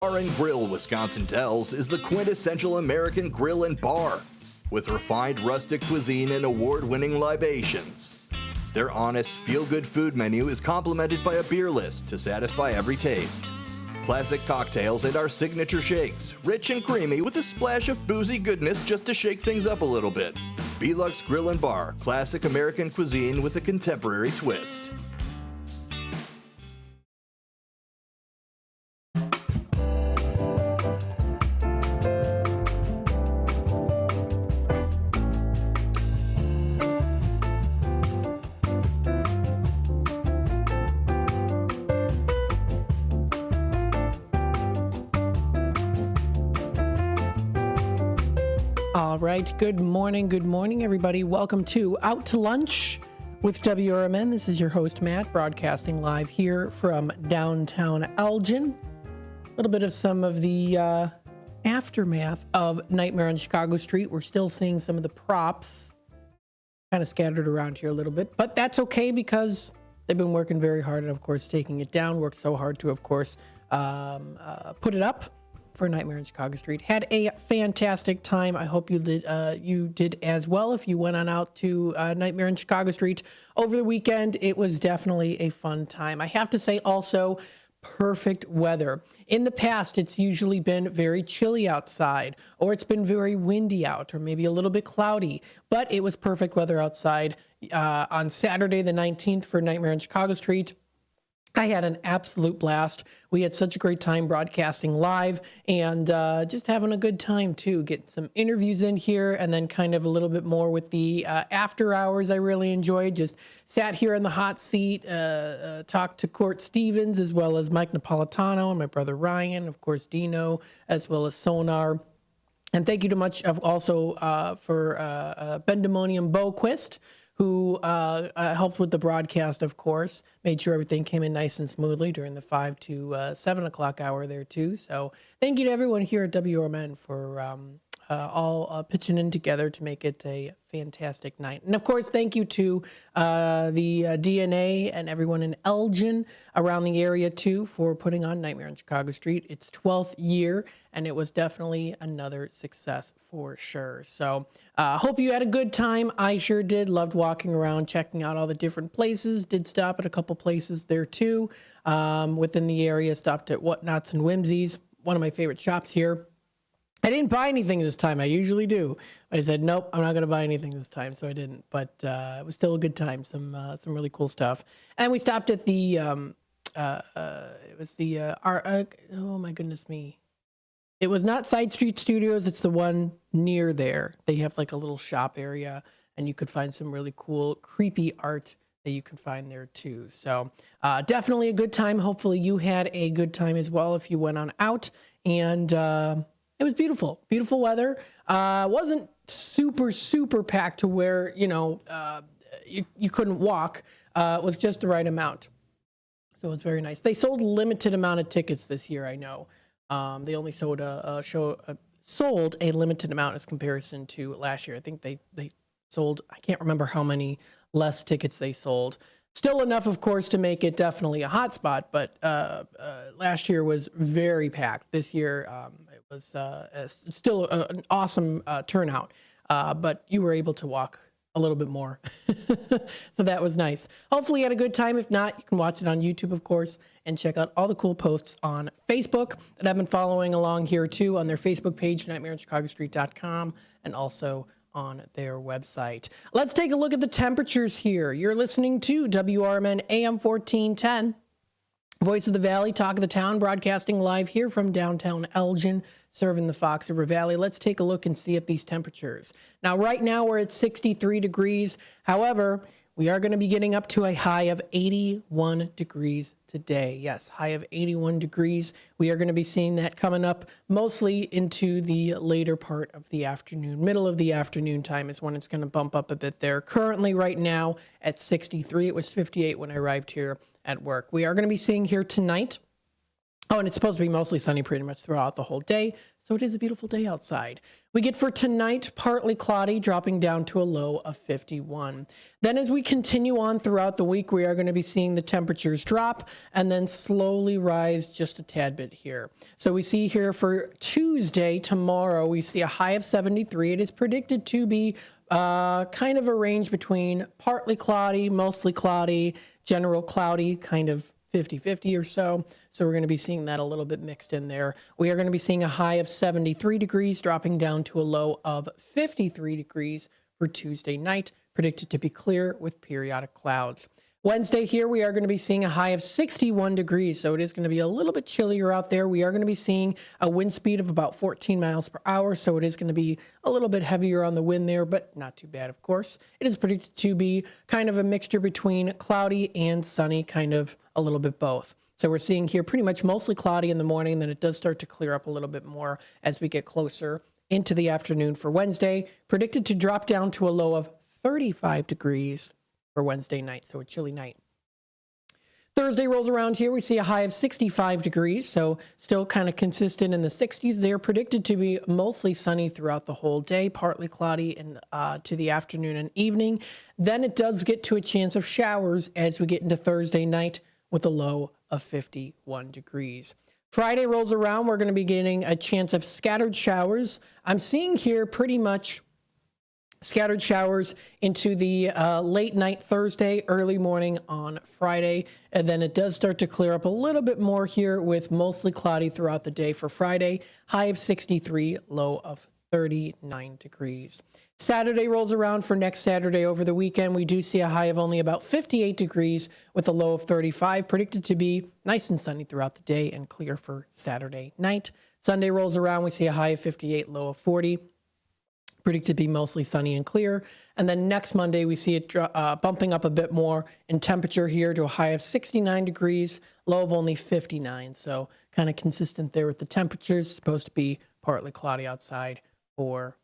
Bar and Grill Wisconsin Dells is the quintessential American grill and bar, with refined rustic cuisine and award-winning libations. Their honest, feel-good food menu is complemented by a beer list to satisfy every taste. Classic cocktails and our signature shakes, rich and creamy with a splash of boozy goodness just to shake things up a little bit. Belux Grill and Bar, classic American cuisine with a contemporary twist. All right, good morning, everybody. Welcome to Out to Lunch with WRMN. This is your host, Matt, broadcasting live here from downtown Elgin. A little bit of some of the aftermath of Nightmare on Chicago Street. We're still seeing some of the props kind of scattered around here a little bit, but that's okay because they've been working very hard and, of course, taking it down. Worked so hard to, of course, put it up for Nightmare on Chicago Street. Had a fantastic time. I hope you did as well. If you went on out to Nightmare on Chicago Street over the weekend, it was definitely a fun time. I have to say also, perfect weather. In the past, it's usually been very chilly outside, or it's been very windy out, or maybe a little bit cloudy, but it was perfect weather outside on Saturday the 19th for Nightmare on Chicago Street. I had an absolute blast. We had such a great time broadcasting live and just having a good time too, getting some interviews in here and then kind of a little bit more with the after hours. I really enjoyed. Just sat here in the hot seat, talked to Court Stevens as well as Mike Napolitano and my brother Ryan, of course Dino, as well as Sonar. And thank you so much also for Bendemonium Boquist, who helped with the broadcast, of course, made sure everything came in nice and smoothly during the 5 to 7 o'clock hour there, too. So thank you to everyone here at WRMN for all pitching in together to make it a fantastic night. And, of course, thank you to the DNA and everyone in Elgin around the area, too, for putting on Nightmare on Chicago Street. Its 12th year, and it was definitely another success for sure. So hope you had a good time. I sure did. Loved walking around, checking out all the different places. Did stop at a couple places there, too, within the area. Stopped at Whatnots and Whimsies, one of my favorite shops here. I didn't buy anything this time. I usually do. I said, nope, I'm not going to buy anything this time, so I didn't. But it was still a good time. Some really cool stuff. And we stopped at the, it was the, oh my goodness me. It was not Side Street Studios. It's the one near there. They have like a little shop area, and you could find some really cool, creepy art that you can find there too. So definitely a good time. Hopefully you had a good time as well if you went on out. And it was beautiful, beautiful weather. Wasn't super packed to where, you couldn't walk. It was just the right amount. So it was very nice. They sold a limited amount of tickets this year, I know. They only sold sold a limited amount as comparison to last year. I think they sold, I can't remember how many less tickets they sold. Still enough, of course, to make it definitely a hot spot, but last year was very packed. This year, it was still an awesome turnout, but you were able to walk a little bit more. So that was nice. Hopefully you had a good time. If not, you can watch it on YouTube, of course, and check out all the cool posts on Facebook that I've been following along here, too, on their Facebook page, nightmareonchicagostreet.com, and also on their website. Let's take a look at the temperatures here. You're listening to WRMN AM 1410, Voice of the Valley, Talk of the Town, broadcasting live here from downtown Elgin, serving the Fox River Valley. Let's take a look and see at these temperatures. Now, right now, we're at 63 degrees. However, we are going to be getting up to a high of 81 degrees today. Yes, high of 81 degrees. We are going to be seeing that coming up mostly into the later part of the afternoon. Middle of the afternoon time is when it's going to bump up a bit there. Currently, right now, at 63. It was 58 when I arrived here at work. We are going to be seeing here tonight Oh, and it's supposed to be mostly sunny pretty much throughout the whole day. So it is a beautiful day outside. We get for tonight, partly cloudy, dropping down to a low of 51. Then as we continue on throughout the week, we are going to be seeing the temperatures drop and then slowly rise just a tad bit here. So we see here for Tuesday, tomorrow, we see a high of 73. It is predicted to be kind of a range between partly cloudy, mostly cloudy, general cloudy, kind of 50-50 or so. So we're going to be seeing that a little bit mixed in there. We are going to be seeing a high of 73 degrees, dropping down to a low of 53 degrees for Tuesday night, predicted to be clear with periodic clouds. Wednesday here, we are going to be seeing a high of 61 degrees, so it is going to be a little bit chillier out there. We are going to be seeing a wind speed of about 14 miles per hour, so it is going to be a little bit heavier on the wind there, but not too bad, of course. It is predicted to be kind of a mixture between cloudy and sunny, kind of a little bit both. So we're seeing here pretty much mostly cloudy in the morning, then it does start to clear up a little bit more as we get closer into the afternoon for Wednesday, predicted to drop down to a low of 35 degrees for Wednesday night, so a chilly night. Thursday rolls around here. We see a high of 65 degrees, so still kind of consistent in the 60s. They're predicted to be mostly sunny throughout the whole day, partly cloudy and to the afternoon and evening. Then it does get to a chance of showers as we get into Thursday night with a low of 51 degrees. Friday rolls around. We're going to be getting a chance of scattered showers. I'm seeing here pretty much scattered showers into the late night Thursday, early morning on Friday. And then it does start to clear up a little bit more here with mostly cloudy throughout the day for Friday. High of 63, low of 39 degrees. Saturday rolls around. For next Saturday over the weekend, we do see a high of only about 58 degrees with a low of 35, predicted to be nice and sunny throughout the day and clear for Saturday night. Sunday rolls around. We see a high of 58, low of 40. Predicted to be mostly sunny and clear. And then next Monday, we see it bumping up a bit more in temperature here to a high of 69 degrees, low of only 59. So kind of consistent there with the temperatures. Supposed to be partly cloudy outside for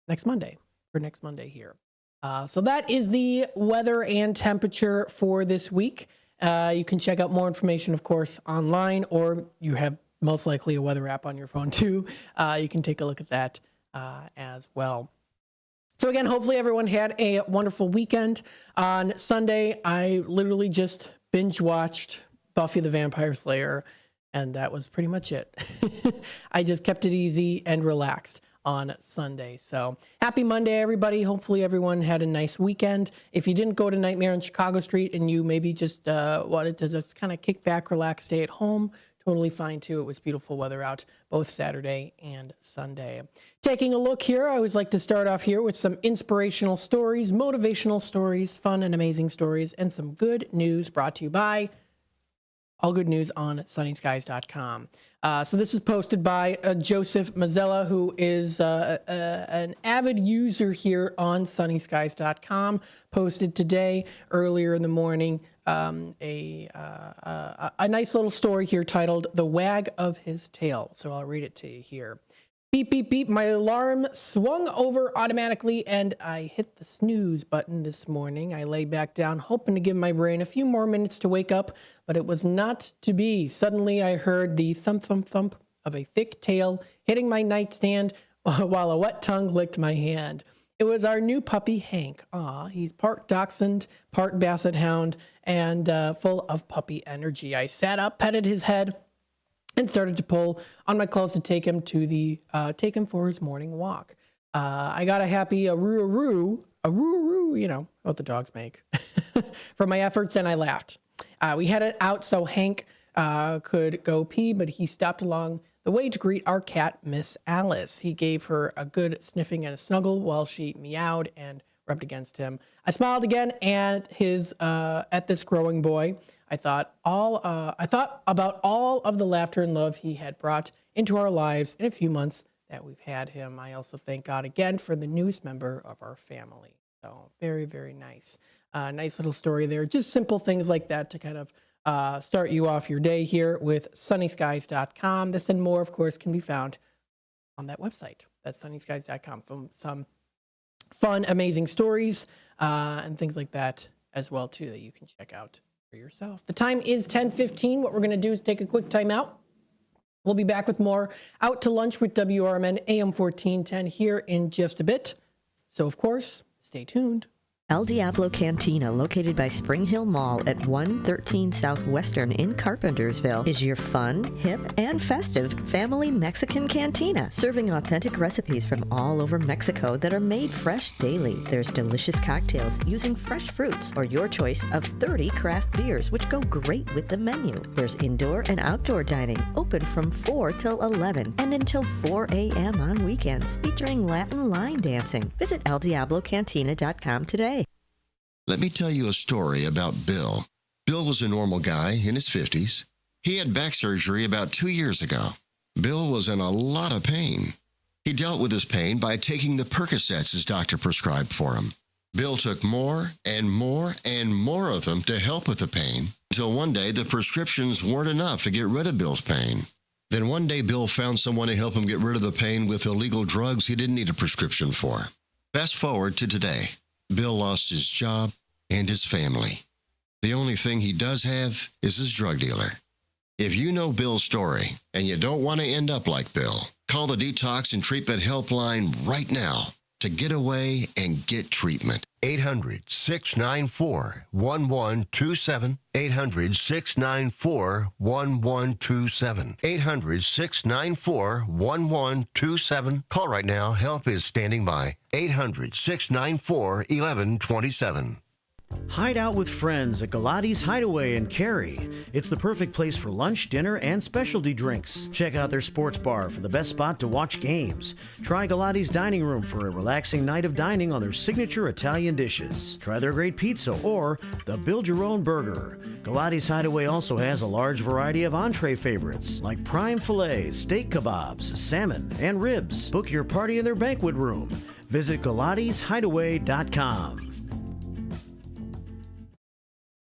next Monday here. So that is the weather and temperature for this week. You can check out more information, of course, online, or you have most likely a weather app on your phone too. You can take a look at that as well. So again, hopefully everyone had a wonderful weekend. On Sunday, I literally just binge watched Buffy the Vampire Slayer, and that was pretty much it. I just kept it easy and relaxed on Sunday. So happy Monday, everybody. Hopefully everyone had a nice weekend. If you didn't go to Nightmare on Chicago Street and you maybe just wanted to just kind of kick back, relax, stay at home, totally fine too. It was beautiful weather out both Saturday and Sunday. Taking a look here, I always like to start off here with some inspirational stories, motivational stories, fun and amazing stories, and some good news brought to you by All Good News on sunnyskies.com. So this is posted by Joseph Mazzella, who is an avid user here on sunnyskies.com. Posted today, earlier in the morning, a nice little story here titled "The Wag of His Tail." So I'll read it to you here. Beep, beep, beep. My alarm swung over automatically and I hit the snooze button this morning. I lay back down, hoping to give my brain a few more minutes to wake up, but it was not to be. Suddenly I heard the thump, thump, thump of a thick tail hitting my nightstand while a wet tongue licked my hand. It was our new puppy, Hank. Aw, he's part dachshund, part basset hound, and full of puppy energy. I sat up, petted his head, and started to pull on my clothes to take him for his morning walk. I got a happy aroo, you know what the dogs make, for my efforts, and I laughed. We headed out so Hank could go pee, but he stopped along the way to greet our cat, Miss Alice. He gave her a good sniffing and a snuggle while she meowed and rubbed against him. I smiled again at this growing boy. I thought about all of the laughter and love he had brought into our lives in a few months that we've had him. I also thank God again for the newest member of our family. So very, very nice. Nice little story there. Just simple things like that to kind of start you off your day here with sunnyskies.com. This and more, of course, can be found on that website. That's sunnyskies.com. From some fun, amazing stories and things like that as well, too, that you can check out for yourself. The time is 10:15. What we're going to do is take a quick time out. We'll be back with more Out to Lunch with WRMN AM 1410 here in just a bit. So, of course, stay tuned. El Diablo Cantina, located by Spring Hill Mall at 113 Southwestern in Carpentersville, is your fun, hip, and festive family Mexican cantina, serving authentic recipes from all over Mexico that are made fresh daily. There's delicious cocktails using fresh fruits or your choice of 30 craft beers, which go great with the menu. There's indoor and outdoor dining, open from 4 till 11 and until 4 a.m. on weekends, featuring Latin line dancing. Visit eldiablocantina.com today. Let me tell you a story about Bill. Bill was a normal guy in his 50s. He had back surgery about 2 years ago. Bill was in a lot of pain. He dealt with his pain by taking the Percocets his doctor prescribed for him. Bill took more and more and more of them to help with the pain, until one day the prescriptions weren't enough to get rid of Bill's pain. Then one day Bill found someone to help him get rid of the pain with illegal drugs he didn't need a prescription for. Fast forward to today. Bill lost his job and his family. The only thing he does have is his drug dealer. If you know Bill's story and you don't want to end up like Bill, call the Detox and Treatment Helpline right now to get away and get treatment. 800-694-1127. 800-694-1127. 800-694-1127. Call right now. Help is standing by. 800-694-1127. Hide out with friends at Galati's Hideaway in Cary. It's the perfect place for lunch, dinner, and specialty drinks. Check out their sports bar for the best spot to watch games. Try Galati's dining room for a relaxing night of dining on their signature Italian dishes. Try their great pizza or the Build Your Own Burger. Galati's Hideaway also has a large variety of entree favorites like prime fillets, steak kebabs, salmon, and ribs. Book your party in their banquet room. Visit GalatisHideaway.com.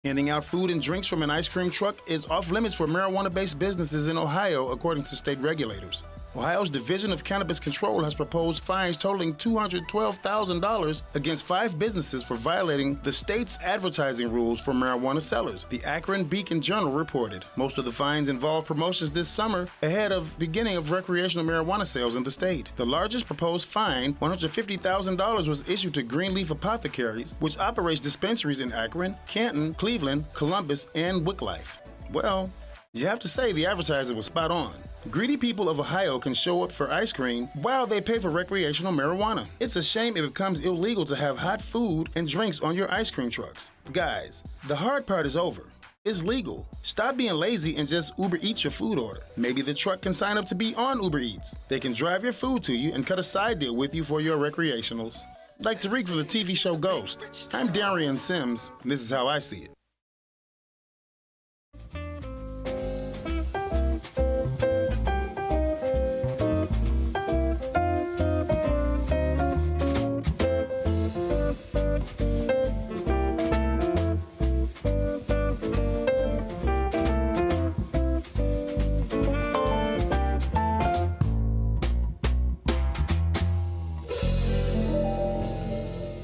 Handing out food and drinks from an ice cream truck is off limits for marijuana-based businesses in Ohio, according to state regulators. Ohio's Division of Cannabis Control has proposed fines totaling $212,000 against 5 businesses for violating the state's advertising rules for marijuana sellers, the Akron Beacon Journal reported. Most of the fines involve promotions this summer ahead of beginning of recreational marijuana sales in the state. The largest proposed fine, $150,000, was issued to Greenleaf Apothecaries, which operates dispensaries in Akron, Canton, Cleveland, Columbus, and Wicklife. Well, you have to say the advertiser was spot on. Greedy people of Ohio can show up for ice cream while they pay for recreational marijuana. It's a shame it becomes illegal to have hot food and drinks on your ice cream trucks. Guys, the hard part is over. It's legal. Stop being lazy and just Uber Eats your food order. Maybe the truck can sign up to be on Uber Eats. They can drive your food to you and cut a side deal with you for your recreationals. Like Tariq from the TV show Ghost. I'm Darian Sims, and this is how I see it.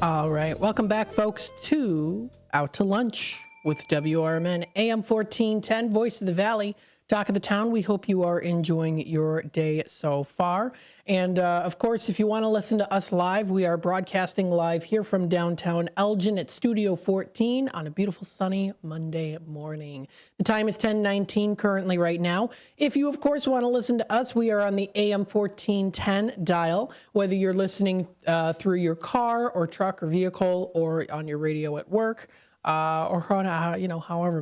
All right, welcome back, folks, to Out to Lunch with WRMN AM 1410, Voice of the Valley, Talk of the Town. We hope you are enjoying your day so far. And of course, if you want to listen to us live, we are broadcasting live here from downtown Elgin at Studio 14 on a beautiful sunny Monday morning. The time is 10:19 currently right now. If you, of course, want to listen to us, we are on the AM 1410 dial, whether you're listening through your car or truck or vehicle or on your radio at work. Or however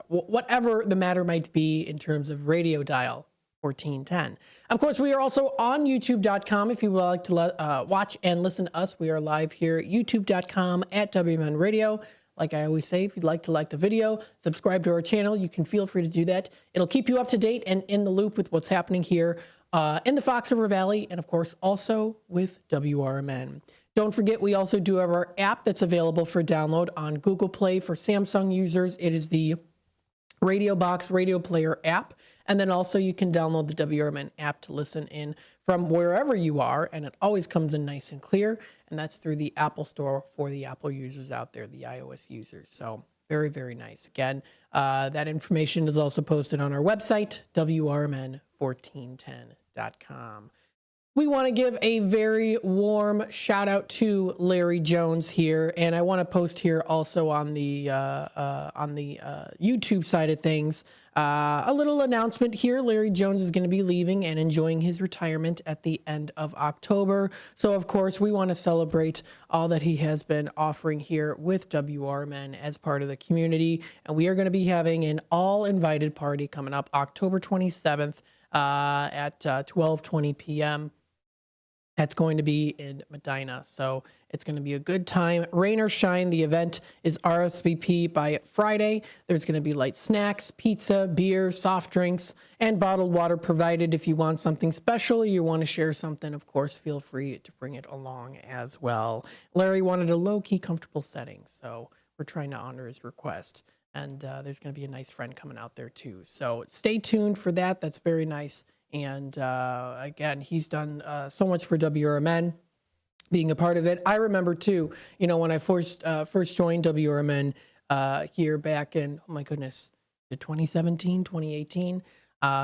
whatever the matter might be in terms of radio dial 1410. Of course, we are also on YouTube.com. If you would like to watch and listen to us, we are live here at YouTube.com at WMN Radio. Like I always say, if you'd like to like the video, subscribe to our channel, you can feel free to do that. It'll keep you up to date and in the loop with what's happening here in the Fox River Valley, and of course also with WRMN. Don't forget, we also do have our app that's available for download on Google Play for Samsung users. It is the Radio Box Radio Player app. And then also you can download the WRMN app to listen in from wherever you are. And it always comes in nice and clear. And that's through the Apple Store for the Apple users out there, the iOS users. So Very, very nice. Again, that information is also posted on our website, WRMN1410.com. We want to give a very warm shout out to Larry Jones here, and I want to post here also on the YouTube side of things a little announcement here. Larry Jones is going to be leaving and enjoying his retirement at the end of October. So, of course, we want to celebrate all that he has been offering here with WRMN as part of the community, and we are going to be having an all-invited party coming up October 27th at 12:20 p.m. That's going to be in Medina. So it's going to be a good time. Rain or shine, the event is RSVP by Friday. There's going to be light snacks, pizza, beer, soft drinks, and bottled water provided. If you want something special or you want to share something, of course, feel free to bring it along as well. Larry wanted a low-key, comfortable setting, so we're trying to honor his request. And there's going to be a nice friend coming out there, too. So stay tuned for that. That's very nice. And again, he's done so much for WRMN, being a part of it. I remember too, when I first joined WRMN here back in, oh my goodness, 2017, 2018.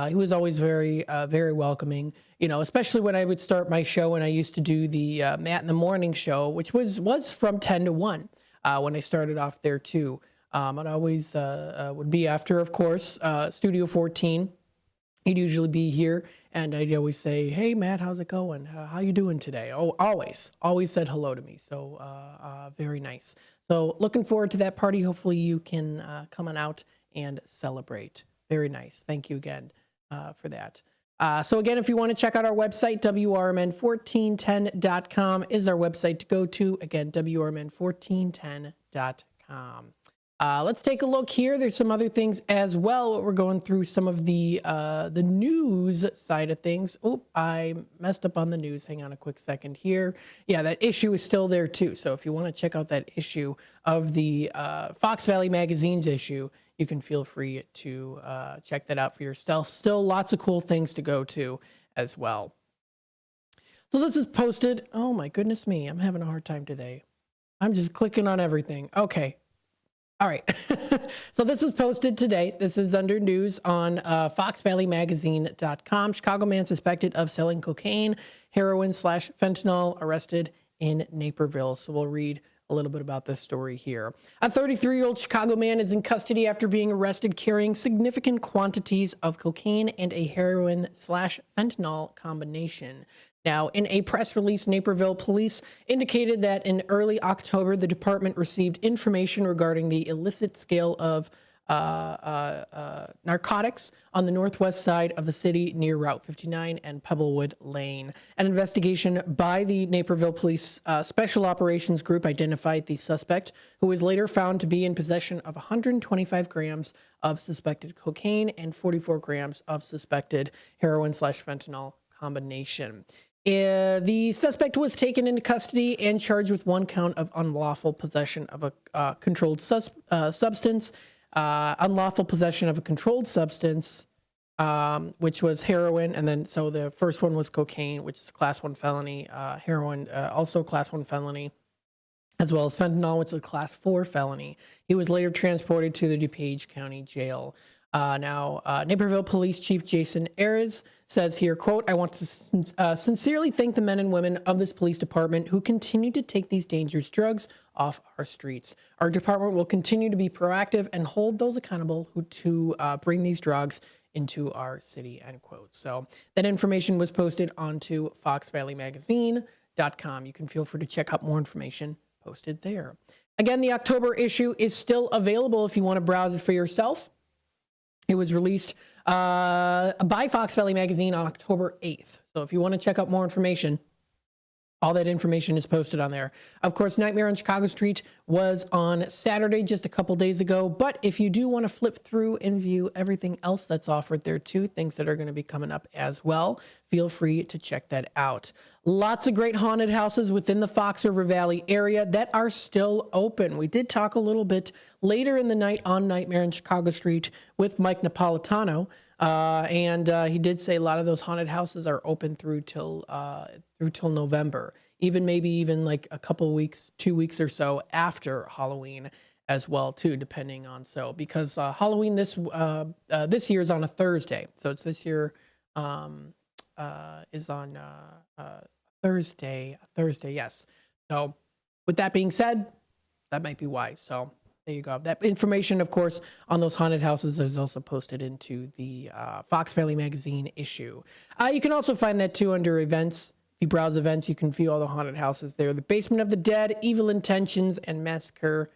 He was always very, very welcoming, especially when I would start my show, and I used to do the Matt in the Morning show, which was from 10 to 1 when I started off there too. It always would be after, of course, Studio 14. He'd usually be here, and I'd always say, "Hey, Matt, how's it going? How you doing today?" Oh, always said hello to me. So very nice. So looking forward to that party. Hopefully you can come on out and celebrate. Very nice. Thank you again for that. So again, if you want to check out our website, WRMN1410.com is our website to go to. Again, WRMN1410.com. Let's take a look here. There's some other things as well. We're going through some of the news side of things. Oh, I messed up on the news. Hang on a quick second here. Yeah, that issue is still there too. So if you want to check out that issue of the Fox Valley Magazine's issue, you can feel free to check that out for yourself. Still lots of cool things to go to as well. So this is posted. Oh my goodness me. I'm having a hard time today. I'm just clicking on everything. Okay. All right. So this was posted today. This is under news on foxvalleymagazine.com. Chicago man suspected of selling cocaine, heroin/fentanyl arrested in Naperville. So we'll read a little bit about this story here. A 33-year-old Chicago man is in custody after being arrested carrying significant quantities of cocaine and a heroin/fentanyl combination. Now, in a press release, Naperville police indicated that in early October, the department received information regarding the illicit scale of narcotics on the northwest side of the city near Route 59 and Pebblewood Lane. An investigation by the Naperville Police Special Operations Group identified the suspect, who was later found to be in possession of 125 grams of suspected cocaine and 44 grams of suspected heroin/fentanyl combination. The suspect was taken into custody and charged with one count of unlawful possession of a controlled substance, unlawful possession of a controlled substance, which was heroin. And then, so the first one was cocaine, which is a class 1 felony, heroin, also class 1 felony, as well as fentanyl, which is a class 4 felony. He was later transported to the DuPage County Jail. Naperville Police Chief Jason Ayres says here, quote, "I want to sincerely thank the men and women of this police department who continue to take these dangerous drugs off our streets. Our department will continue to be proactive and hold those accountable who bring these drugs into our city," end quote. So that information was posted onto foxvalleymagazine.com. You can feel free to check out more information posted there. Again, the October issue is still available if you want to browse it for yourself. It was released by Fox Valley Magazine on October 8th. So if you want to check out more information, all that information is posted on there. Of course, Nightmare on Chicago Street was on Saturday, just a couple days ago. But if you do want to flip through and view everything else that's offered there too, things that are going to be coming up as well, feel free to check that out. Lots of great haunted houses within the Fox River Valley area that are still open. We did talk a little bit later in the night on Nightmare on Chicago Street with Mike Napolitano. And he did say a lot of those haunted houses are open through till November, maybe even like a couple weeks, 2 weeks or so after Halloween as well too, depending on because Halloween this year is on a Thursday, so it's this year is on Thursday, yes. So with that being said, that might be why. So there you go. That information, of course, on those haunted houses is also posted into the Fox Family Magazine issue. You can also find that too under events. If you browse events, you can view all the haunted houses there. The Basement of the Dead, Evil Intentions, and Massacre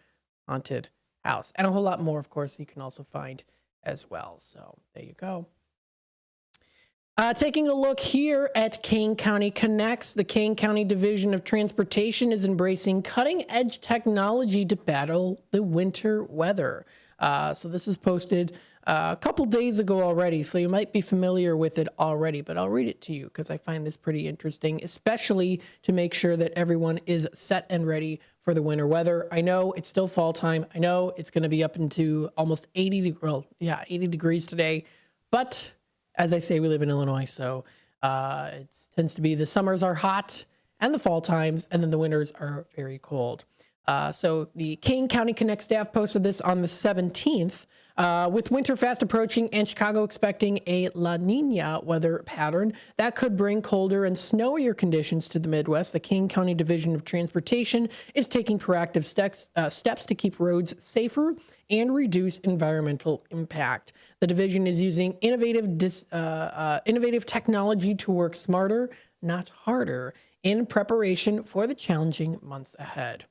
Haunted House. And a whole lot more, of course, you can also find as well. So there you go. Taking a look here at Kane County Connects, the Kane County Division of Transportation is embracing cutting-edge technology to battle the winter weather. So this was posted a couple days ago already, so you might be familiar with it already, but I'll read it to you because I find this pretty interesting, especially to make sure that everyone is set and ready for the winter weather. I know it's still fall time. I know it's going to be up into almost 80 degrees today, but as I say, we live in Illinois, so it tends to be the summers are hot and the fall times, and then the winters are very cold. So the Kane County Connect staff posted this on the 17th. With winter fast approaching and Chicago expecting a La Nina weather pattern that could bring colder and snowier conditions to the Midwest, the Kane County Division of Transportation is taking proactive steps to keep roads safer and reduce environmental impact. The division is using innovative technology to work smarter, not harder, in preparation for the challenging months ahead.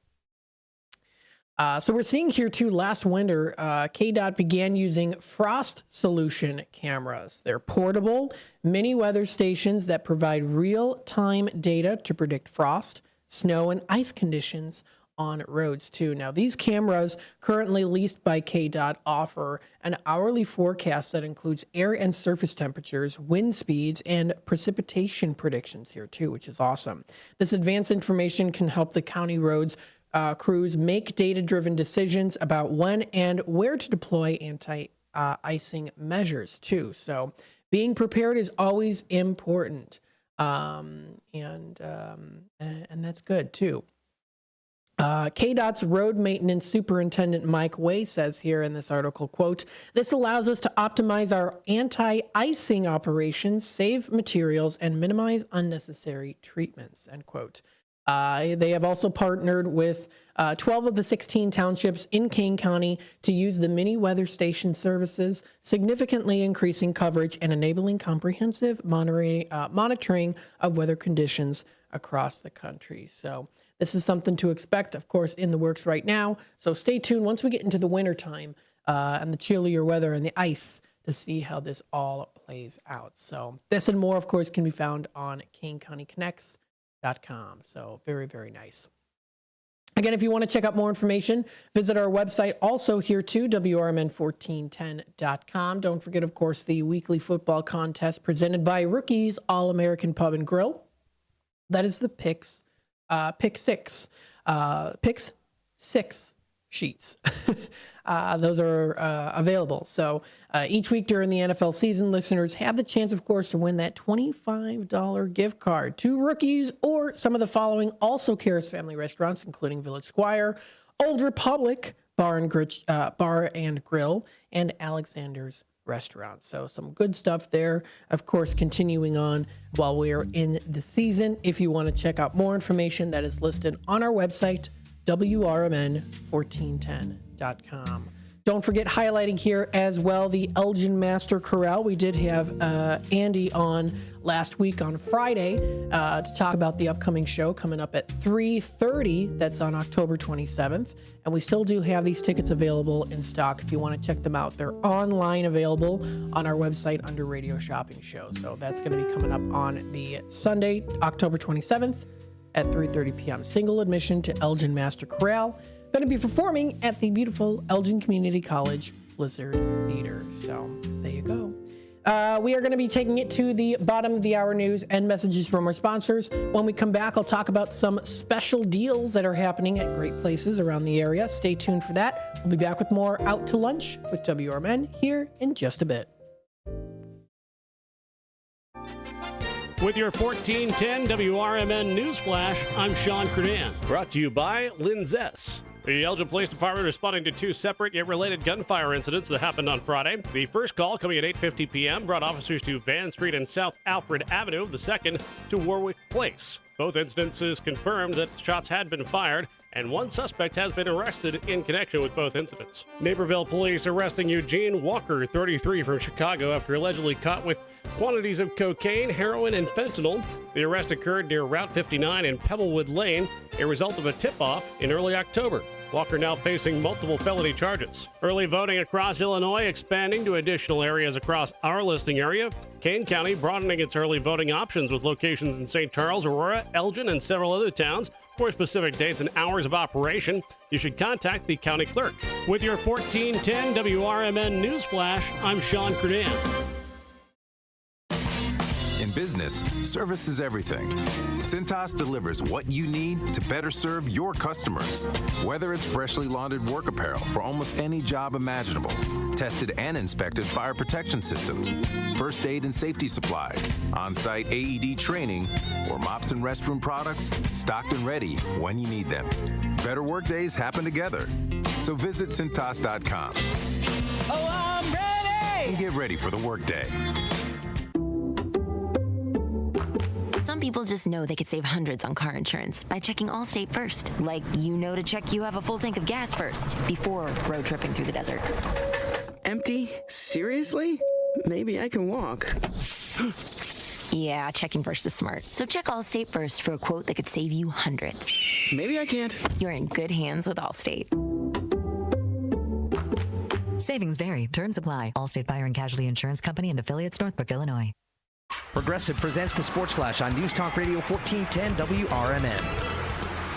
So we're seeing here too, last winter, KDOT began using frost solution cameras. They're portable mini weather stations that provide real-time data to predict frost, snow, and ice conditions on roads too. Now, these cameras currently leased by KDOT offer an hourly forecast that includes air and surface temperatures, wind speeds, and precipitation predictions here too, which is awesome. This advanced information can help the county roads crews make data-driven decisions about when and where to deploy anti-icing measures too. So being prepared is always important, and that's good too. KDOT's road maintenance superintendent Mike Way says here in this article, quote, "This allows us to optimize our anti-icing operations, save materials, and minimize unnecessary treatments," end quote. They have also partnered with 12 of the 16 townships in Kane County to use the mini weather station services, significantly increasing coverage and enabling comprehensive monitoring of weather conditions across the country. So this is something to expect, of course, in the works right now. So stay tuned once we get into the winter time and the chillier weather and the ice to see how this all plays out. So this and more, of course, can be found on KaneCountyConnects.com. So very, very nice. Again, if you want to check out more information, visit our website also here too, WRMN1410.com. Don't forget, of course, the weekly football contest presented by Rookies All-American Pub and Grill. That is the Pick Six sheets. Those are available. So each week during the NFL season, listeners have the chance, of course, to win that $25 gift card to Rookies or some of the following also Karis family restaurants, including Village Squire, Old Republic Bar and Grill, and Alexander's Restaurant. So some good stuff there. Of course, continuing on while we're in the season. If you want to check out more information, that is listed on our website, WRMN1410.com. Don't forget, highlighting here as well, the Elgin Master Chorale. We did have Andy on last week on Friday to talk about the upcoming show coming up at 3:30. That's on October 27th. And we still do have these tickets available in stock if you want to check them out. They're online available on our website under Radio Shopping Show. So that's going to be coming up on the Sunday, October 27th at 3:30 p.m. Single admission to Elgin Master Chorale. Going to be performing at the beautiful Elgin Community College Blizzard Theater. So there you go. We are going to be taking it to the bottom of the hour news and messages from our sponsors. When we come back, I'll talk about some special deals that are happening at great places around the area. Stay tuned for that. We'll be back with more Out to Lunch with WRMN here in just a bit. With your 1410 WRMN Newsflash, I'm Sean Kernan. Brought to you by Linzess. The Elgin Police Department responding to two separate yet related gunfire incidents that happened on Friday. The first call, coming at 8:50 p.m., brought officers to Van Street and South Alfred Avenue. The second to Warwick Place. Both incidences confirmed that shots had been fired, and one suspect has been arrested in connection with both incidents. Naperville police arresting Eugene Walker, 33, from Chicago after allegedly caught with quantities of cocaine, heroin, and fentanyl. The arrest occurred near Route 59 and Pebblewood Lane, a result of a tip-off in early October. Walker now facing multiple felony charges. Early voting across Illinois expanding to additional areas across our listing area. Kane County broadening its early voting options with locations in St. Charles, Aurora, Elgin, and several other towns. For specific dates and hours of operation, you should contact the county clerk. With your 1410 WRMN News Flash, I'm Sean Curdan. In business, service is everything. Cintas delivers what you need to better serve your customers. Whether it's freshly laundered work apparel for almost any job imaginable, tested and inspected fire protection systems, first aid and safety supplies, on-site AED training, or mops and restroom products, stocked and ready when you need them. Better work days happen together. So visit Cintas.com. Oh, I'm ready! And get ready for the workday. Some people just know they could save hundreds on car insurance by checking Allstate first. Like, you know to check you have a full tank of gas first before road tripping through the desert. Empty? Seriously? Maybe I can walk. Yeah, checking first is smart. So check Allstate first for a quote that could save you hundreds. Maybe I can't. You're in good hands with Allstate. Savings vary. Terms apply. Allstate Fire and Casualty Insurance Company and affiliates, Northbrook, Illinois. Progressive presents the Sports Flash on News Talk Radio 1410 WRMN.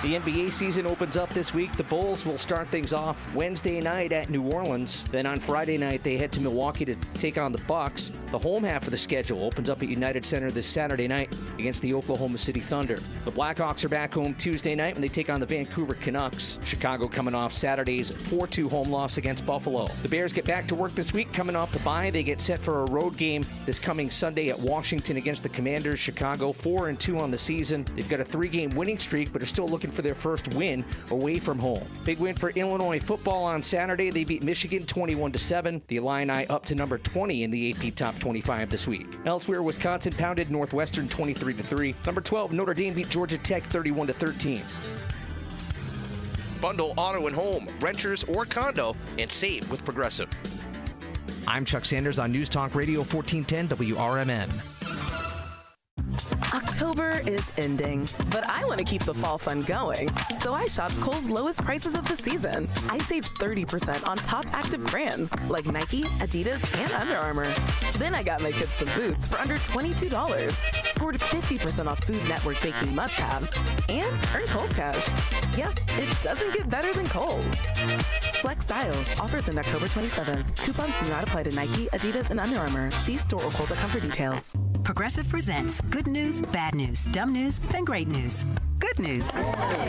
The NBA season opens up this week. The Bulls will start things off Wednesday night at New Orleans. Then on Friday night, they head to Milwaukee to take on the Bucks. The home half of the schedule opens up at United Center this Saturday night against the Oklahoma City Thunder. The Blackhawks are back home Tuesday night when they take on the Vancouver Canucks. Chicago coming off Saturday's 4-2 home loss against Buffalo. The Bears get back to work this week. Coming off the bye, they get set for a road game this coming Sunday at Washington against the Commanders. Chicago 4-2 on the season. They've got a 3-game winning streak, but are still looking for their first win away from home. Big win for Illinois football on Saturday. They beat Michigan 21-7. The Illini up to number 20 in the AP Top 25 this week. Elsewhere, Wisconsin pounded Northwestern 23-3. Number 12, Notre Dame beat Georgia Tech 31-13. Bundle auto and home, renters or condo, and save with Progressive. I'm Chuck Sanders on News Talk Radio 1410 WRMN. October is ending, but I want to keep the fall fun going. So I shopped Kohl's lowest prices of the season. I saved 30% on top active brands like Nike, Adidas, and Under Armour. Then I got my kids some boots for under $22. Scored 50% off Food Network baking must-haves, and earned Kohl's cash. Yeah, it doesn't get better than Kohl's. Flex styles. Offers end October 27th. Coupons do not apply to Nike, Adidas, and Under Armour. See store or Kohl's.com for details. Progressive presents good news, bad news, dumb news, and great news. Good news.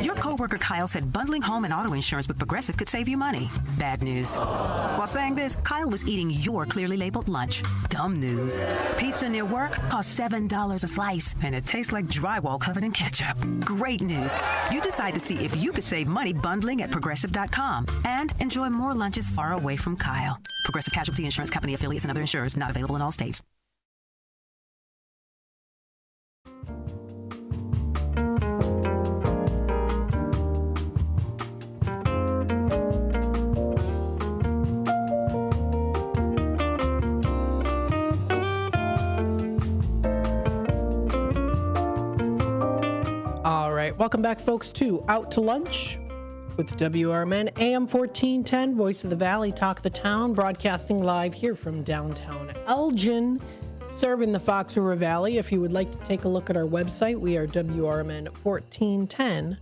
Your coworker Kyle said bundling home and auto insurance with Progressive could save you money. Bad news. While saying this, Kyle was eating your clearly labeled lunch. Dumb news. Pizza near work costs $7 a slice, and it tastes like drywall covered in ketchup. Great news. You decide to see if you could save money bundling at Progressive.com and enjoy more lunches far away from Kyle. Progressive Casualty Insurance Company affiliates and other insurers not available in all states. Welcome back, folks, to Out to Lunch with WRMN AM 1410, Voice of the Valley, Talk the Town, broadcasting live here from downtown Elgin, serving the Fox River Valley. If you would like to take a look at our website, we are WRMN1410.com.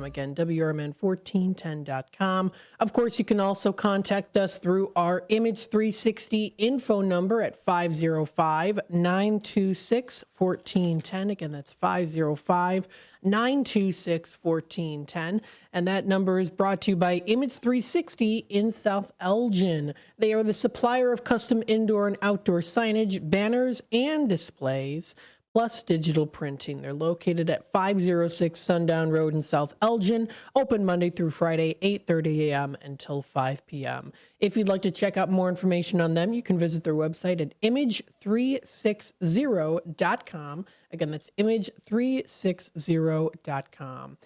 Again, WRMN1410.com. Of course, you can also contact us through our Image 360 info number at 505-926-1410. Again, that's 505-926-1410. And that number is brought to you by Image 360 in South Elgin. They are the supplier of custom indoor and outdoor signage, banners, and displays. plus digital printing. They're located at 506 Sundown Road in South Elgin, open Monday through Friday, 8:30 a.m. until 5 p.m. If you'd like to check out more information on them, you can visit their website at image360.com. Again, that's image360.com.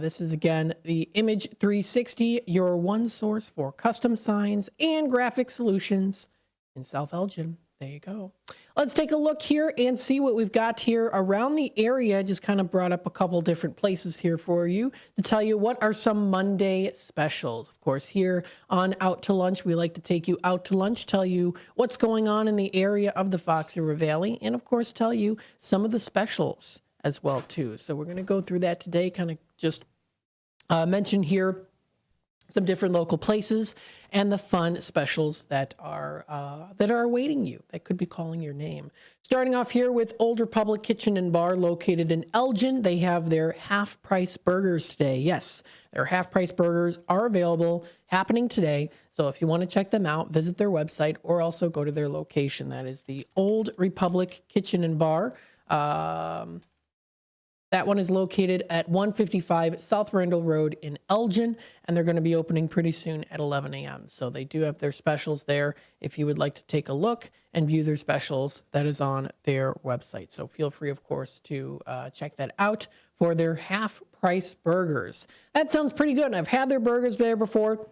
This is, again, the Image 360, your one source for custom signs and graphic solutions in South Elgin. There you go. Let's take a look here and see what we've got here around the area. Just kind of brought up a couple different places here for you to tell you what are some Monday specials. Of course, here on Out to Lunch, we like to take you out to lunch, tell you what's going on in the area of the Fox River Valley, and of course, tell you some of the specials as well, too. So we're going to go through that today, kind of just mention here some different local places and the fun specials that are awaiting you, that could be calling your name. Starting off here with Old Republic Kitchen and Bar located in Elgin. They have their half-price burgers today. Yes, their half-price burgers are available, happening today. So if you want to check them out, visit their website or also go to their location. That is the Old Republic Kitchen and Bar. That one is located at 155 South Randall Road in Elgin, and they're going to be opening pretty soon at 11 a.m. So they do have their specials there. If you would like to take a look and view their specials, that is on their website. So feel free, of course, to check that out for their half-price burgers. That sounds pretty good. I've had their burgers there before.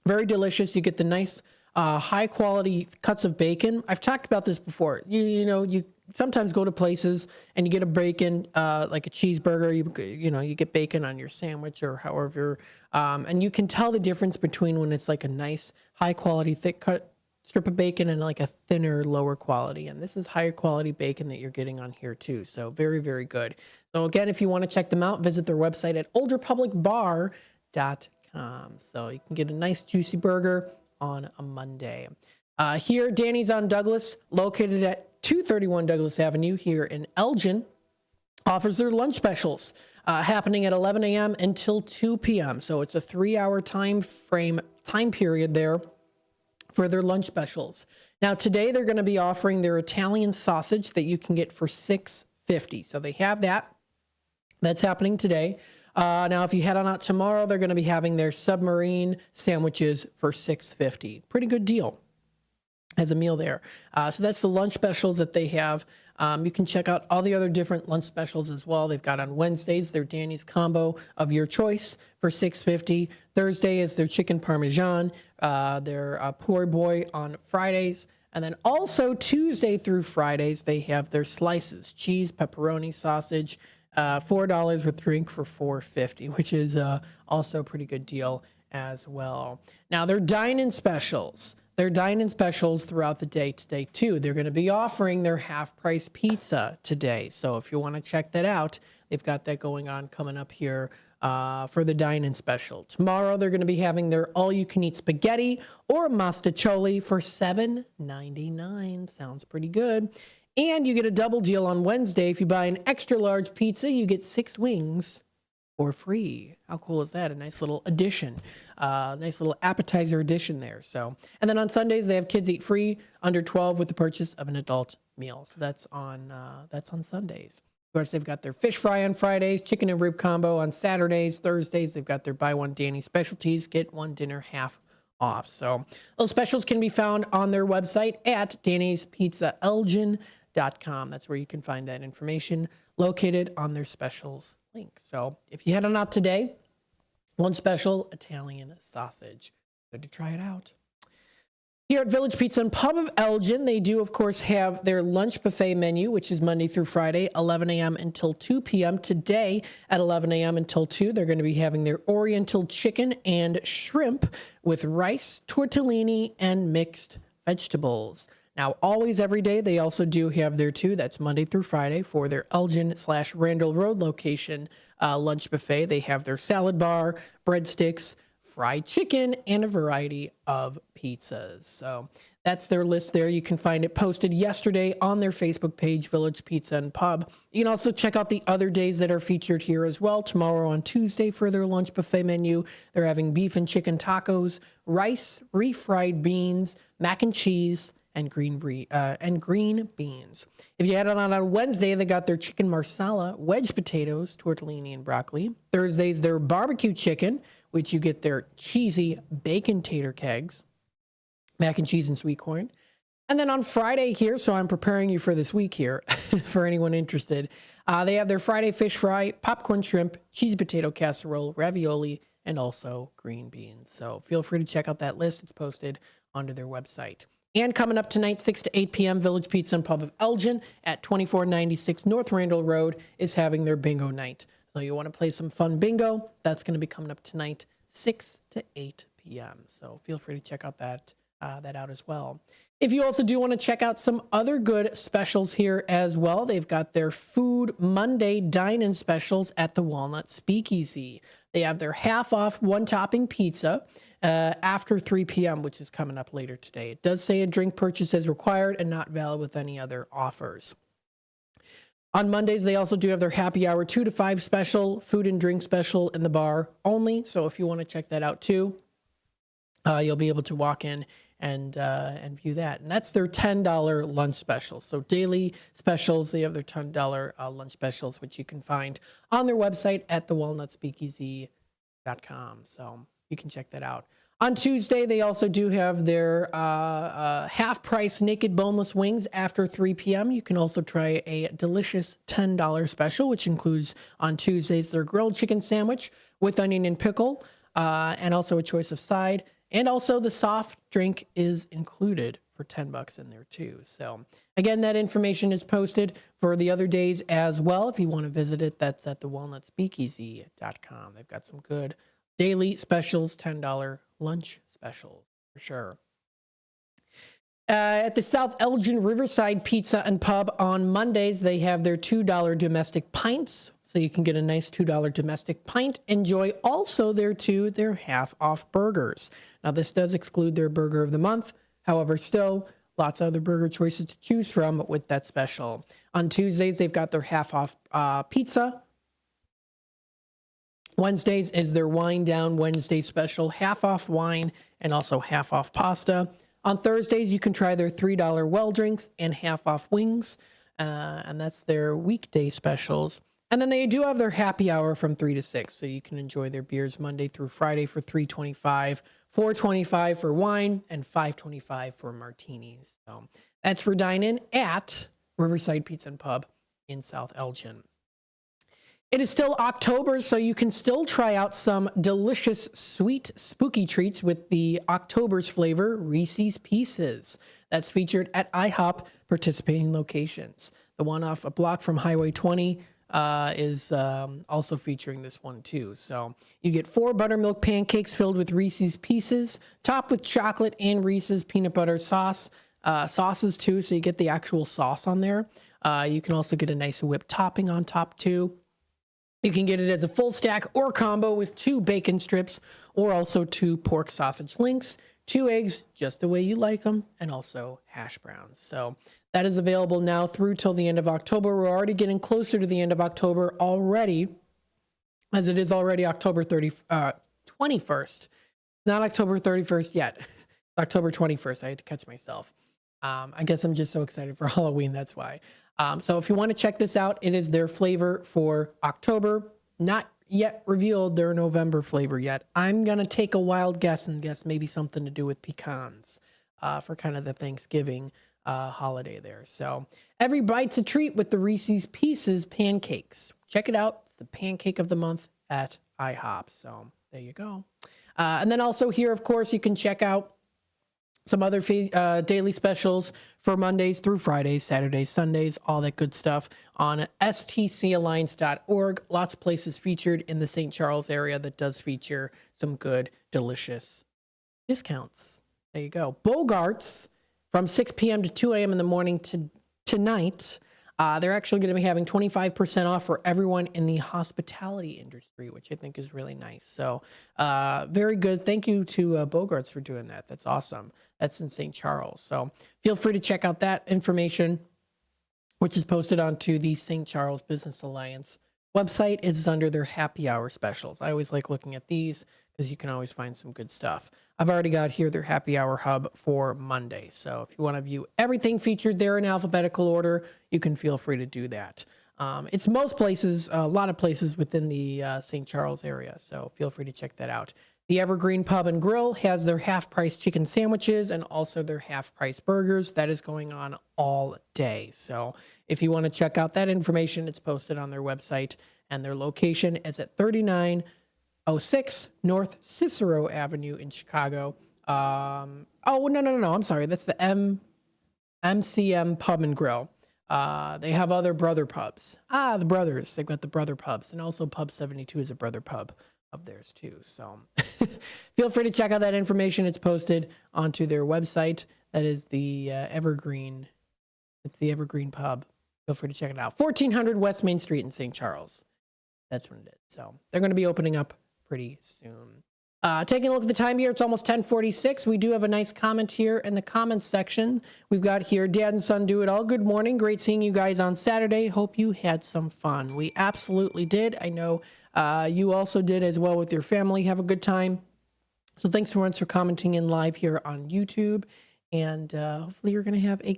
Very delicious. You get the nice high-quality cuts of bacon. I've talked about this before. You sometimes go to places and you get a bacon, like a cheeseburger, you get bacon on your sandwich or however, and you can tell the difference between when it's like a nice high quality thick cut strip of bacon and like a thinner, lower quality. And this is higher quality bacon that you're getting on here too. So very, very good. So again, if you want to check them out, visit their website at oldrepublicbar.com. So you can get a nice juicy burger on a Monday. Here, Danny's on Douglas, located at 231 Douglas Avenue here in Elgin, offers their lunch specials happening at 11 a.m. until 2 p.m. So it's a 3-hour time period there for their lunch specials. Now today they're going to be offering their Italian sausage that you can get for $6.50. So they have that. That's happening today. Now if you head on out tomorrow, they're going to be having their submarine sandwiches for $6.50. Pretty good deal as a meal there. So that's the lunch specials that they have. You can check out all the other different lunch specials as well. They've got on Wednesdays their Danny's combo of your choice for $6.50. Thursday is their chicken parmesan, their poor boy on Fridays. And then also Tuesday through Fridays, they have their slices, cheese, pepperoni, sausage, $4 with drink for $4.50, which is also a pretty good deal as well. Now their dine-in specials. They're dine-in specials throughout the day today, too. They're going to be offering their half-price pizza today. So if you want to check that out, they've got that going on coming up here for the dine-in special. Tomorrow, they're going to be having their all-you-can-eat spaghetti or mostaccioli for $7.99. Sounds pretty good. And you get a double deal on Wednesday. If you buy an extra-large pizza, you get 6 wings for free. How cool is that? A nice little addition, nice little appetizer addition there. So, and then on Sundays they have kids eat free under 12 with the purchase of an adult meal. So that's on Sundays. Of course, they've got their fish fry on Fridays, chicken and rib combo on Saturdays. Thursdays they've got their buy one Danny specialties, get one dinner half off. So those specials can be found on their website at Danny'sPizzaElgin.com. That's where you can find that information, located on their specials link. So if you head on out today, one special Italian sausage. Good to try it out. Here at Village Pizza and Pub of Elgin, they do, of course, have their lunch buffet menu, which is Monday through Friday, 11 a.m. until 2 p.m. Today at 11 a.m. until 2, they're going to be having their Oriental chicken and shrimp with rice, tortellini, and mixed vegetables. Now, always every day, they also do have their that's Monday through Friday, for their Elgin/Randall Road location lunch buffet. They have their salad bar, breadsticks, fried chicken, and a variety of pizzas. So that's their list there. You can find it posted yesterday on their Facebook page, Village Pizza and Pub. You can also check out the other days that are featured here as well. Tomorrow on Tuesday for their lunch buffet menu, they're having beef and chicken tacos, rice, refried beans, mac and cheese, and green beans. If you head on Wednesday, they got their chicken marsala, wedge potatoes, tortellini, and broccoli. Thursdays, their barbecue chicken, which you get their cheesy bacon tater kegs, mac and cheese and sweet corn. And then on Friday here, so I'm preparing you for this week here, for anyone interested, they have their Friday fish fry, popcorn shrimp, cheesy potato casserole, ravioli, and also green beans. So feel free to check out that list. It's posted onto their website. And coming up tonight, 6 to 8 p.m., Village Pizza and Pub of Elgin at 2496 North Randall Road is having their bingo night. So you want to play some fun bingo, that's going to be coming up tonight, 6 to 8 p.m. So feel free to check out that out as well. If you also do want to check out some other good specials here as well, they've got their Food Monday dine-in specials at the Walnut Speakeasy. They have their half-off one-topping pizza after 3 p.m., which is coming up later today. It does say a drink purchase is required and not valid with any other offers. On Mondays, they also do have their happy hour 2 to 5 special, food and drink special in the bar only. So if you want to check that out too, you'll be able to walk in and view that. And that's their $10 lunch special. So daily specials, they have their $10 lunch specials, which you can find on their website at thewalnutspeakeasy.com. So you can check that out. On Tuesday, they also do have their half-price naked boneless wings after 3 p.m. You can also try a delicious $10 special, which includes on Tuesdays their grilled chicken sandwich with onion and pickle, and also a choice of side. And also the soft drink is included for $10 in there too. So again, that information is posted for the other days as well. If you want to visit it, that's at thewalnutspeakeasy.com. They've got some good daily specials, $10 lunch specials for sure. At the South Elgin Riverside Pizza and Pub on Mondays, they have their $2 domestic pints. So you can get a nice $2 domestic pint. Enjoy also their half-off burgers. Now, this does exclude their burger of the month. However, still, lots of other burger choices to choose from with that special. On Tuesdays, they've got their half-off pizza. Wednesdays is their Wine Down Wednesday special, half-off wine and also half-off pasta. On Thursdays, you can try their $3 well drinks and half-off wings, and that's their weekday specials. And then they do have their happy hour from 3 to 6, so you can enjoy their beers Monday through Friday for $3.25, $4.25 for wine, and $5.25 for martinis. So that's for dine-in at Riverside Pizza and Pub in South Elgin. It is still October, so you can still try out some delicious, sweet, spooky treats with the October's flavor, Reese's Pieces. That's featured at IHOP participating locations. The one off a block from Highway 20 is also featuring this one too. So you get 4 buttermilk pancakes filled with Reese's Pieces, topped with chocolate and Reese's peanut butter sauces too, so you get the actual sauce on there. You can also get a nice whipped topping on top too. You can get it as a full stack or combo with 2 bacon strips or also 2 pork sausage links, 2 eggs, just the way you like them, and also hash browns. So that is available now through till the end of October. We're already getting closer to the end of October already, as it is already October 21st. Not October 31st yet. October 21st. I had to catch myself. I guess I'm just so excited for Halloween, that's why. So if you want to check this out, it is their flavor for October. Not yet revealed their November flavor yet. I'm going to take a wild guess and guess maybe something to do with pecans for kind of the Thanksgiving holiday there. So every bite's a treat with the Reese's Pieces pancakes. Check it out. It's the pancake of the month at IHOP. So there you go. And then also here, of course, you can check out some other daily specials for Mondays through Fridays, Saturdays, Sundays, all that good stuff on stcalliance.org. Lots of places featured in the St. Charles area that does feature some good, delicious discounts. There you go. Bogart's from 6 p.m. to 2 a.m. in the morning tonight. They're actually going to be having 25% off for everyone in the hospitality industry, which I think is really nice. So very good. Thank you to Bogart's for doing that. That's awesome. That's in St. Charles. So feel free to check out that information, which is posted onto the St. Charles Business Alliance website is under their happy hour specials. I always like looking at these because you can always find some good stuff. I've already got here their happy hour hub for Monday. So if you want to view everything featured there in alphabetical order, you can feel free to do that. It's most places, a lot of places within the St. Charles area. So feel free to check that out. The Evergreen Pub and Grill has their half-price chicken sandwiches and also their half-price burgers. That is going on all day. So if you want to check out that information, it's posted on their website. And their location is at 3906 North Cicero Avenue in Chicago. No. I'm sorry. That's the MCM Pub and Grill. They have other brother pubs. The brothers. They've got the brother pubs. And also Pub 72 is a brother pub of theirs too. So feel free to check out that information. It's posted onto their website. That is the Evergreen. It's the Evergreen Pub. Feel free to check it out. 1400 West Main Street in St. Charles. That's what it is. So they're going to be opening up pretty soon. Taking a look at the time here, it's almost 10:46. We do have a nice comment here in the comments section. We've got here, Dad and Son Do It All. Good morning. Great seeing you guys on Saturday. Hope you had some fun. We absolutely did. I know you also did as well with your family. Have a good time. So thanks for commenting in live here on YouTube. And hopefully you're going to have a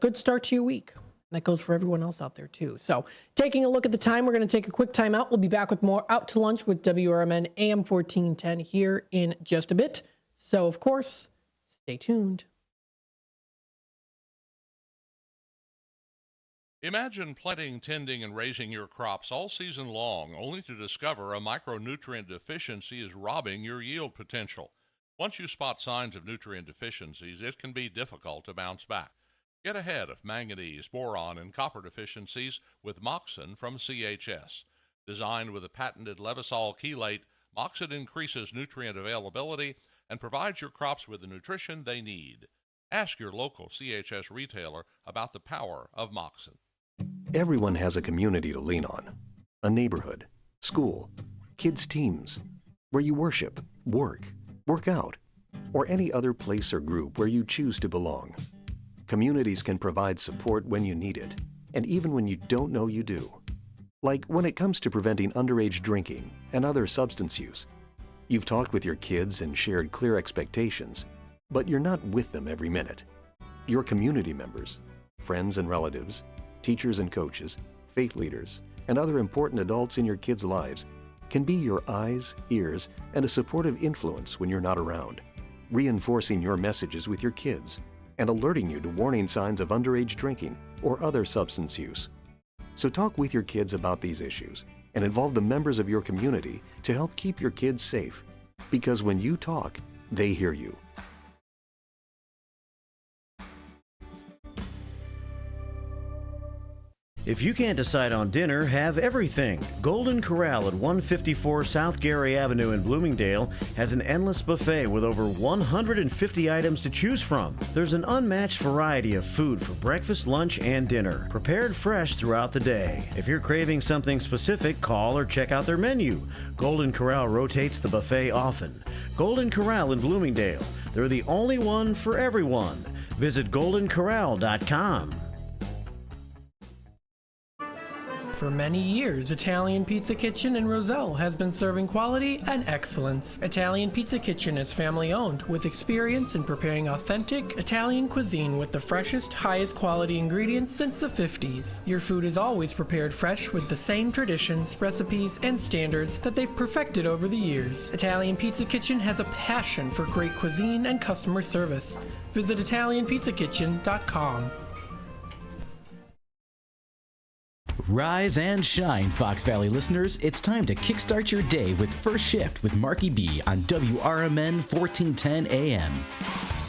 good start to your week. That goes for everyone else out there too. So taking a look at the time, we're going to take a quick time out. We'll be back with more Out to Lunch with WRMN AM 1410 here in just a bit. So of course, stay tuned. Imagine planting, tending, and raising your crops all season long, only to discover a micronutrient deficiency is robbing your yield potential. Once you spot signs of nutrient deficiencies, it can be difficult to bounce back. Get ahead of manganese, boron, and copper deficiencies with Moxon from CHS. Designed with a patented Levosol chelate, Moxon increases nutrient availability and provides your crops with the nutrition they need. Ask your local CHS retailer about the power of Moxon. Everyone has a community to lean on. A neighborhood, school, kids' teams, where you worship, work out, or any other place or group where you choose to belong. Communities can provide support when you need it, and even when you don't know you do. Like when it comes to preventing underage drinking and other substance use. You've talked with your kids and shared clear expectations, but you're not with them every minute. Your community members, friends and relatives, teachers and coaches, faith leaders, and other important adults in your kids' lives can be your eyes, ears, and a supportive influence when you're not around, reinforcing your messages with your kids and alerting you to warning signs of underage drinking or other substance use. So talk with your kids about these issues and involve the members of your community to help keep your kids safe. Because when you talk, they hear you. If you can't decide on dinner, have everything. Golden Corral at 154 South Gary Avenue in Bloomingdale has an endless buffet with over 150 items to choose from. There's an unmatched variety of food for breakfast, lunch, and dinner, prepared fresh throughout the day. If you're craving something specific, call or check out their menu. Golden Corral rotates the buffet often. Golden Corral in Bloomingdale. They're the only one for everyone. Visit goldencorral.com. For many years, Italian Pizza Kitchen in Roselle has been serving quality and excellence. Italian Pizza Kitchen is family-owned with experience in preparing authentic Italian cuisine with the freshest, highest quality ingredients since the 50s. Your food is always prepared fresh with the same traditions, recipes, and standards that they've perfected over the years. Italian Pizza Kitchen has a passion for great cuisine and customer service. Visit ItalianPizzaKitchen.com. Rise and shine, Fox Valley listeners. It's time to kickstart your day with First Shift with Marky B on WRMN 1410 AM.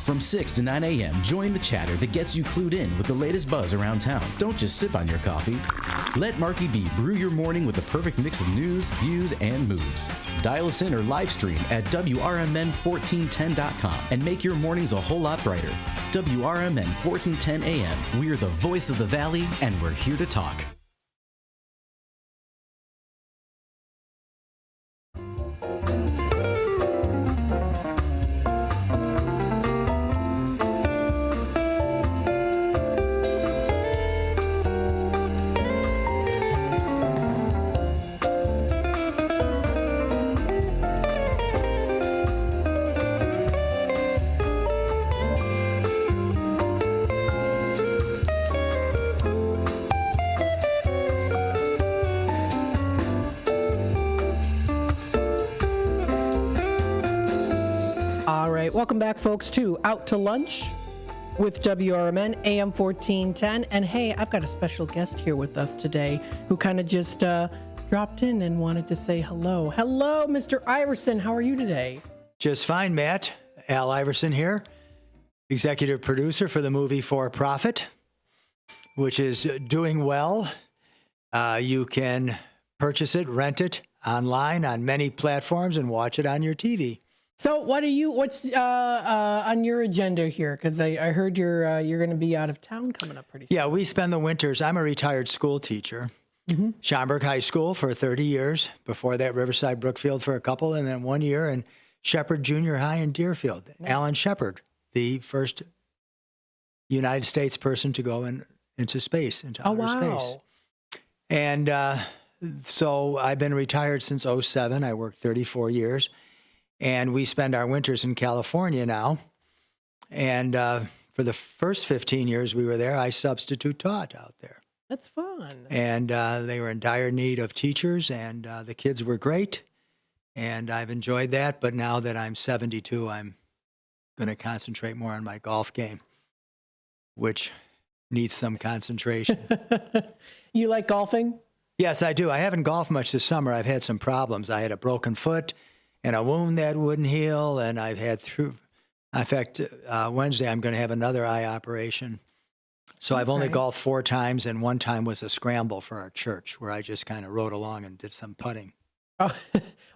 From 6 to 9 a.m., join the chatter that gets you clued in with the latest buzz around town. Don't just sip on your coffee. Let Marky B brew your morning with the perfect mix of news, views, and moves. Dial us in or live stream at WRMN1410.com and make your mornings a whole lot brighter. WRMN 1410 AM. We're the voice of the Valley, and we're here to talk. right, welcome back, folks, to Out to Lunch with WRMN, AM 1410. And hey, I've got a special guest here with us today who kind of just dropped in and wanted to say hello. Hello, Mr. Iverson. How are you today? Just fine, Matt. Al Iverson here, executive producer for the movie For Profit, which is doing well. You can purchase it, rent it online on many platforms, and watch it on your TV. So what's on your agenda here? Because I heard you're going to be out of town coming up pretty soon. Yeah, we spend the winters. I'm a retired school teacher. Schaumburg High School for 30 years. Before that, Riverside Brookfield for a couple, and then 1 year in Shepherd Junior High in Deerfield. Nice. Alan Shepard, the first United States person to go into space, into outer space. And so I've been retired since 2007. I worked 34 years. And we spend our winters in California now. And for the first 15 years we were there, I substitute taught out there. That's fun. And they were in dire need of teachers, and the kids were great. And I've enjoyed that. But now that I'm 72, I'm going to concentrate more on my golf game, which needs some concentration. You like golfing? Yes, I do. I haven't golfed much this summer. I've had some problems. I had a broken foot and a wound that wouldn't heal, and I've had in fact, Wednesday I'm going to have another eye operation. So I've only golfed 4 times, and one time was a scramble for our church where I just kind of rode along and did some putting. Oh,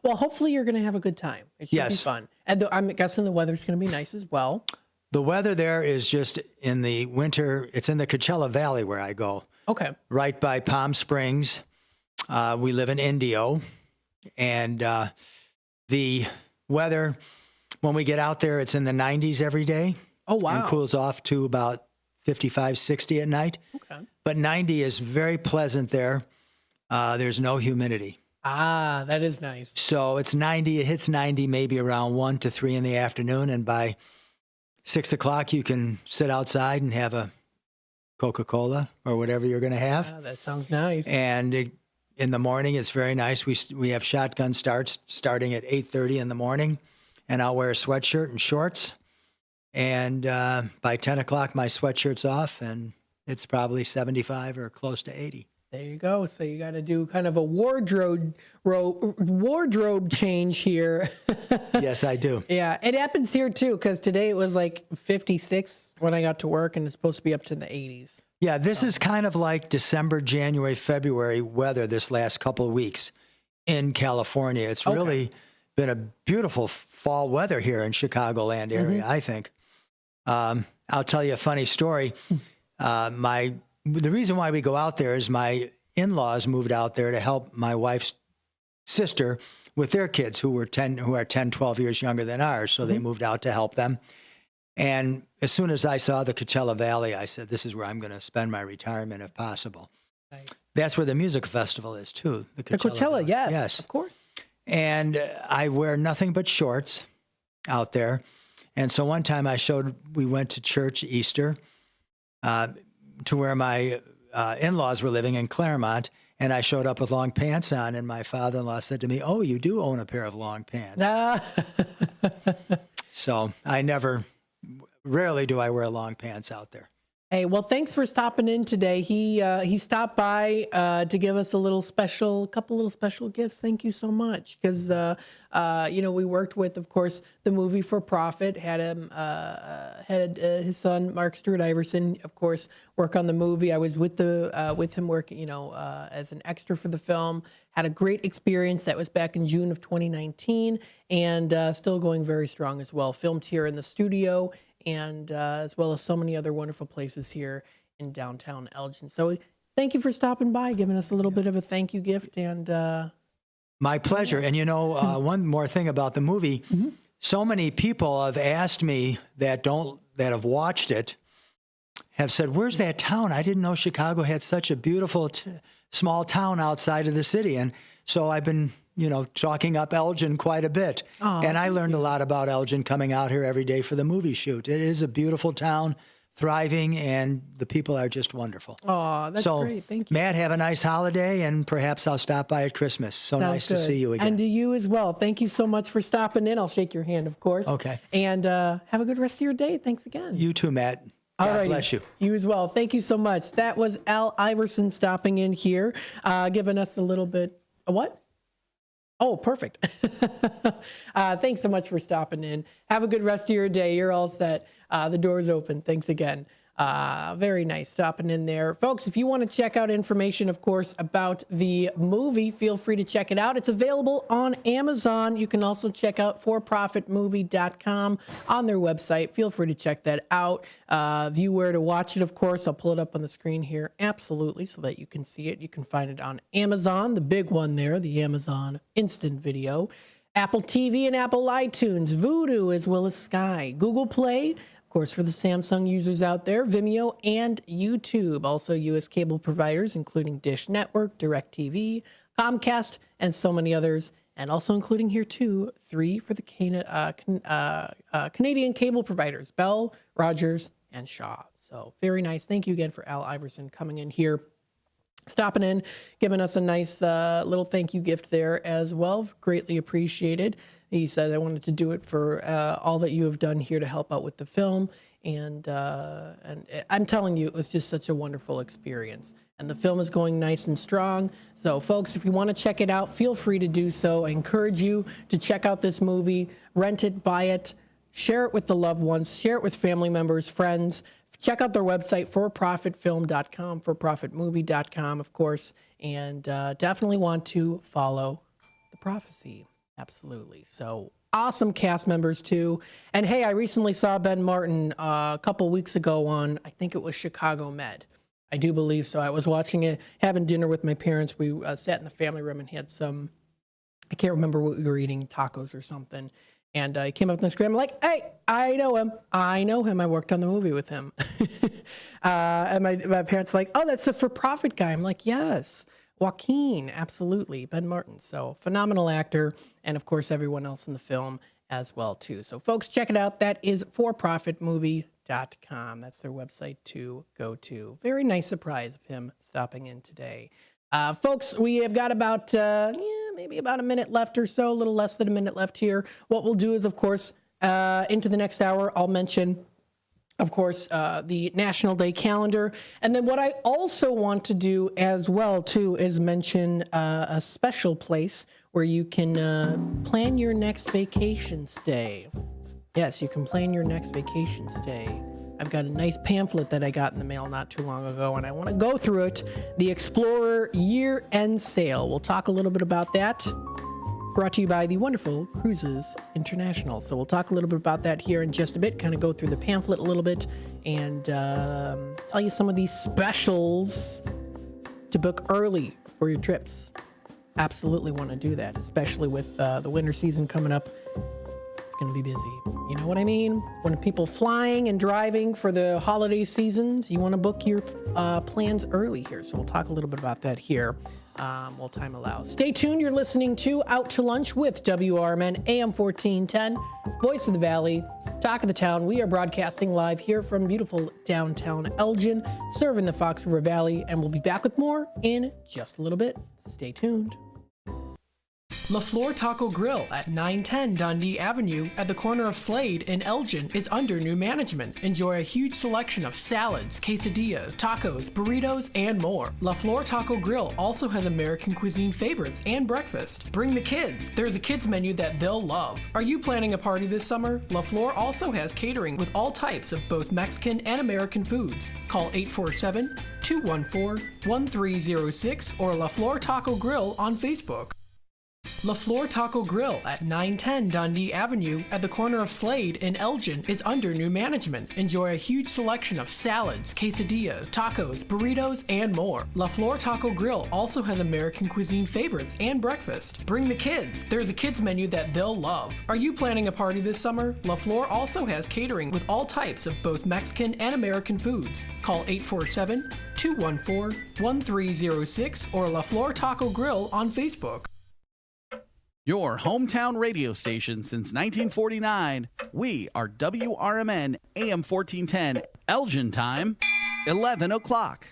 well, hopefully you're going to have a good time. It should be fun. And I'm guessing the weather's going to be nice as well. The weather there is just in the winter. It's in the Coachella Valley where I go. Okay. Right by Palm Springs. We live in Indio, and the weather, when we get out there, it's in the 90s every day. Oh, wow. And cools off to about 55, 60 at night. Okay. But 90 is very pleasant there. There's no humidity. Ah, that is nice. So it's 90. It hits 90 maybe around 1 to 3 in the afternoon. And by 6 o'clock, you can sit outside and have a Coca-Cola or whatever you're going to have. Ah, that sounds nice. And in the morning, it's very nice. We have shotgun starts starting at 8:30 in the morning, and I'll wear a sweatshirt and shorts. And by 10 o'clock, my sweatshirt's off, and it's probably 75 or close to 80. There you go. So you got to do kind of a wardrobe change here. Yes, I do. Yeah, it happens here too, because today it was like 56 when I got to work, and it's supposed to be up to the 80s. Yeah, this is kind of like December, January, February weather this last couple of weeks in California. It's really been a beautiful fall weather here in Chicagoland area, I think. I'll tell you a funny story. The reason why we go out there is my in-laws moved out there to help my wife's sister with their kids who are 10, 12 years younger than ours. So they moved out to help them. And as soon as I saw the Coachella Valley, I said, this is where I'm going to spend my retirement if possible. Right. That's where the music festival is, too. The Coachella, yes, of course. And I wear nothing but shorts out there. And so one time we went to church Easter to where my in-laws were living in Claremont, and I showed up with long pants on, and my father-in-law said to me, "Oh, you do own a pair of long pants." So rarely do I wear long pants out there. Hey, well, thanks for stopping in today. He stopped by to give us couple little special gifts. Thank you so much. Because, we worked with, of course, the movie For Profit, had his son, Mark Stewart Iverson, of course, work on the movie. I was with him working, as an extra for the film. Had a great experience. That was back in June of 2019, and still going very strong as well. Filmed here in the studio, and as well as so many other wonderful places here in downtown Elgin. So thank you for stopping by, giving us a little bit of a thank you gift. And my pleasure. And one more thing about the movie. So many people have asked me that have watched it, have said, "Where's that town? I didn't know Chicago had such a beautiful small town outside of the city." And so I've been chalking up Elgin quite a bit. And I learned a lot about Elgin coming out here every day for the movie shoot. It is a beautiful town, thriving, and the people are just wonderful. Oh, that's great. Thank you. Matt, have a nice holiday, and perhaps I'll stop by at Christmas. So Sounds nice good. to see you again. And to you as well. Thank you so much for stopping in. I'll shake your hand, of course. Okay. And have a good rest of your day. Thanks again. You too, Matt. All God right. bless you. You as well. Thank you so much. That was Al Iverson stopping in here, giving us a little bit. What? Oh, perfect. Thanks so much for stopping in. Have a good rest of your day. You're all set. The door's open. Thanks again. Very nice stopping in there. Folks, if you want to check out information, of course, about the movie, feel free to check it out. It's available on Amazon. You can also check out forprofitmovie.com on their website. Feel free to check that out. View where to watch it, of course. I'll pull it up on the screen here. Absolutely, so that you can see it. You can find it on Amazon, the big one there, the Amazon Instant Video. Apple TV and Apple iTunes, Vudu, as well as Sky, Google Play, of course, for the Samsung users out there, Vimeo and YouTube. Also, U.S. cable providers, including Dish Network, DirecTV, Comcast, and so many others. And also including here, too, 3 for the Canadian cable providers, Bell, Rogers, and Shaw. So very nice. Thank you again for Al Iverson coming in here, stopping in, giving us a nice little thank you gift there as well. Greatly appreciated. He said, I wanted to do it for all that you have done here to help out with the film. And I'm telling you, it was just such a wonderful experience. And the film is going nice and strong. So, folks, if you want to check it out, feel free to do so. I encourage you to check out this movie, rent it, buy it, share it with the loved ones, share it with family members, friends. Check out their website, forprofitfilm.com, forprofitmovie.com, of course, and definitely want to follow the prophecy. Absolutely. So awesome cast members, too. And, hey, I recently saw Ben Martin a couple weeks ago on, I think it was Chicago Med. I do believe so. I was watching it, having dinner with my parents. We sat in the family room and had some, I can't remember what we were eating, tacos or something. And he came up on the screen. I'm like, hey, I know him. I worked on the movie with him. And my parents are like, oh, that's the for-profit guy. I'm like, yes. Joaquin, absolutely. Ben Martin. So phenomenal actor. And, of course, everyone else in the film as well, too. So, folks, check it out. That is forprofitmovie.com. That's their website to go to. Very nice surprise of him stopping in today. Folks, we have got about maybe about a minute left or so, a little less than a minute left here. What we'll do is, of course, into the next hour, I'll mention, of course, the National Day calendar. And then what I also want to do as well, too, is mention a special place where you can plan your next vacation stay. Yes, you can plan your next vacation stay. I've got a nice pamphlet that I got in the mail not too long ago, and I want to go through it. The Explorer Year-End Sale. We'll talk a little bit about that. Brought to you by the wonderful Cruises International. So we'll talk a little bit about that here in just a bit, kind of go through the pamphlet a little bit, and tell you some of these specials to book early for your trips. Absolutely want to do that, especially with the winter season coming up. It's going to be busy. You know what I mean? When people flying and driving for the holiday seasons, you want to book your plans early here. So we'll talk a little bit about that here while time allows. Stay tuned. You're listening to Out to Lunch with WRMN AM 1410, Voice of the Valley, Talk of the Town. We are broadcasting live here from beautiful downtown Elgin, serving the Fox River Valley, and we'll be back with more in just a little bit. Stay tuned. La Flor Taco Grill at 910 Dundee Avenue at the corner of Slade in Elgin is under new management. Enjoy a huge selection of salads, quesadillas, tacos, burritos, and more. La Flor Taco Grill also has American cuisine favorites and breakfast. Bring the kids. There's a kids menu that they'll love. Are you planning a party this summer? La Flor also has catering with all types of both Mexican and American foods. Call 847-214-1306 or La Flor Taco Grill on Facebook. La Flor Taco Grill at 910 Dundee Avenue at the corner of Slade in Elgin is under new management. Enjoy a huge selection of salads, quesadillas, tacos, burritos, and more. La Flor Taco Grill also has American cuisine favorites and breakfast. Bring the kids. There's a kids menu that they'll love. Are you planning a party this summer? La Flor also has catering with all types of both Mexican and American foods. Call 847-214-1306 or La Flor Taco Grill on Facebook. Your hometown radio station since 1949. We are WRMN AM 1410 Elgin time, 11 o'clock.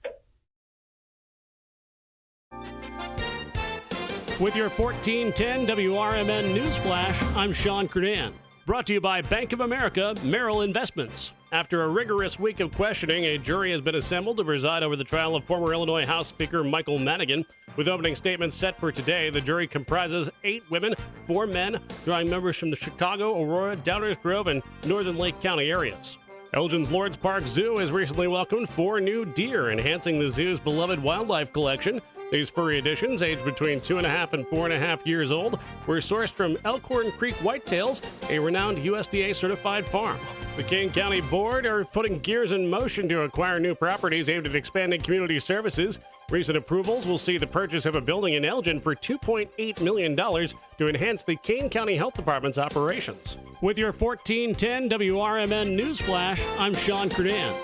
With your 1410 WRMN News Flash, I'm Sean Kernan. Brought to you by Bank of America Merrill Investments. After a rigorous week of questioning, a jury has been assembled to preside over the trial of former Illinois House Speaker Michael Madigan. With opening statements set for today, the jury comprises 8 women, 4 men, drawing members from the Chicago, Aurora, Downers Grove, and Northern Lake County areas. Elgin's Lords Park Zoo has recently welcomed 4 new deer, enhancing the zoo's beloved wildlife collection. These furry additions, aged between 2.5 and 4.5 years old, were sourced from Elkhorn Creek Whitetails, a renowned USDA-certified farm. The Kane County Board are putting gears in motion to acquire new properties aimed at expanding community services. Recent approvals will see the purchase of a building in Elgin for $2.8 million to enhance the Kane County Health Department's operations. With your 1410 WRMN News Flash, I'm Sean Kernan.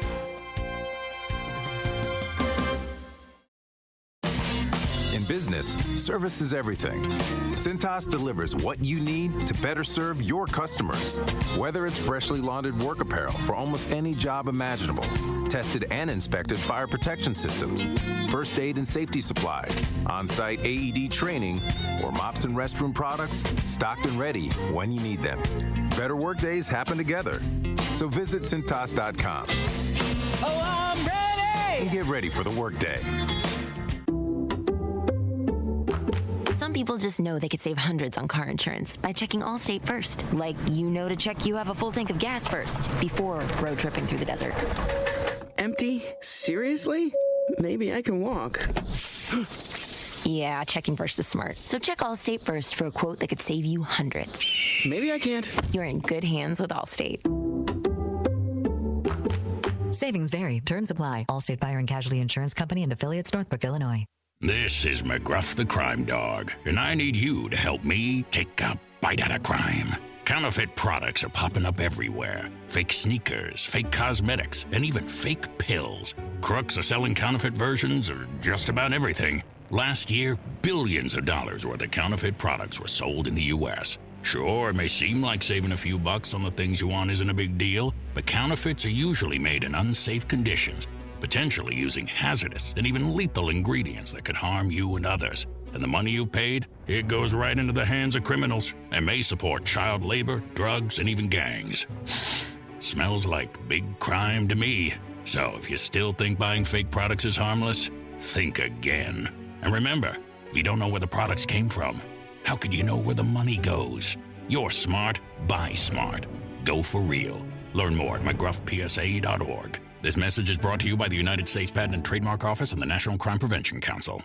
In business, service is everything. Cintas delivers what you need to better serve your customers. Whether it's freshly laundered work apparel for almost any job imaginable, tested and inspected fire protection systems, first aid and safety supplies, on-site AED training, or mops and restroom products, stocked and ready when you need them. Better work days happen together. So visit Cintas.com. Oh, I'm ready! And get ready for the workday. Some people just know they could save hundreds on car insurance by checking Allstate first. Like to check you have a full tank of gas first before road tripping through the desert. Empty? Seriously? Maybe I can walk. Yeah, checking first is smart. So check Allstate first for a quote that could save you hundreds. Maybe I can't. You're in good hands with Allstate. Savings vary. Terms apply. Allstate Fire and Casualty Insurance Company and Affiliates, Northbrook, Illinois. This is McGruff the Crime Dog, and I need you to help me take a bite out of crime. Counterfeit products are popping up everywhere. Fake sneakers, fake cosmetics, and even fake pills. Crooks are selling counterfeit versions of just about everything. Last year, billions of dollars worth of counterfeit products were sold in the U.S. Sure, it may seem like saving a few bucks on the things you want isn't a big deal, but counterfeits are usually made in unsafe conditions, potentially using hazardous and even lethal ingredients that could harm you and others. And the money you've paid, it goes right into the hands of criminals and may support child labor, drugs, and even gangs. Smells like big crime to me. So if you still think buying fake products is harmless, think again. And remember, if you don't know where the products came from, how could you know where the money goes? You're smart, buy smart. Go for real. Learn more at mcgruffpsa.org. This message is brought to you by the United States Patent and Trademark Office and the National Crime Prevention Council.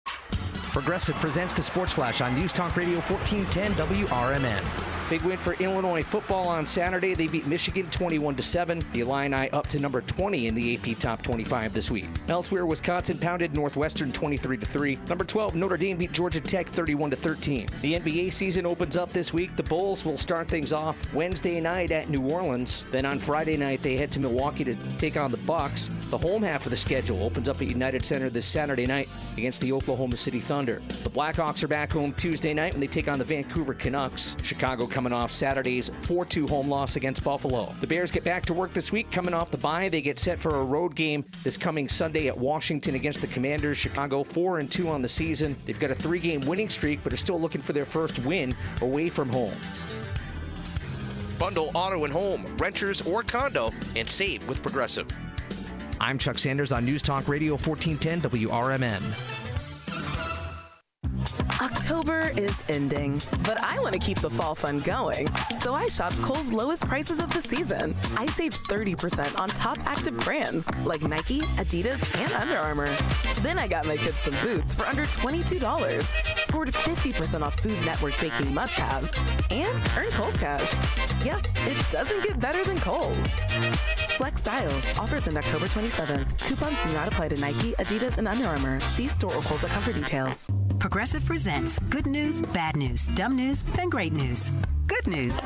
Progressive presents the Sports Flash on News Talk Radio 1410 WRMN. Big win for Illinois football on Saturday. They beat Michigan 21-7. The Illini up to number 20 in the AP Top 25 this week. Elsewhere, Wisconsin pounded Northwestern 23-3. Number 12, Notre Dame beat Georgia Tech 31-13. The NBA season opens up this week. The Bulls will start things off Wednesday night at New Orleans. Then on Friday night, they head to Milwaukee to take on the Bucks. The home half of the schedule opens up at United Center this Saturday night against the Oklahoma City Thunder. The Blackhawks are back home Tuesday night when they take on the Vancouver Canucks. Chicago coming off Saturday's 4-2 home loss against Buffalo. The Bears get back to work this week. Coming off the bye, they get set for a road game this coming Sunday at Washington against the Commanders. Chicago 4-2 on the season. They've got a 3-game winning streak, but are still looking for their first win away from home. Bundle auto and home, renters or condo, and save with Progressive. I'm Chuck Sanders on News Talk Radio 1410 WRMN. October is ending, but I want to keep the fall fun going. So I shopped Kohl's lowest prices of the season. I saved 30% on top active brands like Nike, Adidas, and Under Armour. Then I got my kids some boots for under $22. Scored 50% off Food Network baking must-haves, and earned Kohl's Cash. Yep, it doesn't get better than Kohl's. Select styles. Offers end October 27th. Coupons do not apply to Nike, Adidas, and Under Armour. See store or Kohl's for details. Progressive presents Good News, Bad News, Dumb News, and Great News. Good Good news.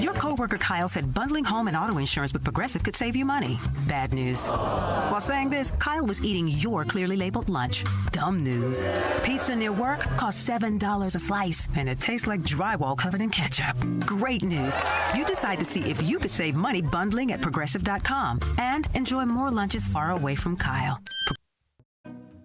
Your coworker Kyle said bundling home and auto insurance with Progressive could save you money. Bad news. While saying this, Kyle was eating your clearly labeled lunch. Dumb news. Pizza near work costs $7 a slice, and it tastes like drywall covered in ketchup. Great news. You decide to see if you could save money bundling at Progressive.com and enjoy more lunches far away from Kyle.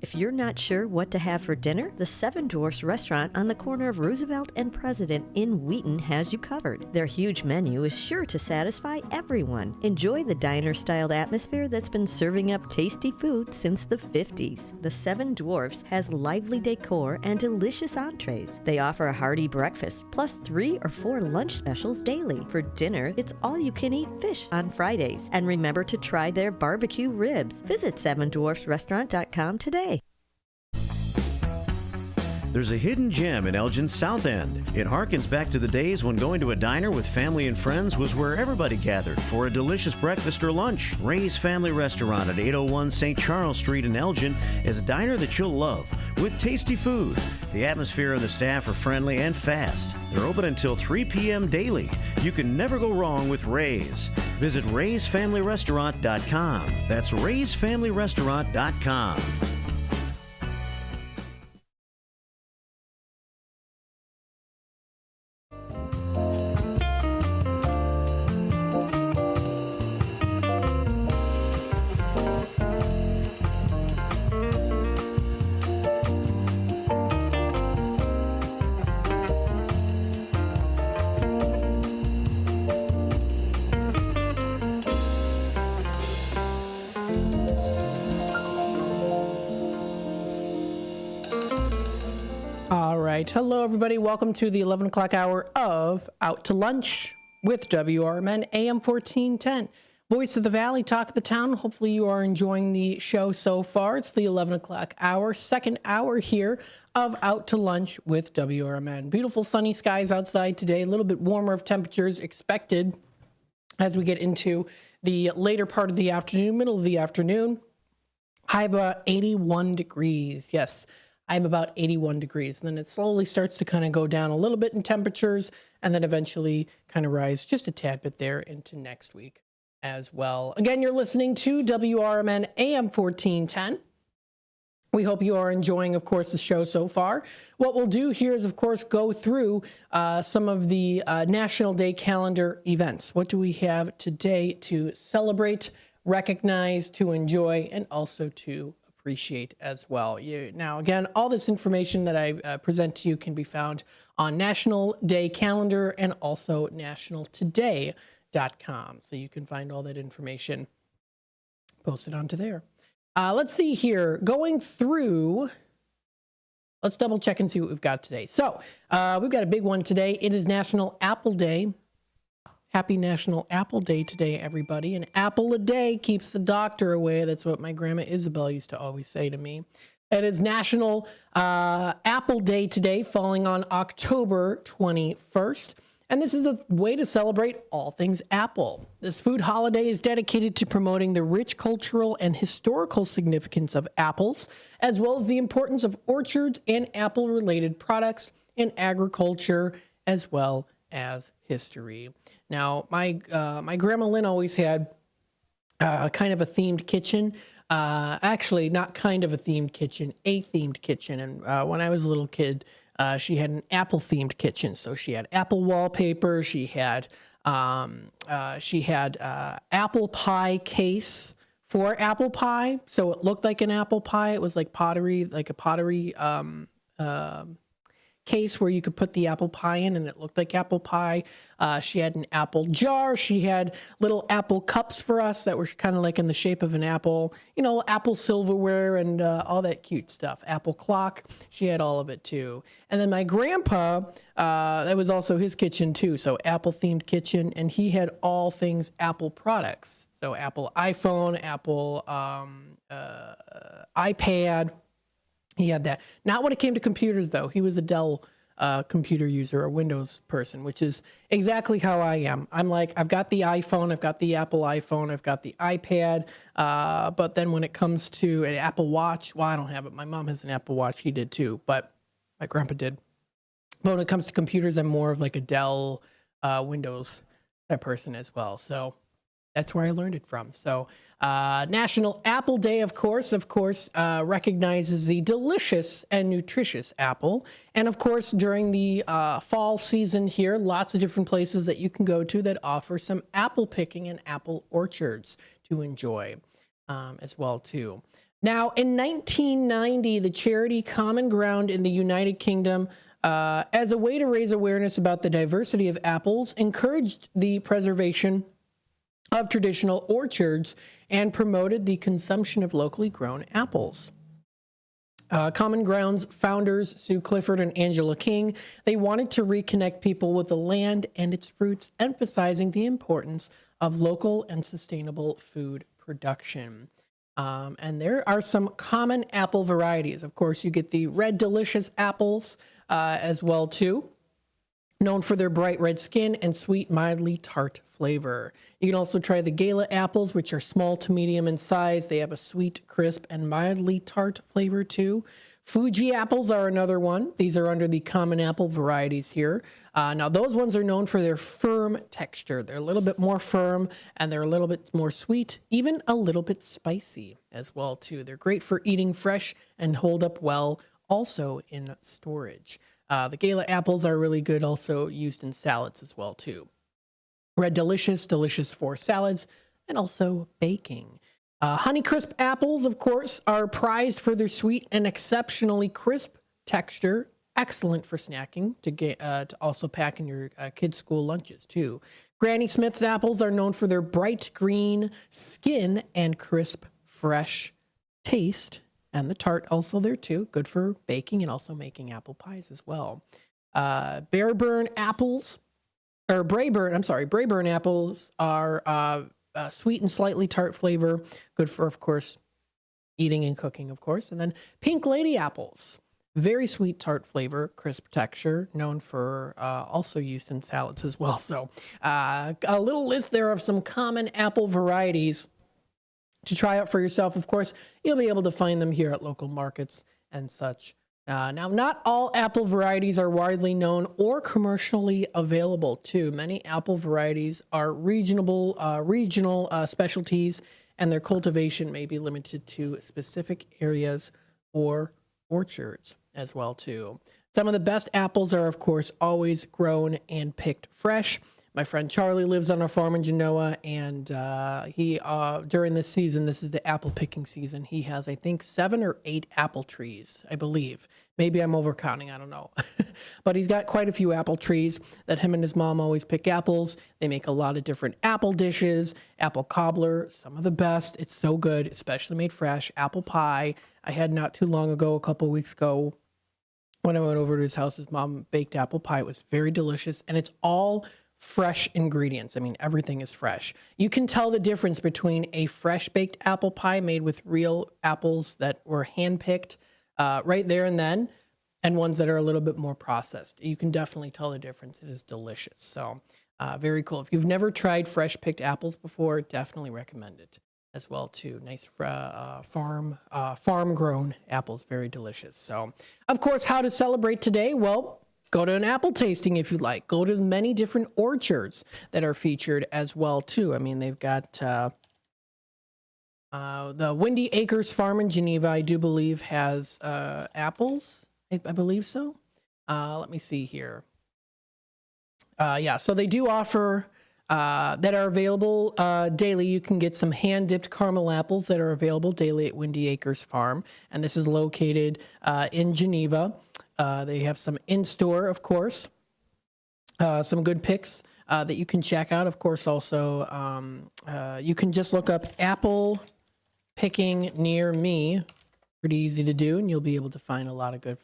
If you're not sure what to have for dinner, the Seven Dwarfs restaurant on the corner of Roosevelt and President in Wheaton has you covered. Their huge menu is sure to satisfy everyone. Enjoy the diner-styled atmosphere that's been serving up tasty food since the 50s. The Seven Dwarfs has lively decor and delicious entrees. They offer a hearty breakfast, plus 3 or 4 lunch specials daily. For dinner, it's all-you-can-eat fish on Fridays. And remember to try their barbecue ribs. Visit sevendwarfsrestaurant.com today. There's a hidden gem in Elgin's South End. It harkens back to the days when going to a diner with family and friends was where everybody gathered for a delicious breakfast or lunch. Ray's Family Restaurant at 801 St. Charles Street in Elgin is a diner that you'll love with tasty food. The atmosphere and the staff are friendly and fast. They're open until 3 p.m. daily. You can never go wrong with Ray's. Visit raysfamilyrestaurant.com. That's raysfamilyrestaurant.com. Hello, everybody. Welcome to the 11 o'clock hour of Out to Lunch with WRMN AM 1410. Voice of the Valley, talk of the town. Hopefully you are enjoying the show so far. It's the 11 o'clock hour, second hour here of Out to Lunch with WRMN. Beautiful sunny skies outside today. A little bit warmer of temperatures expected as we get into the later part of the afternoon, middle of the afternoon. High about 81 degrees. Yes. I'm about 81 degrees. And then it slowly starts to kind of go down a little bit in temperatures and then eventually kind of rise just a tad bit there into next week as well. Again, you're listening to WRMN AM 1410. We hope you are enjoying, of course, the show so far. What we'll do here is, of course, go through some of the National Day calendar events. What do we have today to celebrate, recognize, to enjoy, and also to appreciate as well. Now, again, all this information that I present to you can be found on National Day Calendar and also nationaltoday.com. So you can find all that information posted onto there. Let's see here. Going through, let's double check and see what we've got today. So we've got a big one today. It is National Apple Day. Happy National Apple Day today, everybody. An apple a day keeps the doctor away. That's what my grandma Isabel used to always say to me. It is National Apple Day today, falling on October 21st. And this is a way to celebrate all things Apple. This food holiday is dedicated to promoting the rich cultural and historical significance of apples, as well as the importance of orchards and apple-related products in agriculture, as well as history. Now, my grandma Lynn always had kind of a themed kitchen. Actually, not kind of a themed kitchen, a themed kitchen. And when I was a little kid, she had an apple-themed kitchen. So she had apple wallpaper. She had apple pie case for apple pie. So it looked like an apple pie. It was like pottery, like a pottery case where you could put the apple pie in and it looked like apple pie. She had an apple jar. She had little apple cups for us that were kind of like in the shape of an apple, you know, apple silverware and all that cute stuff. Apple clock. She had all of it too. And then my grandpa, that was also his kitchen too. So apple themed kitchen. And he had all things Apple products. So Apple iPhone, Apple iPad. He had that. Not when it came to computers, though. He was a Dell computer user, a Windows person, which is exactly how I am. I'm like, I've got the iPhone, I've got the Apple iPhone, I've got the iPad, but then when it comes to an Apple Watch, well, I don't have it. My mom has an Apple Watch. He did too, but my grandpa did. But when it comes to computers, I'm more of like a Dell Windows person as well. So that's where I learned it from. So National Apple Day, of course, recognizes the delicious and nutritious apple. And of course, during the fall season here, lots of different places that you can go to that offer some apple picking and apple orchards to enjoy as well too. Now, in 1990, the charity Common Ground in the United Kingdom, as a way to raise awareness about the diversity of apples, encouraged the preservation of traditional orchards and promoted the consumption of locally grown apples. Common Ground's founders, Sue Clifford and Angela King, they wanted to reconnect people with the land and its fruits, emphasizing the importance of local and sustainable food production. And there are some common apple varieties. Of course, you get the red delicious apples as well too, known for their bright red skin and sweet, mildly tart flavor. You can also try the Gala apples, which are small to medium in size. They have a sweet, crisp, and mildly tart flavor too. Fuji apples are another one. These are under the common apple varieties here. Now, those ones are known for their firm texture. They're a little bit more firm, and they're a little bit more sweet, even a little bit spicy as well too. They're great for eating fresh and hold up well also in storage. The Gala apples are really good, also used in salads as well too. Red Delicious, delicious for salads and also baking. Honeycrisp apples, of course, are prized for their sweet and exceptionally crisp texture. Excellent for snacking to also pack in your kids' school lunches too. Granny Smith's apples are known for their bright green skin and crisp, fresh taste. And the tart also there too, good for baking and also making apple pies as well. Braeburn apples are sweet and slightly tart flavor, good for, of course, eating and cooking, of course. And then Pink Lady apples, very sweet tart flavor, crisp texture, known for also used in salads as well. So a little list there of some common apple varieties to try out for yourself. Of course, you'll be able to find them here at local markets and such. Now, not all apple varieties are widely known or commercially available too. Many apple varieties are regional specialties, and their cultivation may be limited to specific areas or orchards as well too. Some of the best apples are, of course, always grown and picked fresh. My friend Charlie lives on a farm in Genoa, and he during this season, this is the apple picking season, he has, I think, 7 or 8 apple trees, I believe. Maybe I'm overcounting, I don't know. But he's got quite a few apple trees that him and his mom always pick apples. They make a lot of different apple dishes, apple cobbler, some of the best. It's so good, especially made fresh. Apple pie, I had not too long ago, a couple weeks ago, when I went over to his house, his mom baked apple pie. It was very delicious, and it's all fresh ingredients. I mean, everything is fresh. You can tell the difference between a fresh baked apple pie made with real apples that were handpicked right there and then, and ones that are a little bit more processed. You can definitely tell the difference. It is delicious. So very cool. If you've never tried fresh picked apples before, definitely recommend it as well too. Nice farm grown apples, very delicious. So, of course, how to celebrate today? Well, go to an apple tasting if you'd like. Go to many different orchards that are featured as well, too. I mean, they've got the Windy Acres Farm in Geneva, I do believe, has apples. I believe so. Let me see here. Yeah, so they do offer that are available daily. You can get some hand-dipped caramel apples that are available daily at Windy Acres Farm. And this is located in Geneva. They have some in-store, of course, some good picks that you can check out. Of course, also, you can just look up apple picking near me. Pretty easy to do, and you'll be able to find a lot of good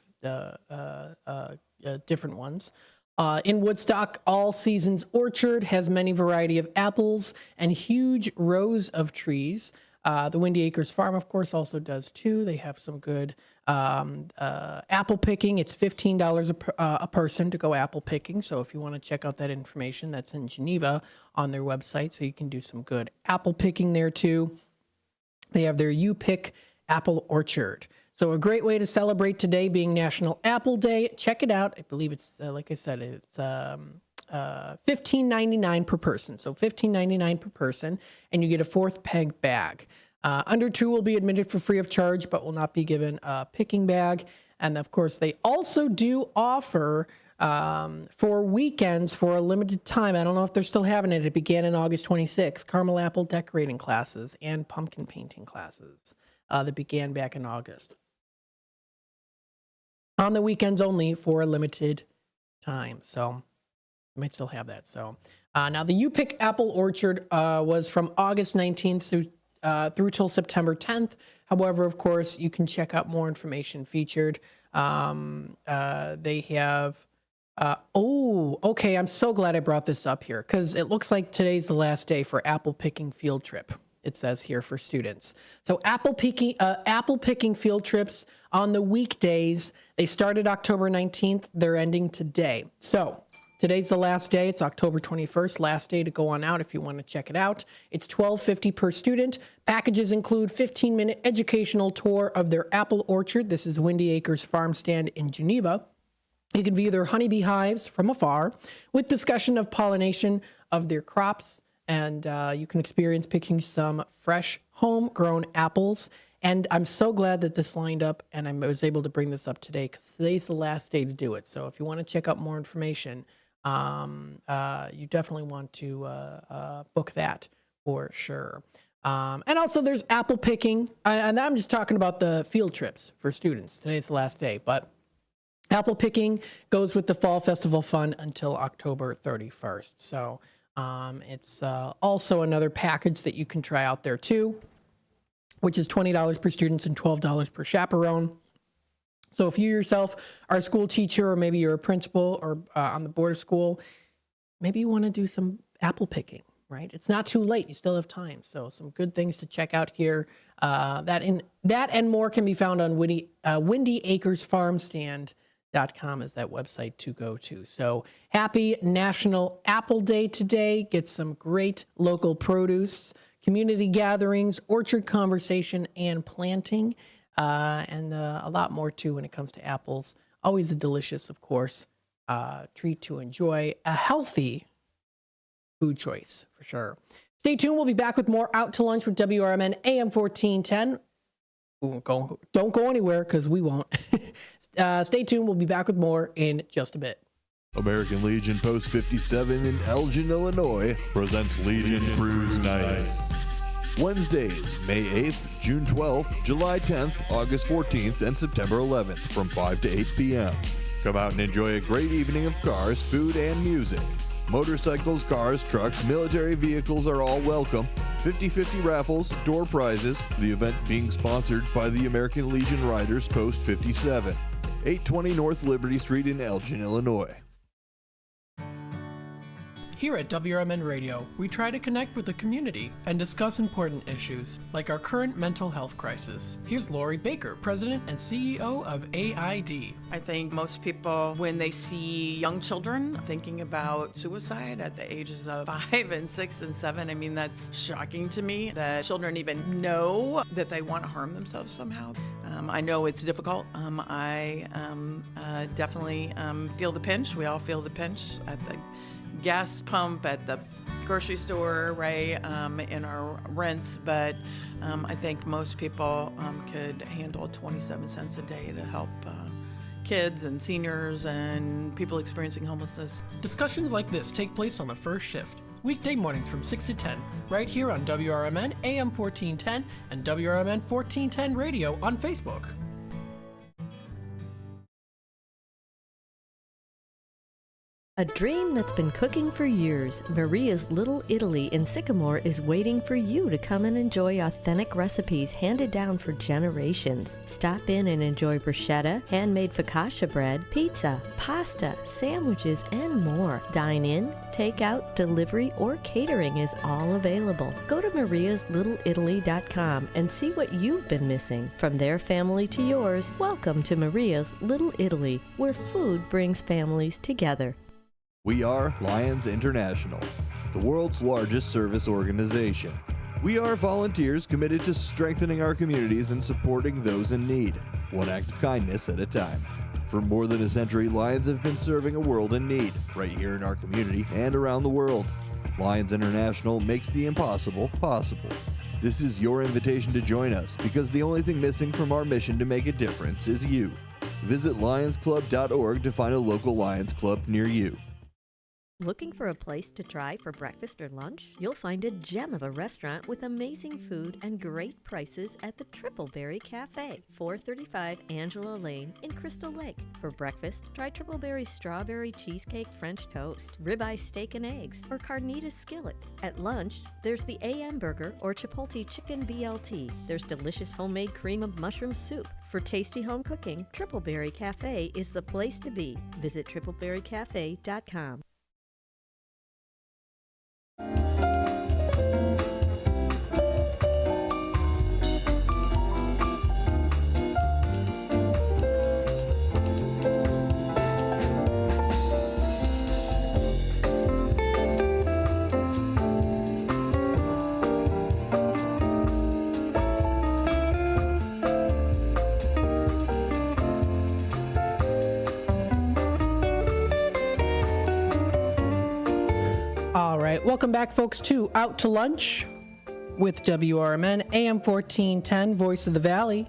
different ones. In Woodstock, All Seasons Orchard has many variety of apples and huge rows of trees. The Windy Acres Farm, of course, also does too. They have some good apple picking. It's $15 a person to go apple picking. So if you want to check out that information, that's in Geneva on their website. So you can do some good apple picking there too. They have their You Pick Apple Orchard. So a great way to celebrate today being National Apple Day. Check it out. I believe it's, like I said, it's $15.99 per person. So $15.99 per person, and you get a 4th peg bag. Under 2 will be admitted for free of charge, but will not be given a picking bag. And of course, they also do offer for weekends for a limited time. I don't know if they're still having it. It began in August 26th. Caramel apple decorating classes and pumpkin painting classes that began back in August. On the weekends only for a limited time. So you might still have that. So now the You Pick Apple Orchard was from August 19th through till September 10th. However, of course, you can check out more information featured. They have, okay, I'm so glad I brought this up here because it looks like today's the last day for apple picking field trip. It says here for students. So apple picking field trips on the weekdays, they started October 19th. They're ending today. So today's the last day. It's October 21st, last day to go on out if you want to check it out. It's $12.50 per student. Packages include 15-minute educational tour of their apple orchard. This is Windy Acres Farm Stand in Geneva. You can view their honeybee hives from afar with discussion of pollination of their crops. And you can experience picking some fresh homegrown apples. And I'm so glad that this lined up and I was able to bring this up today because today's the last day to do it. So if you want to check out more information, you definitely want to book that for sure. And also there's apple picking. And I'm just talking about the field trips for students. Today's the last day. But apple picking goes with the Fall Festival Fun until October 31st. So it's also another package that you can try out there too, which is $20 per student and $12 per chaperone. So if you yourself are a school teacher or maybe you're a principal or on the board of school, maybe you want to do some apple picking, right? It's not too late. You still have time. So some good things to check out here. That and more can be found on Windy Acres Farm Stand.com is that website to go to. So happy National Apple Day today. Get some great local produce, community gatherings, orchard conversation, and planting, and a lot more too when it comes to apples. Always a delicious, of course, treat to enjoy. A healthy food choice for sure. Stay tuned. We'll be back with more Out to Lunch with WRMN AM 1410. Don't go anywhere because we won't. Stay tuned. We'll be back with more in just a bit. American Legion Post 57 in Elgin, Illinois presents Legion Cruise Nights. Wednesdays, May 8th, June 12th, July 10th, August 14th, and September 11th from 5 to 8 p.m. Come out and enjoy a great evening of cars, food, and music. Motorcycles, cars, trucks, military vehicles are all welcome. 50-50 raffles, door prizes. The event being sponsored by the American Legion Riders Post 57. 820 North Liberty Street in Elgin, Illinois. Here at WRMN Radio, we try to connect with the community and discuss important issues, like our current mental health crisis. Here's Lori Baker, President and CEO of AID. I think most people, when they see young children thinking about suicide at the ages of 5 and 6 and 7, I mean, that's shocking to me that children even know that they want to harm themselves somehow. I know it's difficult. I definitely feel the pinch. We all feel the pinch at the gas pump, at the grocery store, right, in our rents, but I think most people could handle 27 cents a day to help kids and seniors and people experiencing homelessness. Discussions like this take place on the first shift, weekday mornings from 6 to 10, right here on WRMN AM 1410 and WRMN 1410 Radio on Facebook. A dream that's been cooking for years, Maria's Little Italy in Sycamore is waiting for you to come and enjoy authentic recipes handed down for generations. Stop in and enjoy bruschetta, handmade focaccia bread, pizza, pasta, sandwiches, and more. Dine in, take out, delivery, or catering is all available. Go to mariaslittleitaly.com and see what you've been missing. From their family to yours, welcome to Maria's Little Italy, where food brings families together. We are Lions International, the world's largest service organization. We are volunteers committed to strengthening our communities and supporting those in need, one act of kindness at a time. For more than a century, Lions have been serving a world in need, right here in our community and around the world. Lions International makes the impossible possible. This is your invitation to join us, because the only thing missing from our mission to make a difference is you. Visit lionsclub.org to find a local Lions Club near you. Looking for a place to try for breakfast or lunch? You'll find a gem of a restaurant with amazing food and great prices at the Tripleberry Cafe, 435 Angela Lane in Crystal Lake. For breakfast, try Tripleberry's strawberry cheesecake French toast, ribeye steak and eggs, or carnitas skillets. At lunch, there's the AM burger or Chipotle chicken BLT. There's delicious homemade cream of mushroom soup. For tasty home cooking, Tripleberry Cafe is the place to be. Visit tripleberrycafe.com. All right, welcome back, folks, to Out to Lunch with WRMN, AM 1410, Voice of the Valley,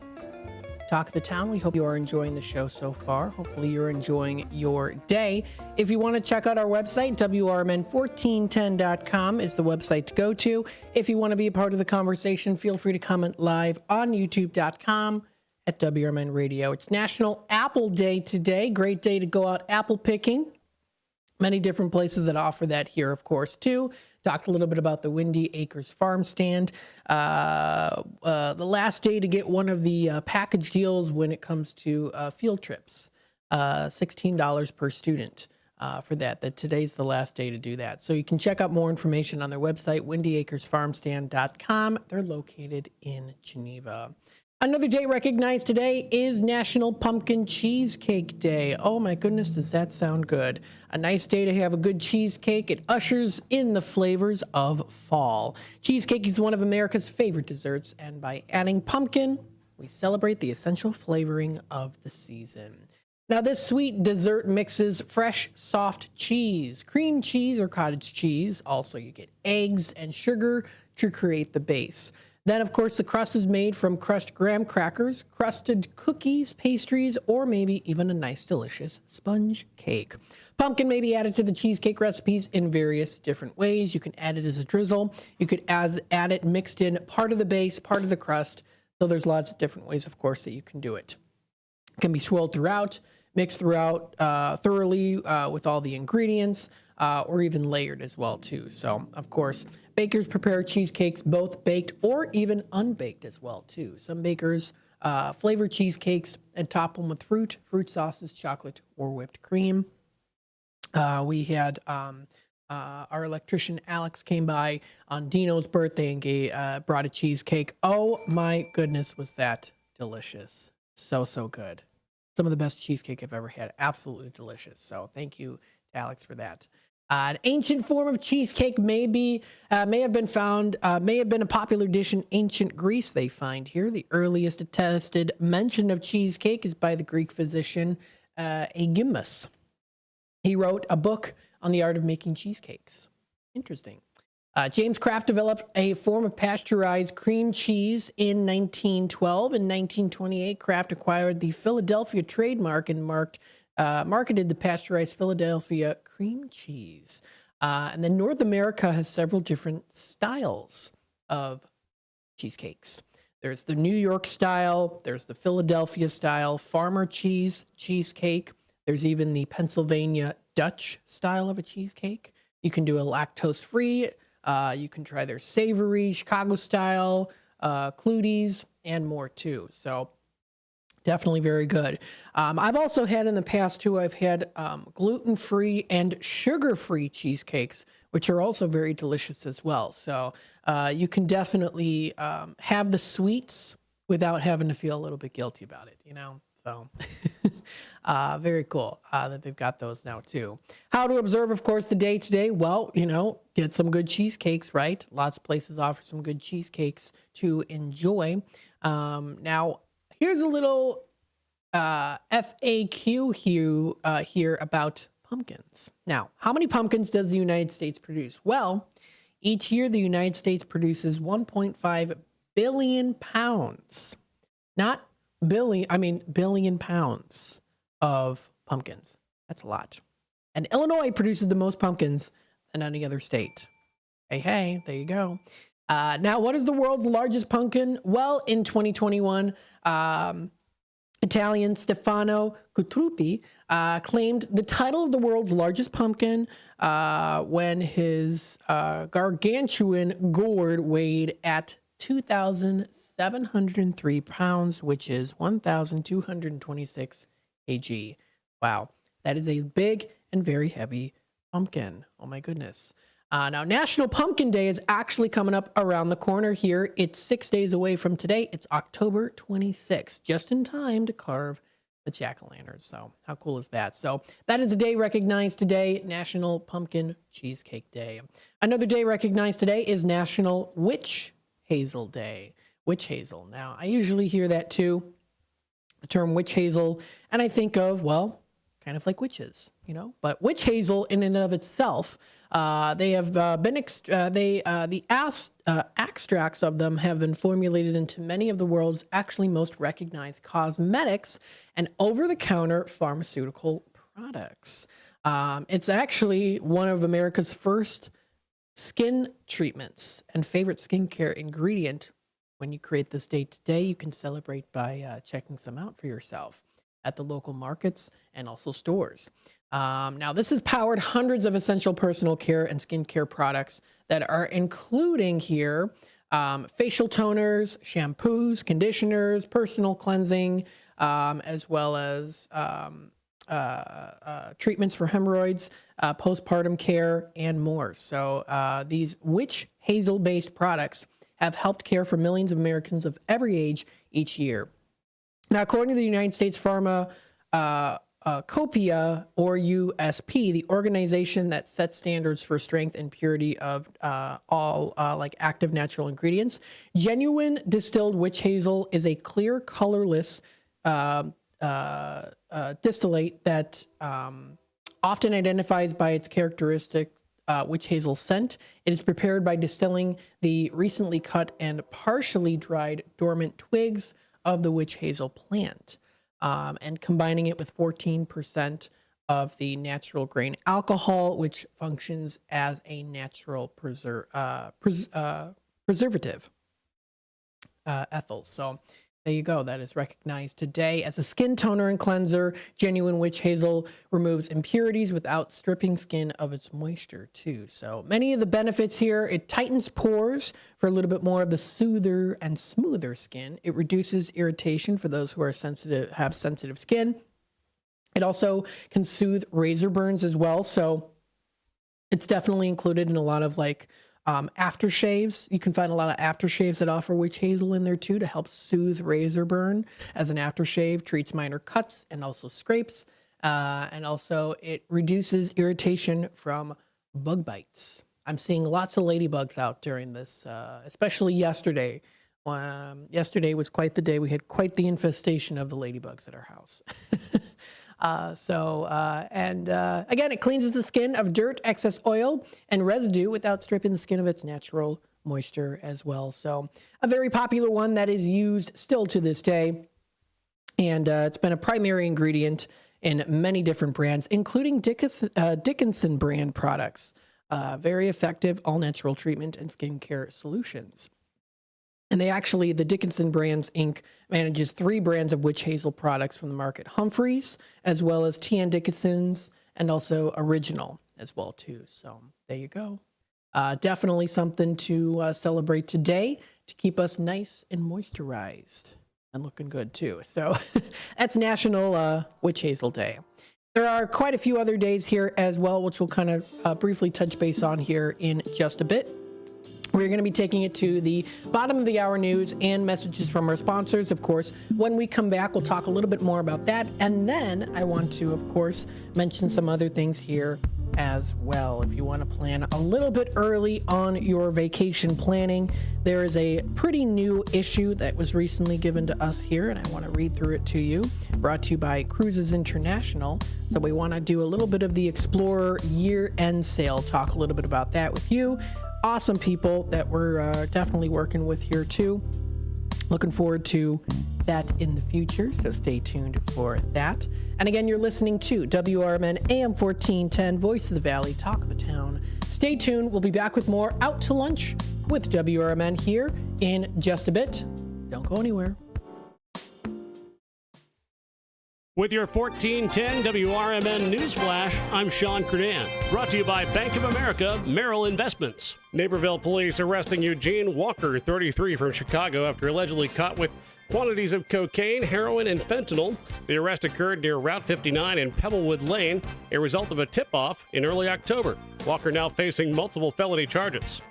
Talk of the Town. We hope you are enjoying the show so far. Hopefully you're enjoying your day. If you want to check out our website, WRMN1410.com is the website to go to. If you want to be a part of the conversation, feel free to comment live on YouTube.com at WRMN Radio. It's National Apple Day today. Great day to go out apple picking. Many different places that offer that here, of course, too. Talked a little bit about the Windy Acres Farm Stand. The last day to get one of the package deals when it comes to field trips. $16 per student for that. Today's the last day to do that. So you can check out more information on their website, windyacresfarmstand.com. They're located in Geneva. Another day recognized today is National Pumpkin Cheesecake Day. Oh my goodness, does that sound good? A nice day to have a good cheesecake. It ushers in the flavors of fall. Cheesecake is one of America's favorite desserts, and by adding pumpkin, we celebrate the essential flavoring of the season. Now, this sweet dessert mixes fresh, soft cheese, cream cheese or cottage cheese. Also, you get eggs and sugar to create the base. Then, of course, the crust is made from crushed graham crackers, crusted cookies, pastries, or maybe even a nice, delicious sponge cake. Pumpkin may be added to the cheesecake recipes in various different ways. You can add it as a drizzle. You could add it mixed in part of the base, part of the crust. So there's lots of different ways, of course, that you can do it. It can be swirled throughout, mixed throughout thoroughly with all the ingredients, or even layered as well, too. So, of course, bakers prepare cheesecakes both baked or even unbaked as well, too. Some bakers flavor cheesecakes and top them with fruit sauces, chocolate, or whipped cream. We had our electrician Alex came by on Dino's birthday and brought a cheesecake. Oh my goodness, was that delicious. So good. Some of the best cheesecake I've ever had. Absolutely delicious. So thank you to Alex for that. An ancient form of cheesecake may have been a popular dish in ancient Greece, they find here. The earliest attested mention of cheesecake is by the Greek physician Aegimus. He wrote a book on the art of making cheesecakes. Interesting. James Kraft developed a form of pasteurized cream cheese in 1912. In 1928, Kraft acquired the Philadelphia trademark and marketed the pasteurized Philadelphia cream cheese. And then North America has several different styles of cheesecakes. There's the New York style, there's the Philadelphia style, farmer cheesecake. There's even the Pennsylvania Dutch style of a cheesecake. You can do a lactose-free. You can try their savory, Chicago style, Cluties, and more too. So definitely very good. I've also had in the past too, I've had gluten-free and sugar-free cheesecakes, which are also very delicious as well. So you can definitely have the sweets without having to feel a little bit guilty about it, you know? So very cool that they've got those now too. How to observe, of course, the day today? Well, you know, get some good cheesecakes, right? Lots of places offer some good cheesecakes to enjoy. Now, here's a little FAQ here about pumpkins. Now, how many pumpkins does the United States produce? Well, each year the United States produces 1.5 billion pounds. Not billion pounds of pumpkins. That's a lot. And Illinois produces the most pumpkins than any other state. Hey, there you go. Now, what is the world's largest pumpkin? Well, in 2021, Italian Stefano Cutruppi claimed the title of the world's largest pumpkin when his gargantuan gourd weighed at 2,703 pounds, which is 1,226 kg. Wow, that is a big and very heavy pumpkin. Oh my goodness. Now, National Pumpkin Day is actually coming up around the corner here. It's 6 days away from today. It's October 26th, just in time to carve the jack-o'-lanterns. So how cool is that? So that is a day recognized today, National Pumpkin Cheesecake Day. Another day recognized today is National Witch Hazel Day. Witch hazel. Now, I usually hear that too, the term witch hazel, and I think of, well, kind of like witches, you know. But witch hazel, in and of itself, they have been the extracts of them have been formulated into many of the world's actually most recognized cosmetics and over-the-counter pharmaceutical products. It's actually one of America's first skin treatments and favorite skincare ingredient. When you create this day today, you can celebrate by checking some out for yourself at the local markets and also stores. Now, this has powered hundreds of essential personal care and skincare products that are including here facial toners, shampoos, conditioners, personal cleansing, as well as treatments for hemorrhoids, postpartum care, and more. So these witch hazel-based products have helped care for millions of Americans of every age each year. Now, according to the United States Pharmacopoeia, or USP, the organization that sets standards for strength and purity of all like active natural ingredients, genuine distilled witch hazel is a clear, colorless distillate that often identifies by its characteristic witch hazel scent. It is prepared by distilling the recently cut and partially dried dormant twigs of the witch hazel plant, and combining it with 14% of the natural grain alcohol, which functions as a natural preservative, ethyl. So there you go. That is recognized today as a skin toner and cleanser. Genuine witch hazel removes impurities without stripping skin of its moisture too. So many of the benefits here: it tightens pores for a little bit more of the soother and smoother skin. It reduces irritation for those who are have sensitive skin. It also can soothe razor burns as well. So it's definitely included in a lot of like aftershaves. You can find a lot of aftershaves that offer witch hazel in there too to help soothe razor burn as an aftershave, treats minor cuts and also scrapes. And also it reduces irritation from bug bites. I'm seeing lots of ladybugs out during this, especially yesterday. Yesterday was quite the day. We had quite the infestation of the ladybugs at our house. Again, it cleanses the skin of dirt, excess oil, and residue without stripping the skin of its natural moisture as well. So a very popular one that is used still to this day. And it's been a primary ingredient in many different brands, including Dickinson brand products. Very effective all-natural treatment and skincare solutions. And the Dickinson Brands, Inc. manages 3 brands of witch hazel products from the market. Humphreys, as well as T.N. Dickinson's, and also Original as well, too. So there you go. Definitely something to celebrate today to keep us nice and moisturized and looking good, too. So that's National Witch Hazel Day. There are quite a few other days here as well, which we'll kind of briefly touch base on here in just a bit. We're going to be taking it to the bottom of the hour news and messages from our sponsors. Of course, when we come back, we'll talk a little bit more about that. And then I want to, of course, mention some other things here as well. If you want to plan a little bit early on your vacation planning, there is a pretty new issue that was recently given to us here, and I want to read through it to you. Brought to you by Cruises International. So we want to do a little bit of the Explorer year-end sale, talk a little bit about that with you. Awesome people that we're definitely working with here too. Looking forward to that in the future, so stay tuned for that. And again, you're listening to WRMN AM 1410, Voice of the Valley, Talk of the Town. Stay tuned. We'll be back with more Out to Lunch with WRMN here in just a bit. Don't go anywhere. With your 1410 WRMN Newsflash, I'm Sean Kernan. Brought to you by Bank of America Merrill Investments. Naperville police arresting Eugene Walker, 33, from Chicago after allegedly caught with quantities of cocaine, heroin, and fentanyl. The arrest occurred near Route 59 in Pebblewood Lane, a result of a tip-off in early October. Walker now facing multiple felony charges.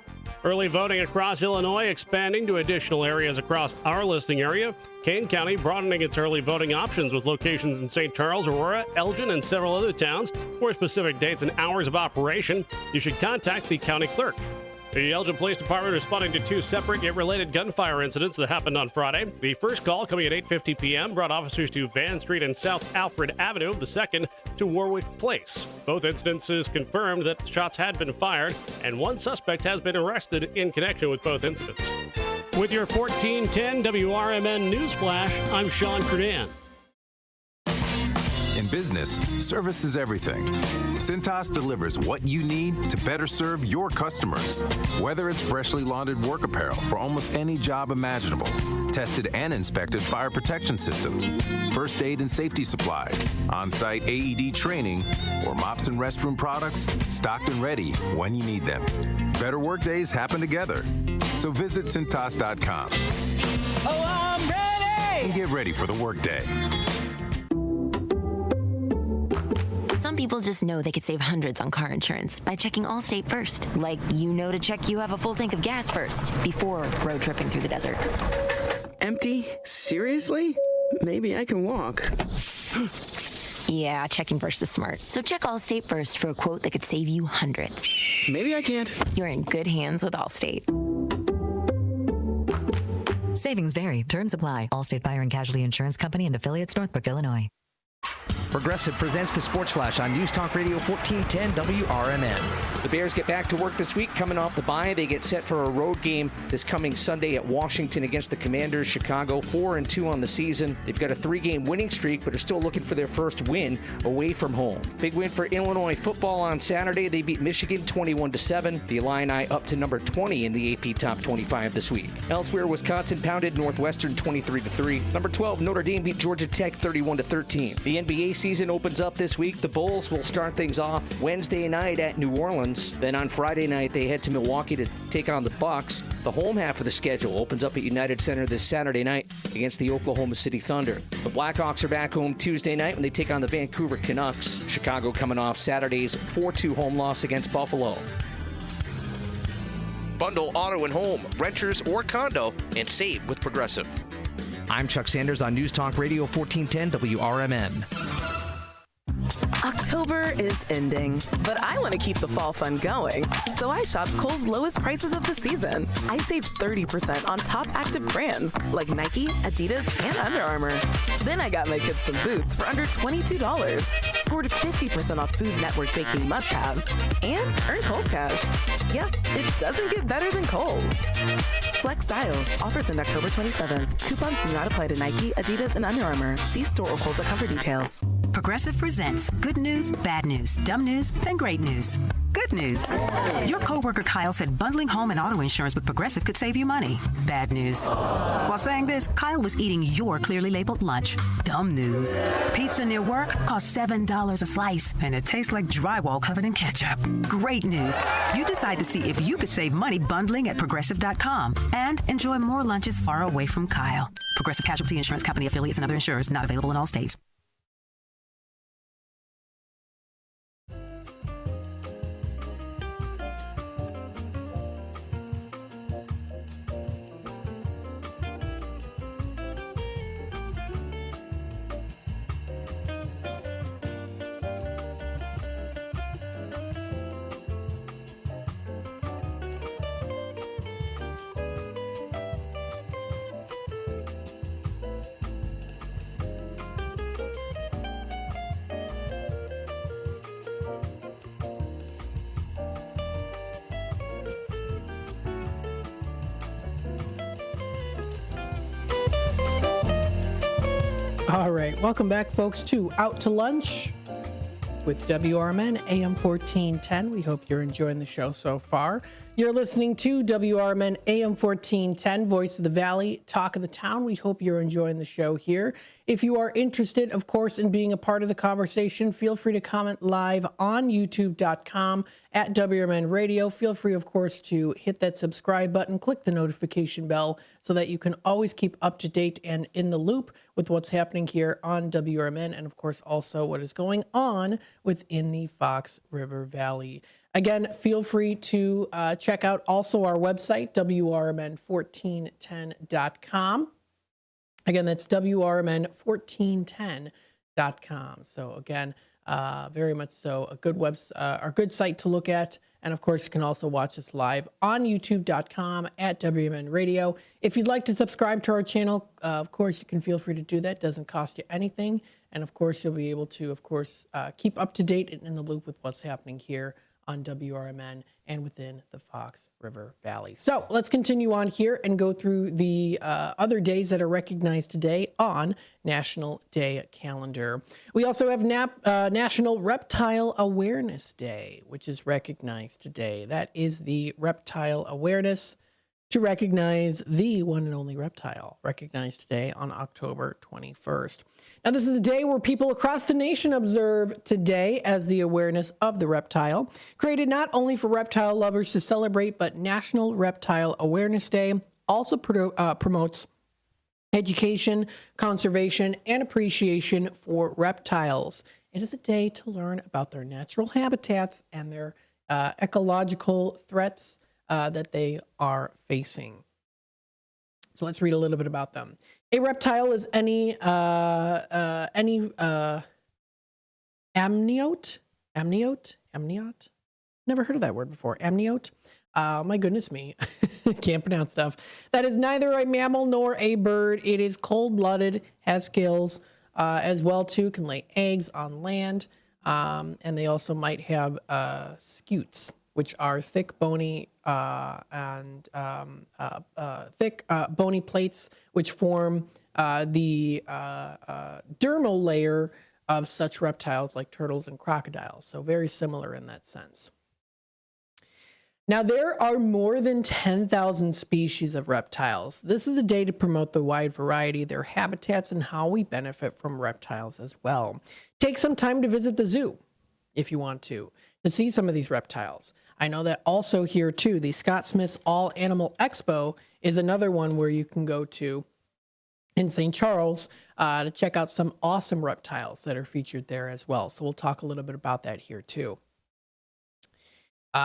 Early voting across Illinois expanding to additional areas across our listing area. Kane County broadening its early voting options with locations in St. Charles, Aurora, Elgin, and several other towns. For specific dates and hours of operation, you should contact the county clerk. The Elgin Police Department responding to two separate yet related gunfire incidents that happened on Friday. The first call, coming at 8:50 p.m., brought officers to Van Street and South Alfred Avenue. The second to Warwick Place. Both incidences confirmed that shots had been fired, and one suspect has been arrested in connection with both incidents. With your 1410 WRMN Newsflash, I'm Sean Kernan. In business, service is everything. Cintas delivers what you need to better serve your customers. Whether it's freshly laundered work apparel for almost any job imaginable, tested and inspected fire protection systems, first aid and safety supplies, on-site AED training, or mops and restroom products, stocked and ready when you need them. Better work days happen together. So visit Cintas.com. Oh, I'm ready! And get ready for the workday. Some people just know they could save hundreds on car insurance by checking Allstate first. Like, to check you have a full tank of gas first before road tripping through the desert. Empty? Seriously? Maybe I can walk. Yeah, checking first is smart. So check Allstate first for a quote that could save you hundreds. Maybe I can't. You're in good hands with Allstate. Savings vary. Terms apply. Allstate Fire and Casualty Insurance Company and affiliates, Northbrook, Illinois. Progressive presents the Sports Flash on News Talk Radio 1410 WRMN. The Bears get back to work this week. Coming off the bye, they get set for a road game this coming Sunday at Washington against the Commanders. Chicago 4-2 on the season. They've got a 3-game winning streak, but are still looking for their first win away from home. Big win for Illinois football on Saturday. They beat Michigan 21-7. The Illini up to number 20 in the AP Top 25 this week. Elsewhere, Wisconsin pounded Northwestern 23-3. Number 12, Notre Dame beat Georgia Tech 31-13. The NBA season opens up this week. The Bulls will start things off Wednesday night at New Orleans. Then on Friday night, they head to Milwaukee to take on the Bucks. The home half of the schedule opens up at United Center this Saturday night against the Oklahoma City Thunder. The Blackhawks are back home Tuesday night when they take on the Vancouver Canucks. Chicago coming off Saturday's 4-2 home loss against Buffalo. Bundle auto and home, renters or condo, and save with Progressive. I'm Chuck Sanders on News Talk Radio 1410 WRMN. October is ending, but I want to keep the fall fun going. So I shopped Kohl's lowest prices of the season. I saved 30% on top active brands like Nike, Adidas, and Under Armour. Then I got my kids some boots for under $22, scored 50% off Food Network baking must-haves, and earned Kohl's Cash. Yeah, it doesn't get better than Kohl's. Flex styles. Offers end October 27. Coupons do not apply to Nike, Adidas, and Under Armour. See store or Kohl's.com for details. Progressive presents good news, bad news, dumb news, and great news. Good news. Your coworker Kyle said bundling home and auto insurance with Progressive could save you money. Bad news. While saying this, Kyle was eating your clearly labeled lunch. Dumb news. Pizza near work costs $7 a slice, and it tastes like drywall covered in ketchup. Great news. You decide to see if you could save money bundling at Progressive.com and enjoy more lunches far away from Kyle. Progressive Casualty Insurance Company affiliates and other insurers not available in all states. All right, welcome back, folks, to Out to Lunch with WRMN AM 1410. We hope you're enjoying the show so far. You're listening to WRMN AM 1410, Voice of the Valley, Talk of the Town. We hope you're enjoying the show here. If you are interested, of course, in being a part of the conversation, feel free to comment live on youtube.com at WRMN Radio. Feel free, of course, to hit that subscribe button, click the notification bell so that you can always keep up to date and in the loop with what's happening here on WRMN and, of course, also what is going on within the Fox River Valley. Again, feel free to check out also our website, WRMN1410.com. Again, that's WRMN1410.com. So again, very much so a good site to look at. And of course, you can also watch us live on youtube.com at WRMN Radio. If you'd like to subscribe to our channel, of course, you can feel free to do that. It doesn't cost you anything. And of course, you'll be able to, of course, keep up to date and in the loop with what's happening here on WRMN and within the Fox River Valley. So let's continue on here and go through the other days that are recognized today on National Day calendar. We also have National Reptile Awareness Day, which is recognized today. That is the reptile awareness to recognize the one and only reptile, recognized today on October 21st. Now, this is a day where people across the nation observe today as the awareness of the reptile, created not only for reptile lovers to celebrate, but National Reptile Awareness Day also promotes education, conservation, and appreciation for reptiles. It is a day to learn about their natural habitats and their ecological threats that they are facing. So let's read a little bit about them. A reptile is any amniote. Never heard of that word before. Amniote. My goodness me, can't pronounce stuff. That is neither a mammal nor a bird. It is cold-blooded, has scales as well too. Can lay eggs on land, and they also might have scutes, which are thick, bony, bony plates, which form the dermal layer of such reptiles like turtles and crocodiles. So very similar in that sense. Now, there are more than 10,000 species of reptiles. This is a day to promote the wide variety of their habitats and how we benefit from reptiles as well. Take some time to visit the zoo if you want to see some of these reptiles. I know that also here too, the Scott Smith's All Animal Expo is another one where you can go to in St. Charles to check out some awesome reptiles that are featured there as well. So we'll talk a little bit about that here too.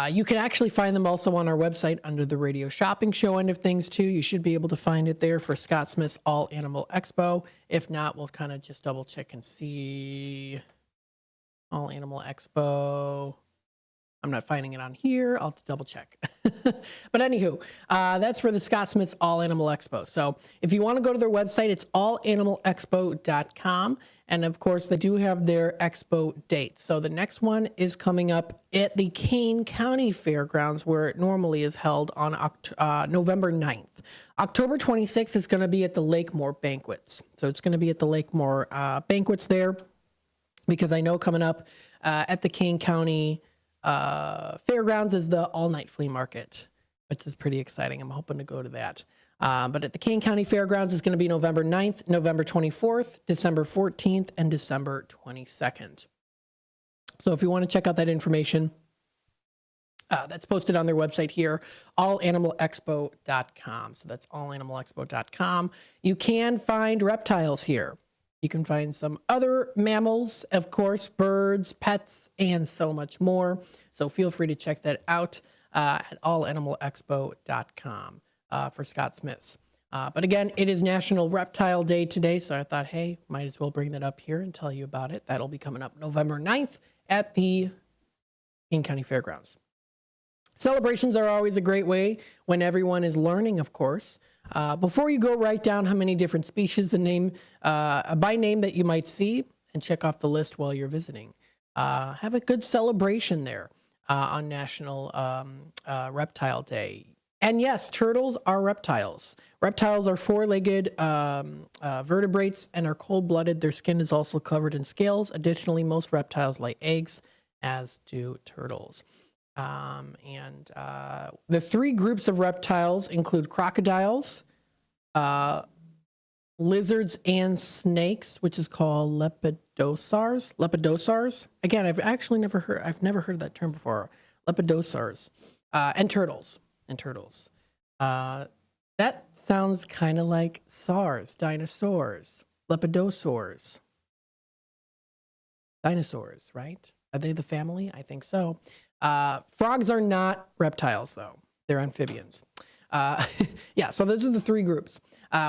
You can actually find them also on our website under the radio shopping show end of things too. You should be able to find it there for Scott Smith's All Animal Expo. If not, we'll kind of just double check and see. All Animal Expo. I'm not finding it on here. I'll have to double check. But anywho, that's for the Scott Smith's All Animal Expo. So if you want to go to their website, it's allanimалexpo.com. And of course, they do have their expo dates. So the next one is coming up at the Kane County Fairgrounds, where it normally is held on November 9th. October 26th is going to be at the Lakemore Banquets. So it's going to be at the Lakemore Banquets there, because I know coming up at the Kane County Fairgrounds is the all-night flea market, which is pretty exciting. I'm hoping to go to that. But at the Kane County Fairgrounds is going to be November 9th, November 24th, December 14th, and December 22nd. So if you want to check out that information, that's posted on their website here, allanimалexpo.com. So that's allanimалexpo.com. You can find reptiles here. You can find some other mammals, of course, birds, pets, and so much more. So feel free to check that out at allanimалexpo.com for Scott Smith's. But again, it is National Reptile Day today, so I thought, hey, might as well bring that up here and tell you about it. That'll be coming up November 9th at the Kane County Fairgrounds. Celebrations are always a great way when everyone is learning, of course. Before you go, write down how many different species and name by name that you might see and check off the list while you're visiting. Have a good celebration there on National Reptile Day. And yes, turtles are reptiles. Reptiles are four-legged vertebrates and are cold-blooded. Their skin is also covered in scales. Additionally, most reptiles lay eggs, as do turtles. The three groups of reptiles include crocodiles, lizards, and snakes, which is called lepidosars. Lepidosars. Again, I've never heard that term before. Lepidosars, and turtles. That sounds kind of like SARS, dinosaurs, lepidosaurs. Dinosaurs, right? Are they the family? I think so. Frogs are not reptiles, though. They're amphibians. Yeah, so those are the three groups.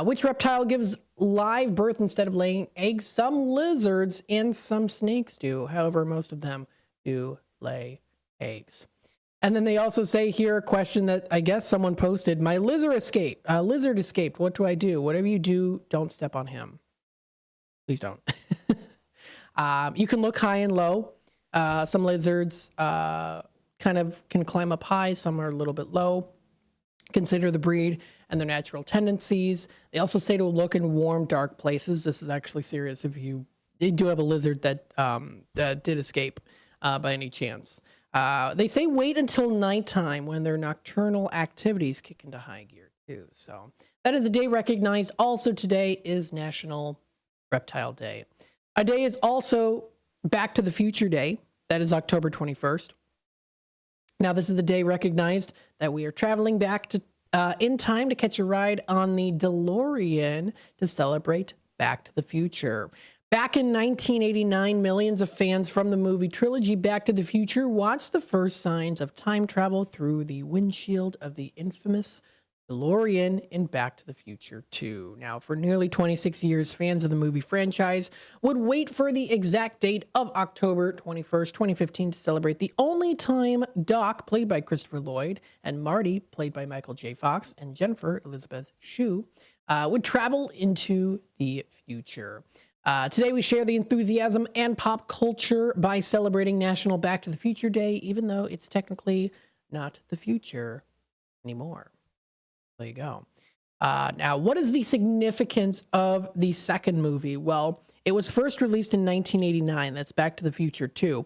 Which reptile gives live birth instead of laying eggs? Some lizards and some snakes do. However, most of them do lay eggs. And then they also say here a question that I guess someone posted. My lizard escaped. What do I do? Whatever you do, don't step on him. Please don't. You can look high and low. Some lizards kind of can climb up high. Some are a little bit low. Consider the breed and their natural tendencies. They also say to look in warm, dark places. This is actually serious if you do have a lizard that did escape by any chance. They say wait until nighttime when their nocturnal activities kick into high gear too. So that is a day recognized. Also today is National Reptile Day. A day is also Back to the Future Day. That is October 21st. Now this is a day recognized that we are traveling back to in time to catch a ride on the DeLorean to celebrate Back to the Future. Back in 1989, millions of fans from the movie trilogy Back to the Future watched the first signs of time travel through the windshield of the infamous DeLorean in Back to the Future 2. Now, for nearly 26 years, fans of the movie franchise would wait for the exact date of October 21st, 2015 to celebrate the only time Doc, played by Christopher Lloyd, and Marty, played by Michael J. Fox, and Jennifer Elizabeth Shue, would travel into the future. Today we share the enthusiasm and pop culture by celebrating National Back to the Future Day, even though it's technically not the future anymore. There you go. Now, what is the significance of the second movie? Well, it was first released in 1989. That's Back to the Future 2.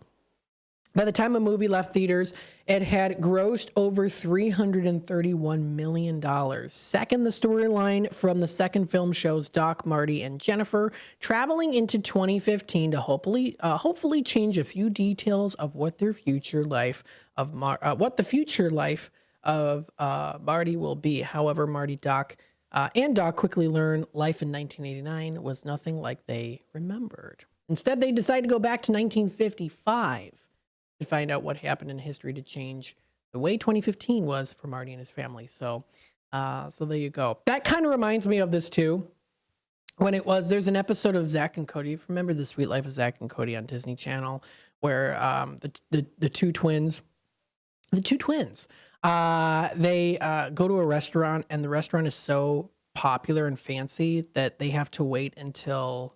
By the time the movie left theaters, it had grossed over $331 million. Second, the storyline from the second film shows Doc, Marty, and Jennifer traveling into 2015 to hopefully change a few details of what their future life of Marty will be. However, Marty, Doc, and Doc quickly learn life in 1989 was nothing like they remembered. Instead, they decided to go back to 1955. To find out what happened in history to change the way 2015 was for Marty and his family. So there you go. That kind of reminds me of this too. There's an episode of Zack and Cody. If you remember The Sweet Life of Zack and Cody on Disney Channel, where the two twins, they go to a restaurant, and the restaurant is so popular and fancy that they have to wait until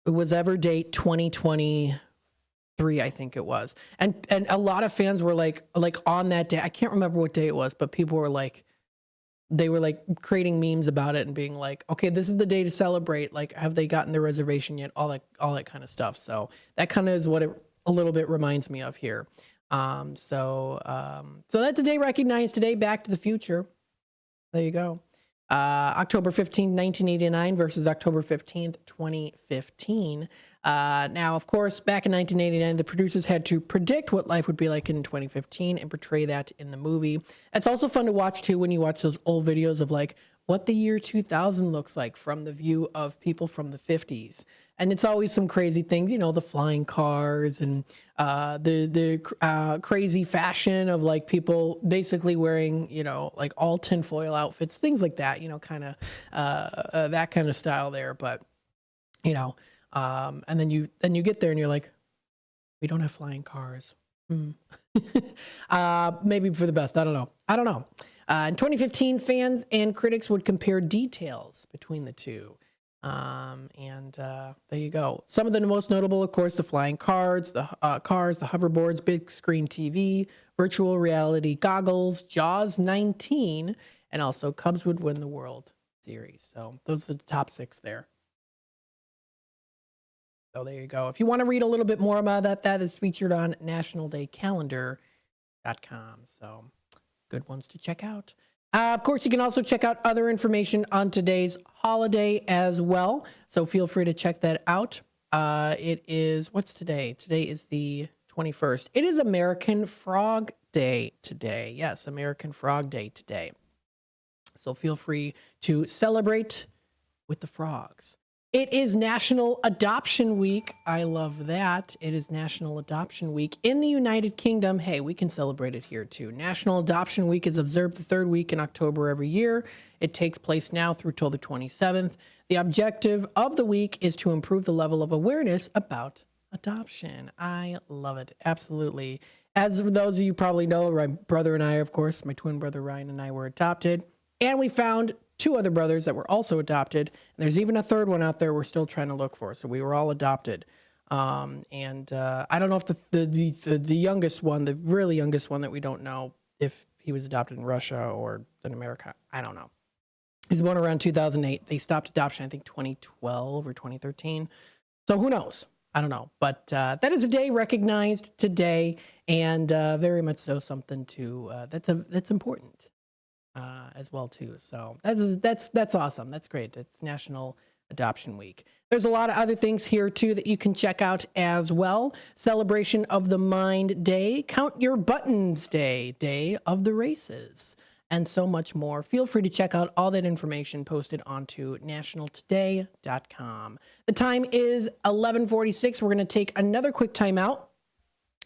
whatever date 2023, I think it was, and a lot of fans were like on that day. I can't remember what day it was, but people were like, they were like creating memes about it and being like, okay, this is the day to celebrate. Like, have they gotten their reservation yet? All that kind of stuff. So that kind of is what it a little bit reminds me of here. So that's a day recognized today. Back to the Future. There you go. October 15th, 1989 versus October 15th, 2015. Now, of course, back in 1989, the producers had to predict what life would be like in 2015 and portray that in the movie. It's also fun to watch, too, when you watch those old videos of, like, what the year 2000 looks like from the view of people from the 50s. And it's always some crazy things, you know, the flying cars and the crazy fashion of, like, people basically wearing, you know, like all tinfoil outfits, things like that, you know, kind of that kind of style there. But, you know, and then you get there and you're like, we don't have flying cars. Maybe for the best. I don't know. In 2015, fans and critics would compare details between the two. There you go. Some of the most notable, of course, the flying cars, the hoverboards, big screen TV, virtual reality goggles, Jaws 19, and also Cubs would win the World Series. So those are the top 6 there. So there you go. If you want to read a little bit more about that, that is featured on nationaldaycalendar.com. So good ones to check out. Of course, you can also check out other information on today's holiday as well. So feel free to check that out. It is, what's today? Today is the 21st. It is American Frog Day today. Yes, American Frog Day today. So feel free to celebrate with the frogs. It is National Adoption Week. I love that. It is National Adoption Week in the United Kingdom. Hey, we can celebrate it here too. National Adoption Week is observed the 3rd week in October every year. It takes place now through till the 27th. The objective of the week is to improve the level of awareness about adoption. I love it. Absolutely. As those of you probably know, my brother and I, of course, my twin brother Ryan and I were adopted. And we found 2 other brothers that were also adopted. And there's even a 3rd one out there we're still trying to look for. So we were all adopted. I don't know if the youngest one, the really youngest one that we don't know, if he was adopted in Russia or in America. I don't know. He's born around 2008. They stopped adoption, I think, 2012 or 2013. So who knows? I don't know. But that is a day recognized today, and very much so something to that's important. As well too. So that's awesome. That's great. It's National Adoption Week. There's a lot of other things here too that you can check out as well. Celebration of the Mind Day, Count Your Buttons Day, Day of the Races, and so much more. Feel free to check out all that information posted onto nationaltoday.com. The time is 11:46. We're going to take another quick time out.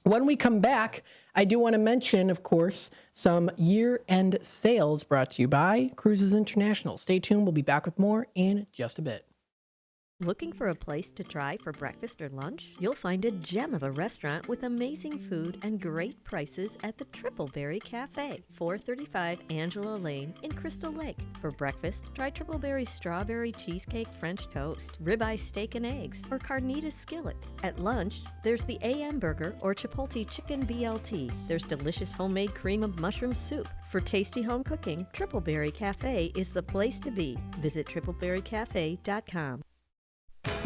When we come back, I do want to mention, of course, some year-end sales brought to you by Cruises International. Stay tuned. We'll be back with more in just a bit. Looking for a place to try for breakfast or lunch? You'll find a gem of a restaurant with amazing food and great prices at the Tripleberry Cafe, 435 Angela Lane in Crystal Lake. For breakfast, try Tripleberry's strawberry cheesecake French toast, ribeye steak and eggs, or carnitas skillets. At lunch, there's the AM Burger or Chipotle Chicken BLT. There's delicious homemade cream of mushroom soup. For tasty home cooking, Tripleberry Cafe is the place to be. Visit tripleberrycafe.com.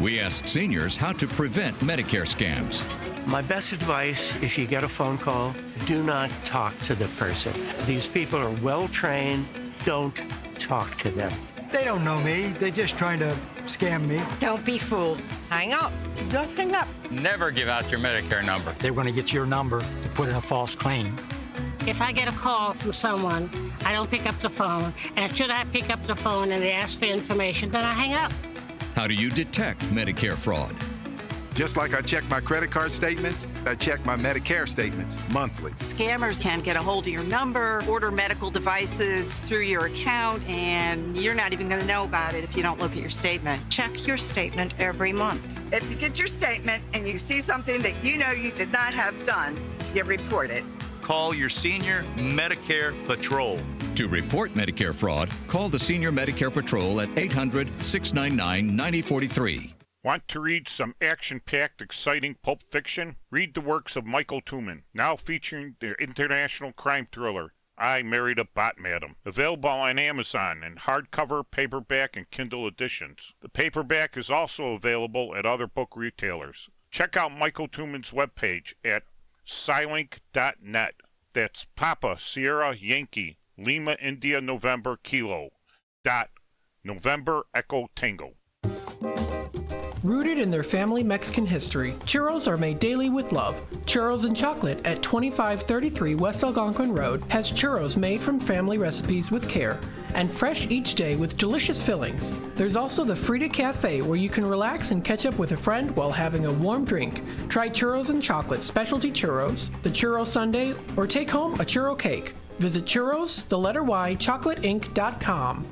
We asked seniors how to prevent Medicare scams. My best advice, if you get a phone call, do not talk to the person. These people are well trained. Don't talk to them. They don't know me. They're just trying to scam me. Don't be fooled. Hang up. Just hang up. Never give out your Medicare number. They're going to get your number to put in a false claim. If I get a call from someone, I don't pick up the phone, and should I pick up the phone and they ask for information, then I hang up. How do you detect Medicare fraud? Just like I check my credit card statements, I check my Medicare statements monthly. Scammers can get a hold of your number, order medical devices through your account, and you're not even going to know about it if you don't look at your statement. Check your statement every month. If you get your statement and you see something that you know you did not have done, you report it. Call your Senior Medicare Patrol. To report Medicare fraud, call the Senior Medicare Patrol at 800-699-9043. Want to read some action-packed, exciting pulp fiction? Read the works of Michael Tooman, now featuring their international crime thriller, I Married a Bot Madam. Available on Amazon in hardcover, paperback, and Kindle editions. The paperback is also available at other book retailers. Check out Michael Tooman's webpage at Scilink.net. That's Papa Sierra Yankee Lima India November Kilo November Echo Tango. Rooted in their family Mexican history, churros are made daily with love. Churros and Chocolate at 2533 West Algonquin Road has churros made from family recipes with care and fresh each day with delicious fillings. There's also the Frida Cafe where you can relax and catch up with a friend while having a warm drink. Try Churros and Chocolate specialty churros, the churro sundae, or take home a churro cake. Visit churros, the letter Y, chocolateinc.com.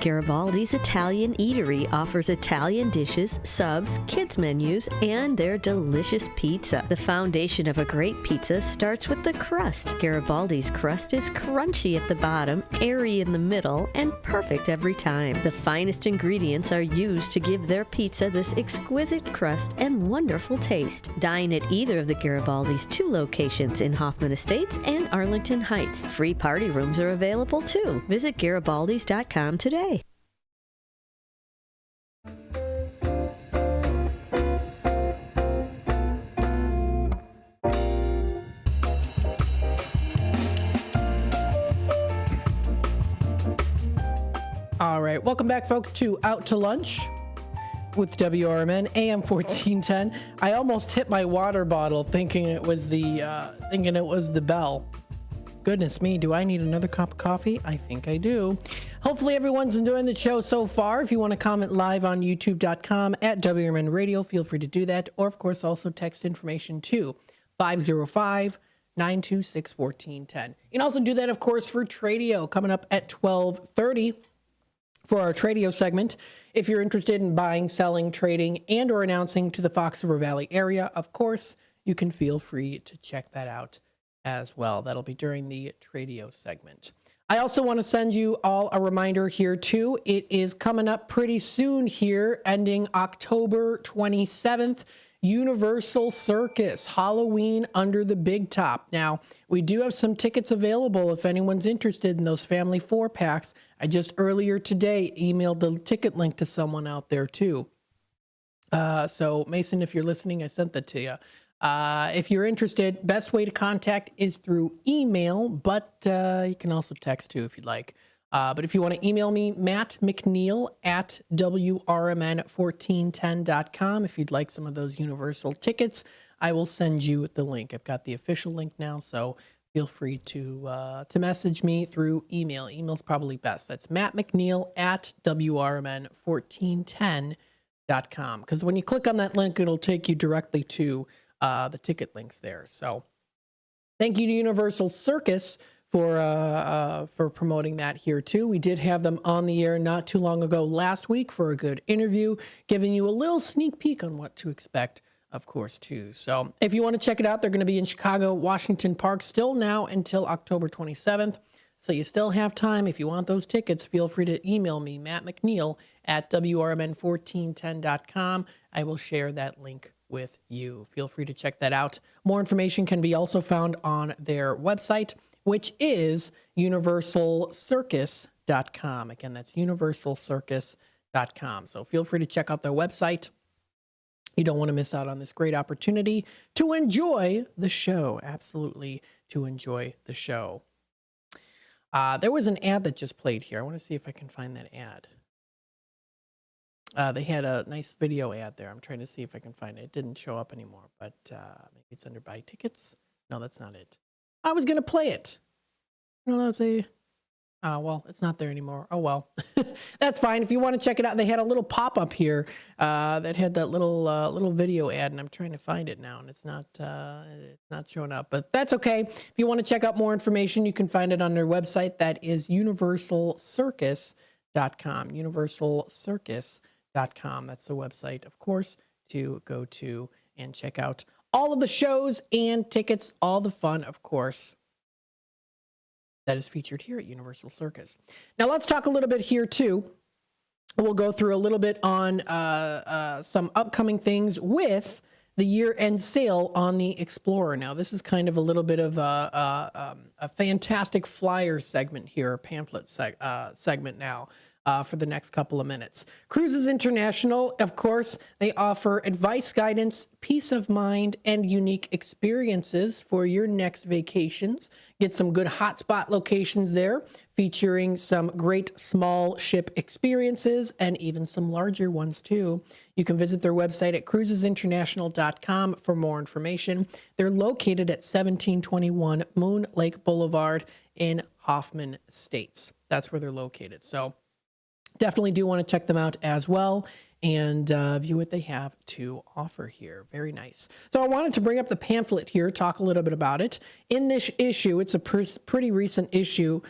Garibaldi's Italian Eatery offers Italian dishes, subs, kids menus, and their delicious pizza. The foundation of a great pizza starts with the crust. Garibaldi's crust is crunchy at the bottom, airy in the middle, and perfect every time. The finest ingredients are used to give their pizza this exquisite crust and wonderful taste. Dine at either of the Garibaldi's 2 locations in Hoffman Estates and Arlington Heights. Free party rooms are available too. Visit Garibaldis.com today. All right, welcome back, folks, to Out to Lunch with WRMN AM 1410. I almost hit my water bottle thinking it was the bell. Goodness me, do I need another cup of coffee? I think I do. Hopefully everyone's enjoying the show so far. If you want to comment live on youtube.com at WRMN Radio, feel free to do that. Or, of course, also text information to 505-926-1410. You can also do that, of course, for Tradio coming up at 12:30 for our Tradio segment. If you're interested in buying, selling, trading, and or announcing to the Fox River Valley area, of course, you can feel free to check that out as well. That'll be during the Tradio segment. I also want to send you all a reminder here too. It is coming up pretty soon here, ending October 27th. Universal Circus, Halloween Under the Big Top. Now, we do have some tickets available if anyone's interested in those family 4-packs. I just earlier today emailed the ticket link to someone out there too. So Mason, if you're listening, I sent that to you. If you're interested, best way to contact is through email, but you can also text too if you'd like. But if you want to email me, Matt McNeil at WRMN1410.com. If you'd like some of those Universal tickets, I will send you the link. I've got the official link now, so feel free to message me through email. Email's probably best. That's Matt McNeil at WRMN1410.com. Because when you click on that link, it'll take you directly to the ticket links there. So thank you to Universal Circus for promoting that here too. We did have them on the air not too long ago last week for a good interview, giving you a little sneak peek on what to expect, of course, too. So if you want to check it out, they're going to be in Chicago, Washington Park, still now until October 27th. So you still have time. If you want those tickets, feel free to email me, Matt McNeil at WRMN1410.com. I will share that link with you. Feel free to check that out. More information can be also found on their website, which is universalcircus.com. Again, that's universalcircus.com. So feel free to check out their website. You don't want to miss out on this great opportunity to enjoy the show. Absolutely, to enjoy the show. There was an ad that just played here. I want to see if I can find that ad. They had a nice video ad there. I'm trying to see if I can find it. It didn't show up anymore, but maybe it's under buy tickets. No, that's not it. I was going to play it. I don't know if they... well, it's not there anymore. Oh, well. That's fine. If you want to check it out, they had a little pop-up here that had that little video ad, and I'm trying to find it now, and it's not showing up. But that's okay. If you want to check out more information, you can find it on their website. That is universalcircus.com. Universalcircus.com. That's the website, of course, to go to and check out all of the shows and tickets, all the fun, of course, that is featured here at Universal Circus. Now let's talk a little bit here too. We'll go through a little bit on some upcoming things with the year-end sale on the Explorer. Now this is kind of a little bit of a fantastic flyer segment here, a pamphlet segment now. For the next couple of minutes. Cruises International, of course, they offer advice, guidance, peace of mind, and unique experiences for your next vacations. Get some good hotspot locations there, featuring some great small ship experiences and even some larger ones too. You can visit their website at cruisesinternational.com for more information. They're located at 1721 Moon Lake Boulevard in Hoffman Estates. That's where they're located. So definitely do want to check them out as well. and view what they have to offer here. Very nice. So I wanted to bring up the pamphlet here, talk a little bit about it. In this issue, it's a pretty recent issue.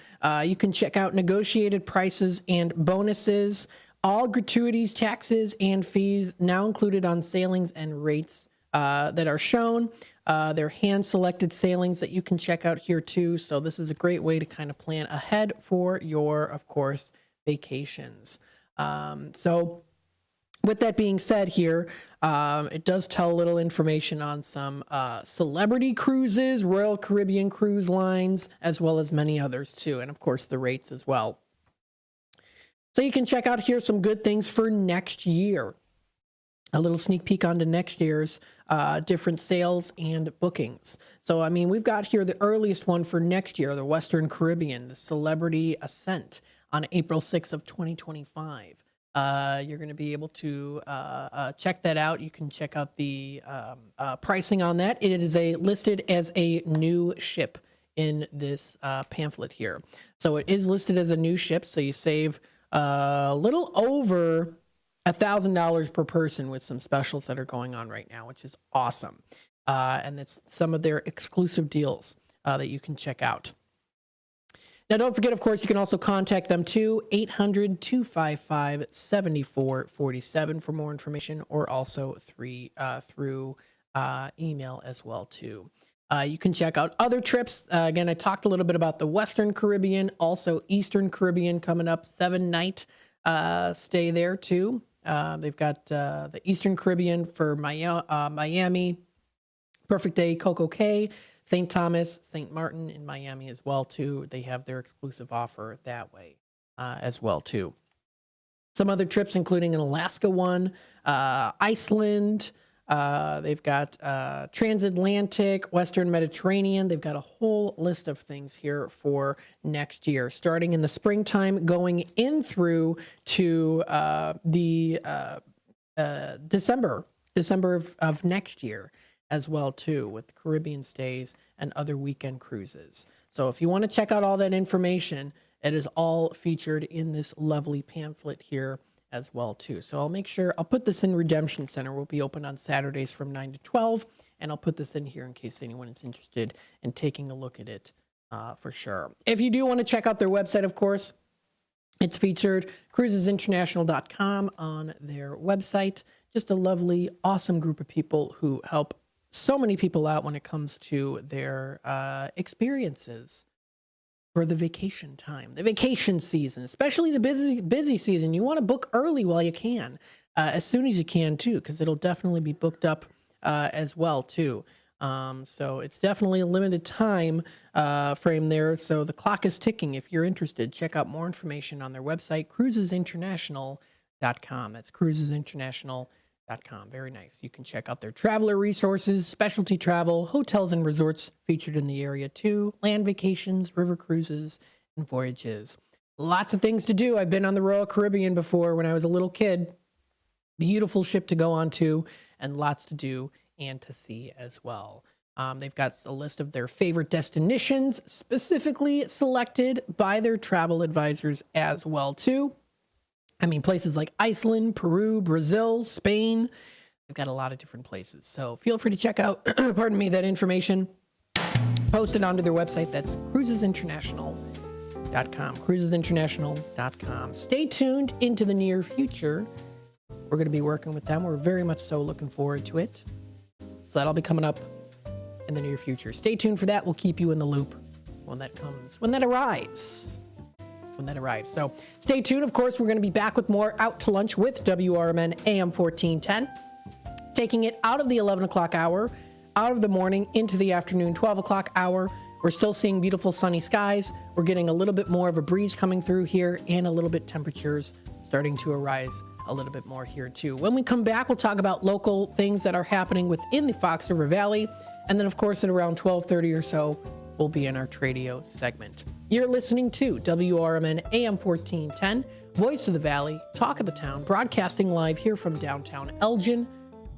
You can check out negotiated prices and bonuses, all gratuities, taxes, and fees now included on sailings and rates that are shown. They're hand-selected sailings that you can check out here too. So this is a great way to kind of plan ahead for your, of course, vacations. So with that being said here, it does tell a little information on some celebrity cruises, Royal Caribbean Cruise Lines, as well as many others too. And of course the rates as well. So you can check out here some good things for next year. A little sneak peek onto next year's different sales and bookings. So, I mean, we've got here the earliest one for next year, the Western Caribbean, the Celebrity Ascent on April 6th of 2025. You're going to be able to check that out. You can check out the pricing on that. It is listed as a new ship in this pamphlet here. So it is listed as a new ship, so you save a little over $1,000 per person with some specials that are going on right now, which is awesome. And it's some of their exclusive deals that you can check out. Now, don't forget, of course, you can also contact them too, 800-255-7447 for more information, or also through email as well too. You can check out other trips. Again, I talked a little bit about the Western Caribbean, also Eastern Caribbean coming up, 7-night stay there too. They've got the Eastern Caribbean for Miami, Perfect Day, Coco Cay, St. Thomas, St. Martin in Miami as well too. They have their exclusive offer that way as well too. Some other trips, including an Alaska one, Iceland. They've got transatlantic, Western Mediterranean. They've got a whole list of things here for next year, starting in the springtime, going in through to the December of next year as well too, with Caribbean stays and other weekend cruises. So if you want to check out all that information, it is all featured in this lovely pamphlet here as well too. So I'll make sure, I'll put this in Redemption Center. We'll be open on Saturdays from 9 to 12, and I'll put this in here in case anyone is interested in taking a look at it for sure. If you do want to check out their website, of course, it's featured cruisesinternational.com on their website. Just a lovely, awesome group of people who help so many people out when it comes to their experiences for the vacation time, the vacation season, especially the busy season. You want to book early while you can, as soon as you can too, because it'll definitely be booked up as well too. So it's definitely a limited time frame there. So the clock is ticking. If you're interested, check out more information on their website, cruisesinternational.com. That's cruisesinternational.com. Very nice. You can check out their traveler resources, specialty travel, hotels and resorts featured in the area too, land vacations, river cruises, and voyages. Lots of things to do. I've been on the Royal Caribbean before when I was a little kid. Beautiful ship to go on to, and lots to do and to see as well. They've got a list of their favorite destinations, specifically selected by their travel advisors as well too. I mean, places like Iceland, Peru, Brazil, Spain. They've got a lot of different places. So feel free to check out, pardon me, that information posted onto their website. That's cruisesinternational.com, cruisesinternational.com. Stay tuned into the near future. We're going to be working with them. We're very much so looking forward to it. So that'll be coming up in the near future. Stay tuned for that. We'll keep you in the loop when that comes, when that arrives. So stay tuned. Of course, we're going to be back with more Out to Lunch with WRMN AM 1410, taking it out of the 11 o'clock hour, out of the morning into the afternoon 12 o'clock hour. We're still seeing beautiful sunny skies. We're getting a little bit more of a breeze coming through here, and a little bit temperatures starting to arise a little bit more here too. When we come back, we'll talk about local things that are happening within the Fox River Valley. And then of course at around 12:30 or so, we'll be in our Tradio segment. You're listening to WRMN AM 1410, Voice of the Valley, Talk of the Town, broadcasting live here from downtown Elgin,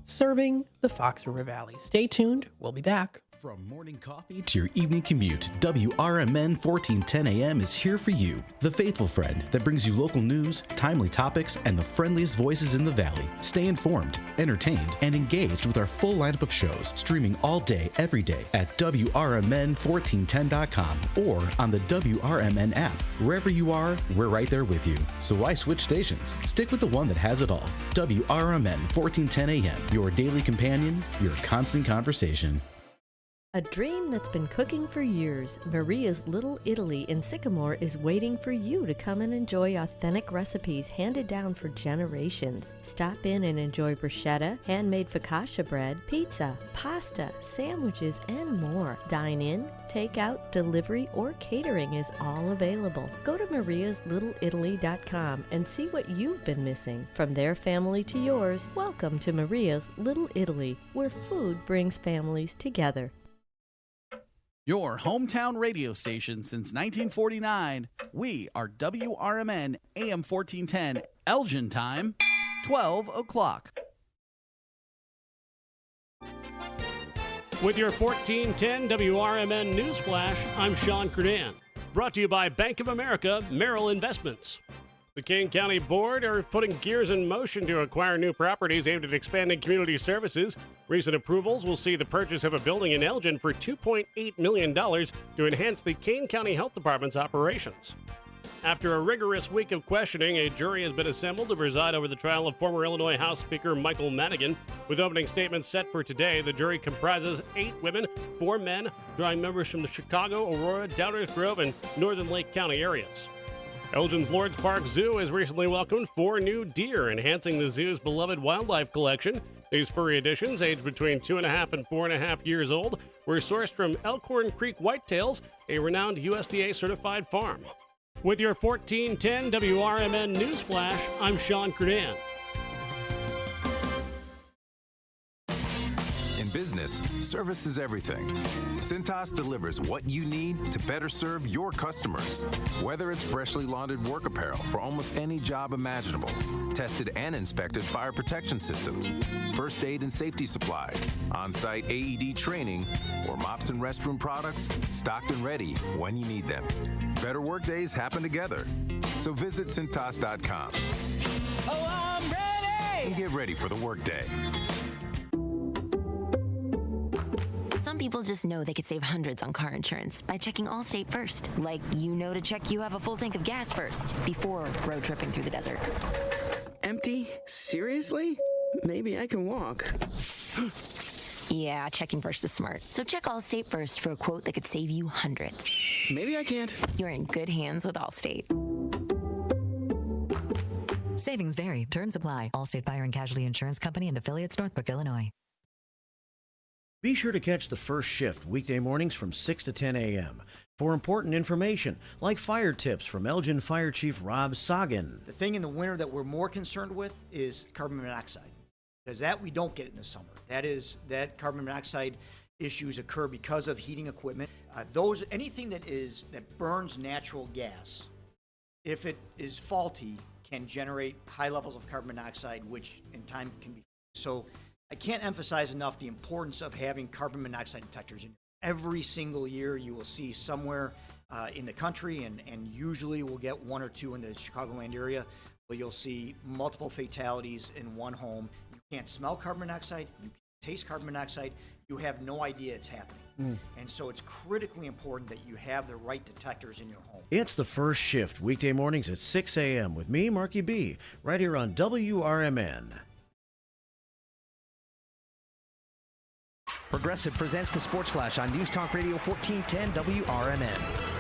serving the Fox River Valley. Stay tuned. We'll be back. From morning coffee to your evening commute, WRMN 1410 AM is here for you. The faithful friend that brings you local news, timely topics, and the friendliest voices in the Valley. Stay informed, entertained, and engaged with our full lineup of shows, streaming all day, every day at WRMN1410.com or on the WRMN app. Wherever you are, we're right there with you. So why switch stations? Stick with the one that has it all. WRMN 1410 AM, your daily companion, your constant conversation. A dream that's been cooking for years, Maria's Little Italy in Sycamore is waiting for you to come and enjoy authentic recipes handed down for generations. Stop in and enjoy bruschetta, handmade focaccia bread, pizza, pasta, sandwiches, and more. Dine in, take out, delivery, or catering is all available. Go to mariaslittleitaly.com and see what you've been missing. From their family to yours, welcome to Maria's Little Italy, where food brings families together. Your hometown radio station since 1949. We are WRMN AM 1410, Elgin time, 12 o'clock. With your 1410 WRMN News Flash, I'm Sean Credan. Brought to you by Bank of America Merrill Investments. The Kane County Board are putting gears in motion to acquire new properties aimed at expanding community services. Recent approvals will see the purchase of a building in Elgin for $2.8 million to enhance the Kane County Health Department's operations. After a rigorous week of questioning, a jury has been assembled to preside over the trial of former Illinois House Speaker Michael Madigan. With opening statements set for today, the jury comprises 8 women, 4 men, drawing members from the Chicago, Aurora, Downers Grove, and Northern Lake County areas. Elgin's Lords Park Zoo has recently welcomed 4 new deer, enhancing the zoo's beloved wildlife collection. These furry additions, aged between 2.5 and 4.5 years old, were sourced from Elkhorn Creek Whitetails, a renowned USDA-certified farm. With your 1410 WRMN News Flash, I'm Sean Credan. In business, service is everything. Cintas delivers what you need to better serve your customers. Whether it's freshly laundered work apparel for almost any job imaginable, tested and inspected fire protection systems, first aid and safety supplies, on-site AED training, or mops and restroom products, stocked and ready when you need them. Better work days happen together. So visit Cintas.com. Oh, I'm ready! And get ready for the workday. Some people just know they could save hundreds on car insurance by checking Allstate first. Like to check you have a full tank of gas first before road tripping through the desert. Empty? Seriously? Maybe I can walk. Yeah, checking first is smart. So check Allstate first for a quote that could save you hundreds. Maybe I can't. You're in good hands with Allstate. Savings vary. Terms apply. Allstate Fire and Casualty Insurance Company and affiliates, Northbrook, Illinois. Be sure to catch the first shift weekday mornings from 6 to 10 a.m. for important information like fire tips from Elgin Fire Chief Rob Sagan. The thing in the winter that we're more concerned with is carbon monoxide, because that we don't get in the summer. That carbon monoxide issues occur because of heating equipment. Anything that burns natural gas, if it is faulty, can generate high levels of carbon monoxide, which in time can be. So I can't emphasize enough the importance of having carbon monoxide detectors. Every single year you will see somewhere in the country, and usually we'll get 1 or 2 in the Chicagoland area, where you'll see multiple fatalities in one home. You can't smell carbon monoxide, you can't taste carbon monoxide, you have no idea it's happening. And so it's critically important that you have the right detectors in your home. It's the first shift weekday mornings at 6 a.m. with me, Marky B, right here on WRMN. Progressive presents the Sports Flash on News Talk Radio 1410 WRMN.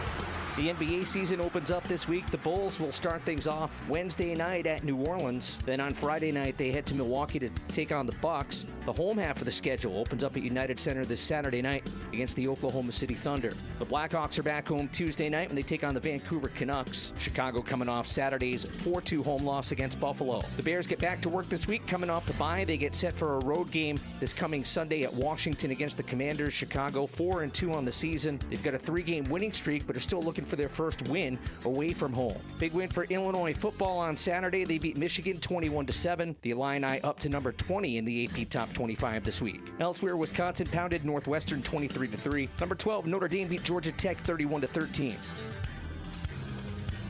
The NBA season opens up this week. The Bulls will start things off Wednesday night at New Orleans. Then on Friday night, they head to Milwaukee to take on the Bucks. The home half of the schedule opens up at United Center this Saturday night against the Oklahoma City Thunder. The Blackhawks are back home Tuesday night when they take on the Vancouver Canucks. Chicago coming off Saturday's 4-2 home loss against Buffalo. The Bears get back to work this week, coming off the bye. They get set for a road game this coming Sunday at Washington against the Commanders. Chicago 4-2 on the season. They've got a 3-game winning streak, but are still looking for their first win away from home. Big win for Illinois football on Saturday. They beat Michigan 21-7. The Illini up to number 20 in the AP Top 25 this week. Elsewhere, Wisconsin pounded Northwestern 23-3. Number 12, Notre Dame beat Georgia Tech 31-13.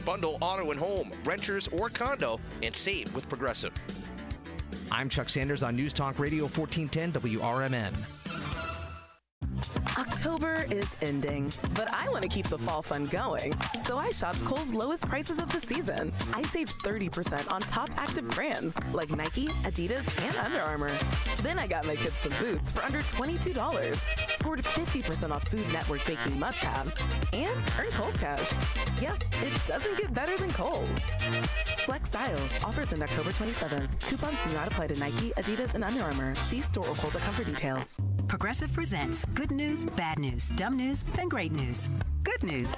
Bundle auto and home, renters or condo, and save with Progressive. I'm Chuck Sanders on News Talk Radio 1410 WRMN. October is ending, but I want to keep the fall fun going. So I shopped Kohl's lowest prices of the season. I saved 30% on top active brands like Nike, Adidas, and Under Armour. Then I got my kids some boots for under $22. Scored 50% off Food Network baking must-haves, and earned Kohl's Cash. Yeah, it doesn't get better than Kohl's. Flex Styles offers end October 27th. Coupons do not apply to Nike, Adidas, and Under Armour. See store or Kohl's.com for details. Progressive presents good news, bad news, dumb news, and great news. Good news.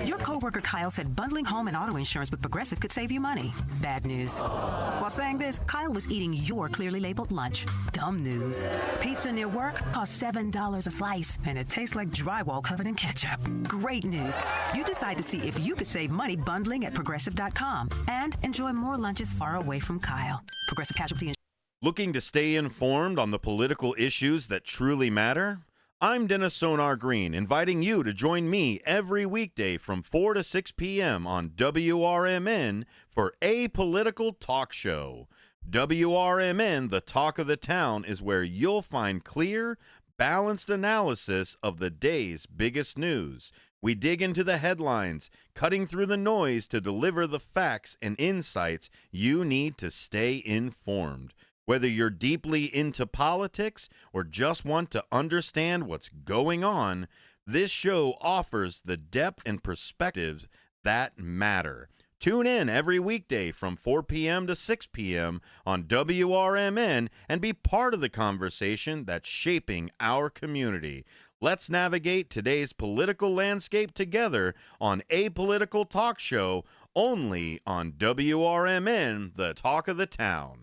Your coworker Kyle said bundling home and auto insurance with Progressive could save you money. Bad news. While saying this, Kyle was eating your clearly labeled lunch. Dumb news. Pizza near work costs $7 a slice, and it tastes like drywall covered in ketchup. Great news. You decide to see if you could save money bundling at Progressive.com and enjoy more lunches far away from Kyle. Progressive Casualty Insurance. Looking to stay informed on the political issues that truly matter? I'm Dennis Sonar Green, inviting you to join me every weekday from 4 to 6 p.m. on WRMN for A Political Talk Show. WRMN, the talk of the town, is where you'll find clear, balanced analysis of the day's biggest news. We dig into the headlines, cutting through the noise to deliver the facts and insights you need to stay informed. Whether you're deeply into politics or just want to understand what's going on, this show offers the depth and perspectives that matter. Tune in every weekday from 4 p.m. to 6 p.m. on WRMN and be part of the conversation that's shaping our community. Let's navigate today's political landscape together on A Political Talk Show, only on WRMN, the talk of the town.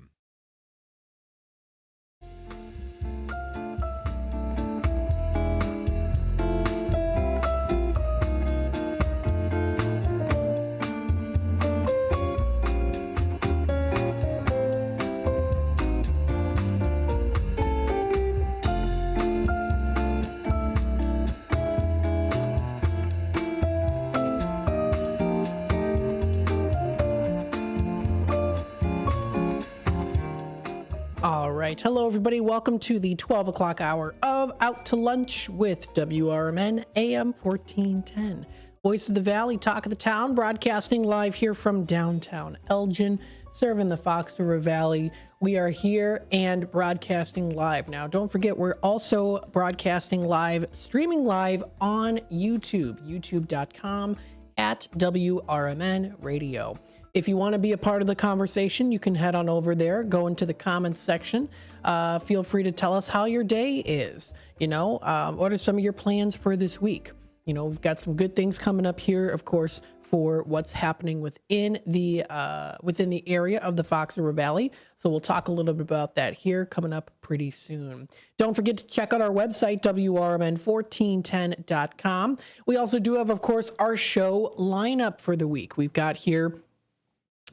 All right. Hello, everybody. Welcome to the 12 o'clock hour of Out to Lunch with WRMN AM 1410. Voice of the Valley, talk of the town, broadcasting live here from downtown Elgin, serving the Fox River Valley. We are here and broadcasting live. Now, don't forget, we're also broadcasting live, streaming live on YouTube, youtube.com at WRMN Radio. If you want to be a part of the conversation, you can head on over there, go into the comments section. Feel free to tell us how your day is. What are some of your plans for this week? We've got some good things coming up here, of course, for what's happening within the area of the Fox River Valley. So we'll talk a little bit about that here coming up pretty soon. Don't forget to check out our website, WRMN1410.com. We also do have, of course, our show lineup for the week. We've got here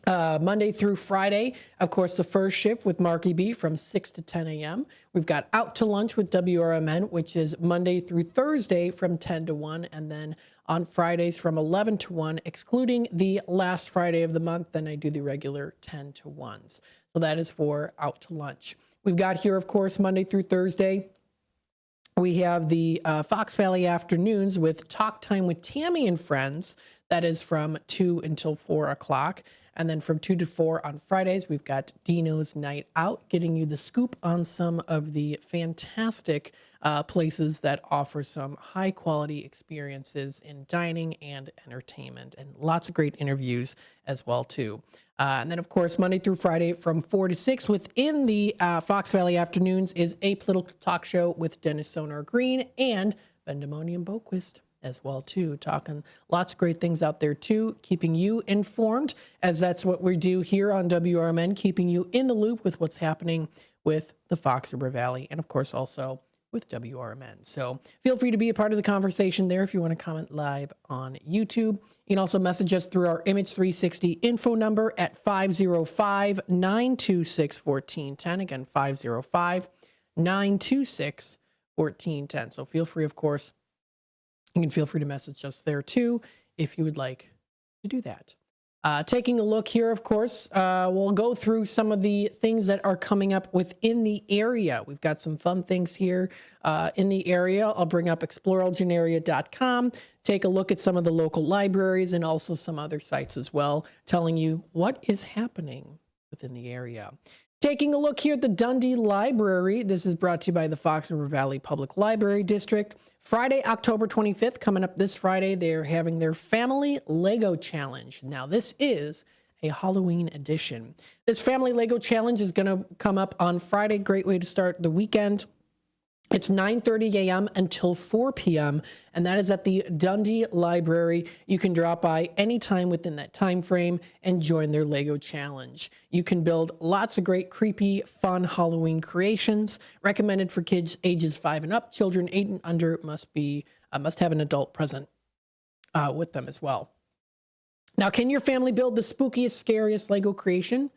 Monday through Friday, of course, the first shift with Marky B from 6 to 10 a.m. We've got Out to Lunch with WRMN, which is Monday through Thursday from 10 to 1, and then on Fridays from 11 to 1, excluding the last Friday of the month. Then I do the regular 10 to 1s. So that is for Out to Lunch. We've got here, of course, Monday through Thursday, we have the Fox Valley Afternoons with Talk Time with Tammy and Friends. That is from 2 until 4 o'clock. And then from 2 to 4 on Fridays, we've got Dino's Night Out, getting you the scoop on some of the fantastic places that offer some high-quality experiences in dining and entertainment, and lots of great interviews as well, too. And then, of course, Monday through Friday from 4 to 6 within the Fox Valley Afternoons is A Political Talk Show with Dennis Sonar Green and Vendemonium Boquist as well, too, talking lots of great things out there, too, keeping you informed, as that's what we do here on WRMN, keeping you in the loop with what's happening with the Fox River Valley, and, of course, also with WRMN. So feel free to be a part of the conversation there if you want to comment live on YouTube. You can also message us through our Image 360 info number at 505-926-1410. Again, 505-926-1410. So feel free, of course, you can feel free to message us there too if you would like to do that. Taking a look here, of course, we'll go through some of the things that are coming up within the area. We've got some fun things here in the area. I'll bring up exploreelginarea.com, take a look at some of the local libraries and also some other sites as well, telling you what is happening within the area. Taking a look here at the Dundee Library. This is brought to you by the Fox River Valley Public Library District. Friday, October 25th, coming up this Friday, they're having their Family Lego Challenge. Now, this is a Halloween edition. This Family Lego Challenge is going to come up on Friday. Great way to start the weekend. It's 9:30 a.m. until 4 p.m., and that is at the Dundee Library. You can drop by anytime within that time frame and join their Lego Challenge. You can build lots of great, creepy, fun Halloween creations. Recommended for kids ages 5 and up. Children 8 and under must have an adult present with them as well. Now, can your family build the spookiest, scariest Lego creation?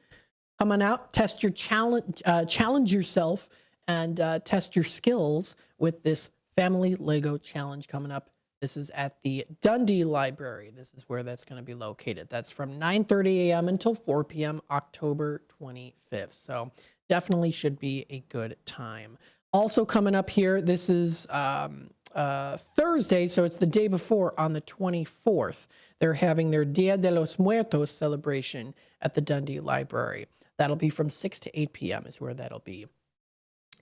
Come on out, test your challenge yourself, and test your skills with this Family Lego Challenge coming up. This is at the Dundee Library. This is where that's going to be located. That's from 9:30 a.m. until 4 p.m. October 25th. So definitely should be a good time. Also coming up here, this is Thursday, so it's the day before on the 24th. They're having their Dia de los Muertos celebration at the Dundee Library. That'll be from 6 to 8 p.m. is where that'll be.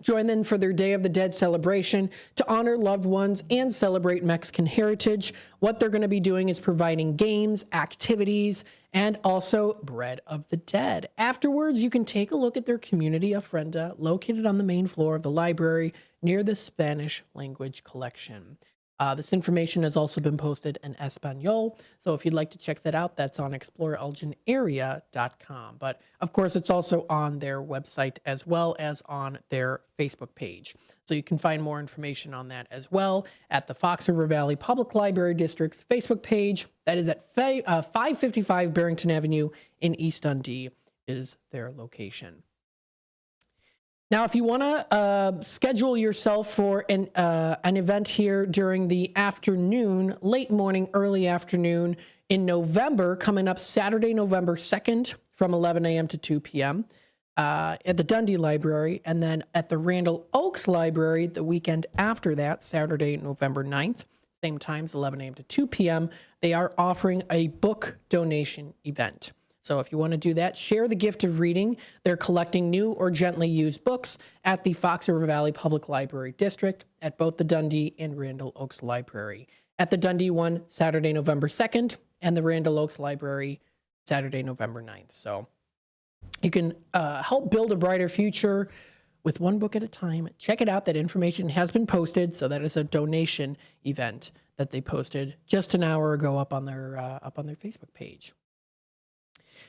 Join them for their Day of the Dead celebration to honor loved ones and celebrate Mexican heritage. What they're going to be doing is providing games, activities, and also Bread of the Dead. Afterwards, you can take a look at their community ofrenda located on the main floor of the library near the Spanish language collection. This information has also been posted in Espanol, so if you'd like to check that out, that's on exploreelginarea.com. But of course, it's also on their website as well as on their Facebook page. So you can find more information on that as well at the Fox River Valley Public Library District's Facebook page. That is at 555 Barrington Avenue in East Dundee is their location. Now, if you want to schedule yourself for an event here during the afternoon, late morning, early afternoon in November, coming up Saturday, November 2nd from 11 a.m. to 2 p.m. At the Dundee Library, and then at the Randall Oaks Library the weekend after that, Saturday, November 9th, same times, 11 a.m. to 2 p.m., they are offering a book donation event. So if you want to do that, share the gift of reading. They're collecting new or gently used books at the Fox River Valley Public Library District at both the Dundee and Randall Oaks Library. At the Dundee one, Saturday, November 2nd, and the Randall Oaks Library, Saturday, November 9th. So you can help build a brighter future with one book at a time. Check it out. That information has been posted. So that is a donation event that they posted just an hour ago up on their Facebook page.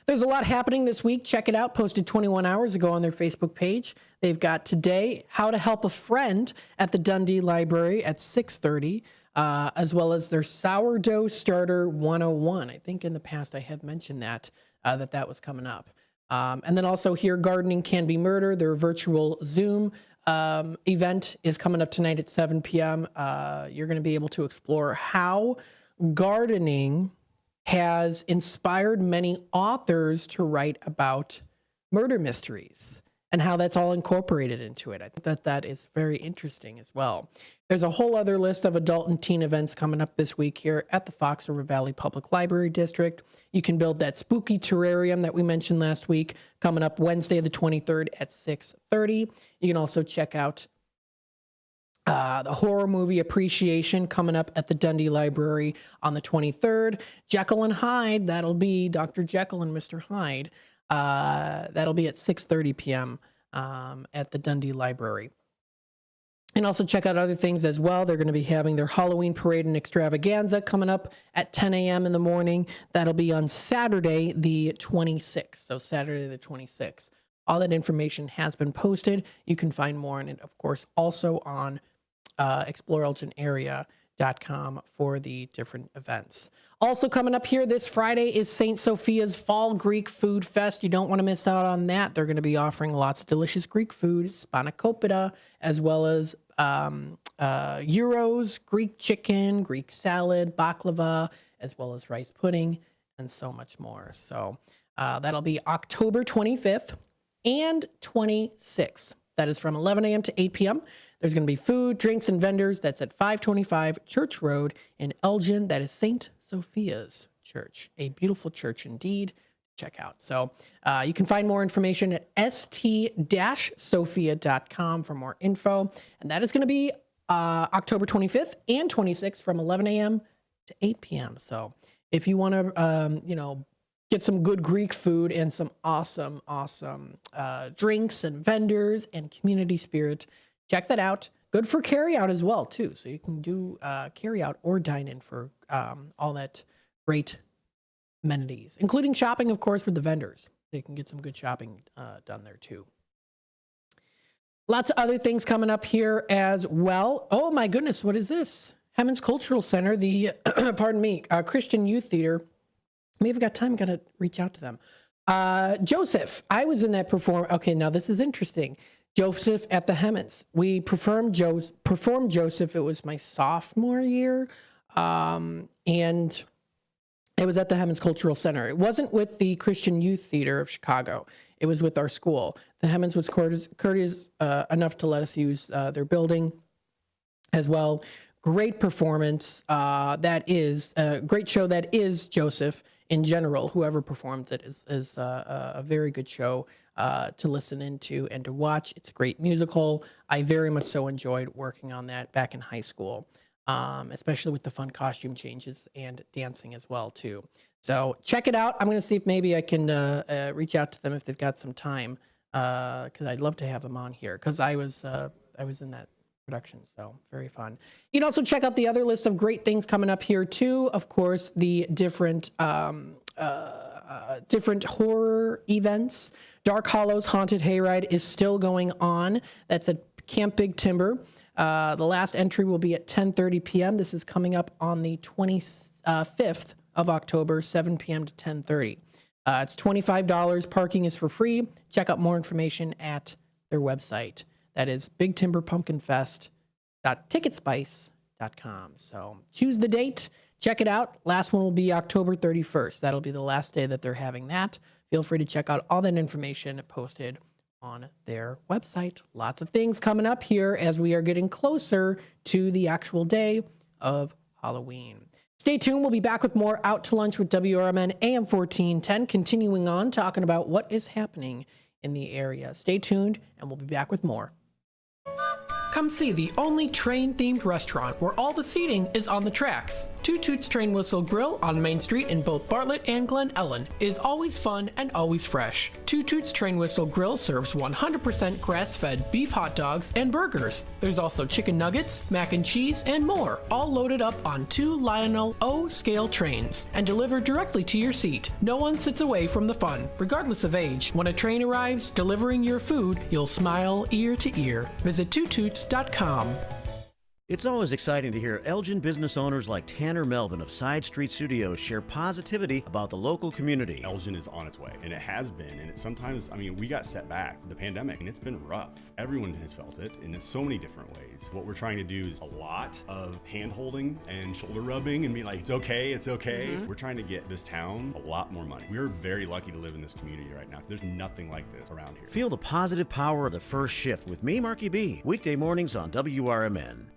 There's a lot happening this week. Check it out. Posted 21 hours ago on their Facebook page. They've got today, How to Help a Friend at the Dundee Library at 6:30, as well as their Sourdough Starter 101. I think in the past I have mentioned that that was coming up. And then also here, Gardening Can Be Murder. Their virtual Zoom event is coming up tonight at 7 p.m. You're going to be able to explore how gardening has inspired many authors to write about murder mysteries and how that's all incorporated into it. I think that is very interesting as well. There's a whole other list of adult and teen events coming up this week here at the Fox River Valley Public Library District. You can build that spooky terrarium that we mentioned last week, coming up Wednesday the 23rd at 6:30. You can also check out the horror movie appreciation coming up at the Dundee Library on the 23rd. Jekyll and Hyde, that'll be Dr. Jekyll and Mr. Hyde. That'll be at 6:30 p.m. At the Dundee Library. And also check out other things as well. They're going to be having their Halloween parade and extravaganza coming up at 10 a.m. in the morning. That'll be on Saturday the 26th. So Saturday the 26th. All that information has been posted. You can find more on it, of course, also on ExploreElginArea.com for the different events. Also coming up here this Friday is St. Sophia's Fall Greek Food Fest. You don't want to miss out on that. They're going to be offering lots of delicious Greek food, spanakopita, as well as gyros, Greek chicken, Greek salad, baklava, as well as rice pudding, and so much more. So that'll be October 25th and 26th. That is from 11 a.m. to 8 p.m. There's going to be food, drinks, and vendors. That's at 525 Church Road in Elgin. That is St. Sophia's Church. A beautiful church indeed. Check out. So you can find more information at st-sophia.com for more info. And that is going to be October 25th and 26th from 11 a.m. to 8 p.m. So if you want to, get some good Greek food and some awesome drinks and vendors and community spirit, check that out. Good for carry out as well, too. So you can do carry out or dine in for all that great amenities, including shopping, of course, with the vendors. So you can get some good shopping done there, too. Lots of other things coming up here as well. Oh, my goodness. What is this? Hemmons Cultural Center, the, Christian Youth Theater. Maybe I've got time. Got to reach out to them. Joseph, I was in that performance. Okay, now this is interesting. Joseph at the Hemmons. We performed Joseph. It was my sophomore year, and it was at the Hemmons Cultural Center. It wasn't with the Christian Youth Theater of Chicago. It was with our school. The Hemmons was courteous enough to let us use their building as well. Great performance. That is a great show. That is Joseph. In general, whoever performs it is a very good show to listen into and to watch. It's a great musical. I very much so enjoyed working on that back in high school, especially with the fun costume changes and dancing as well, too. So check it out. I'm going to see if maybe I can reach out to them if they've got some time, because I'd love to have them on here, because I was in that production, so very fun. You can also check out the other list of great things coming up here too. Of course, the different horror events. Dark Hollows Haunted Hayride is still going on. That's at Camp Big Timber. The last entry will be at 10:30 p.m. This is coming up on the 25th of October, 7 p.m. to 10:30. It's $25. Parking is for free. Check out more information at their website. That is bigtimberpumpkinfest.ticketspice.com. So choose the date, check it out. Last one will be October 31st. That'll be the last day that they're having that. Feel free to check out all that information posted on their website. Lots of things coming up here as we are getting closer to the actual day of Halloween. Stay tuned. We'll be back with more Out to Lunch with WRMN AM 1410, continuing on talking about what is happening in the area. Stay tuned, and we'll be back with more. Come see the only train-themed restaurant where all the seating is on the tracks. Two Toots Train Whistle Grill on Main Street in both Bartlett and Glen Ellen is always fun and always fresh. Two Toots Train Whistle Grill serves 100% grass-fed beef hot dogs and burgers. There's also chicken nuggets, mac and cheese, and more, all loaded up on two Lionel O scale trains and delivered directly to your seat. No one sits away from the fun, regardless of age. When a train arrives delivering your food, you'll smile ear to ear. Visit twotoots.com. It's always exciting to hear Elgin business owners like Tanner Melvin of Side Street Studios share positivity about the local community. Elgin is on its way, and it has been, and it's sometimes, we got set back, the pandemic, and it's been rough. Everyone has felt it in so many different ways. What we're trying to do is a lot of hand-holding and shoulder rubbing and being like, it's okay, it's okay. Mm-hmm. We're trying to get this town a lot more money. We're very lucky to live in this community right now. There's nothing like this around here. Feel the positive power of the first shift with me, Marky B, weekday mornings on WRMN.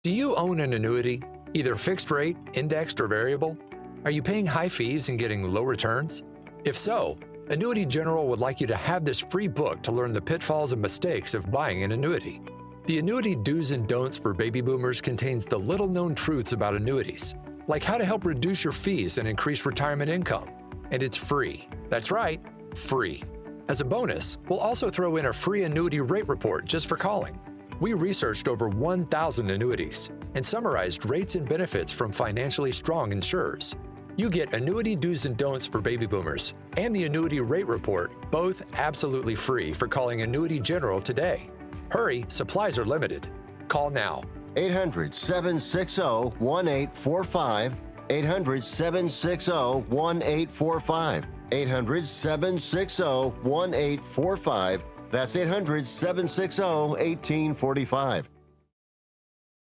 Do you own an annuity, either fixed rate, indexed, or variable? Are you paying high fees and getting low returns? If so, Annuity General would like you to have this free book to learn the pitfalls and mistakes of buying an annuity. The Annuity Do's and Don'ts for Baby Boomers contains the little-known truths about annuities, like how to help reduce your fees and increase retirement income. And it's free. That's right, free. As a bonus, we'll also throw in a free annuity rate report just for calling. We researched over 1,000 annuities and summarized rates and benefits from financially strong insurers. You get Annuity Do's and Don'ts for Baby Boomers and the Annuity Rate Report, both absolutely free for calling Annuity General today. Hurry, supplies are limited. Call now, 800-760-1845. 800-760-1845. 800-760-1845. That's 800-760-1845.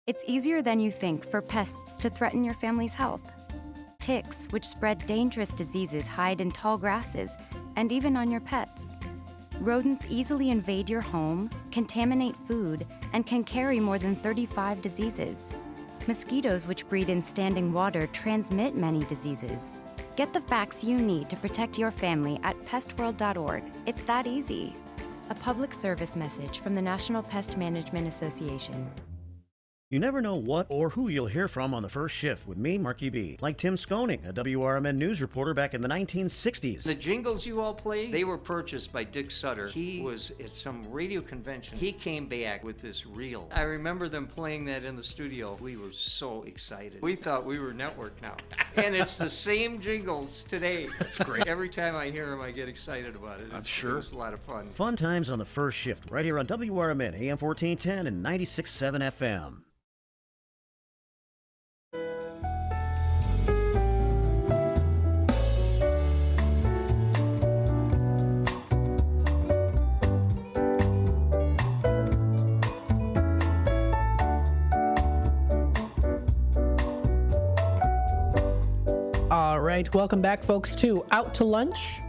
It's easier than you think for pests to threaten your family's health. Ticks, which spread dangerous diseases, hide in tall grasses and even on your pets. Rodents easily invade your home, contaminate food, and can carry more than 35 diseases. Mosquitoes, which breed in standing water, transmit many diseases. Get the facts you need to protect your family at pestworld.org. It's that easy. A public service message from the National Pest Management Association. You never know what or who you'll hear from on the first shift with me, Marky B. Like Tim Sconing, a WRMN news reporter back in the 1960s. The jingles you all played, they were purchased by Dick Sutter. He was at some radio convention. He came back with this reel. I remember them playing that in the studio. We were so excited. We thought we were network now. And it's the same jingles today. That's great. Every time I hear them, I get excited about it. I'm sure. It was a lot of fun. Fun times on the first shift, right here on WRMN, AM 1410 and 96.7 FM. All right, welcome back, folks, to Out to Lunch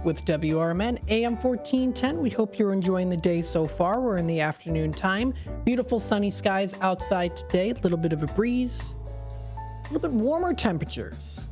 with WRMN AM 1410. We hope you're enjoying the day so far. We're in the afternoon time. Beautiful sunny skies outside today. A little bit of a breeze. A little bit warmer temperatures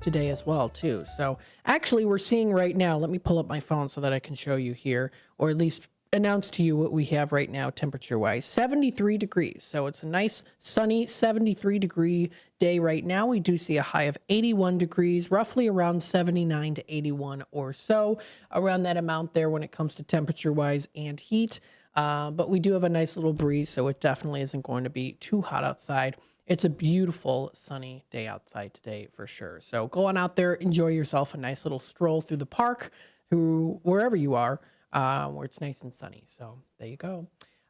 today as well, too. So actually, we're seeing right now, let me pull up my phone so that I can show you here, or at least announce to you what we have right now temperature-wise. 73 degrees. So it's a nice, sunny 73-degree day right now. We do see a high of 81 degrees, roughly around 79 to 81 or so, around that amount there when it comes to temperature-wise and heat. But we do have a nice little breeze, so it definitely isn't going to be too hot outside. It's a beautiful sunny day outside today for sure. So go on out there, enjoy yourself a nice little stroll through the park, wherever you are, where it's nice and sunny. So there you go.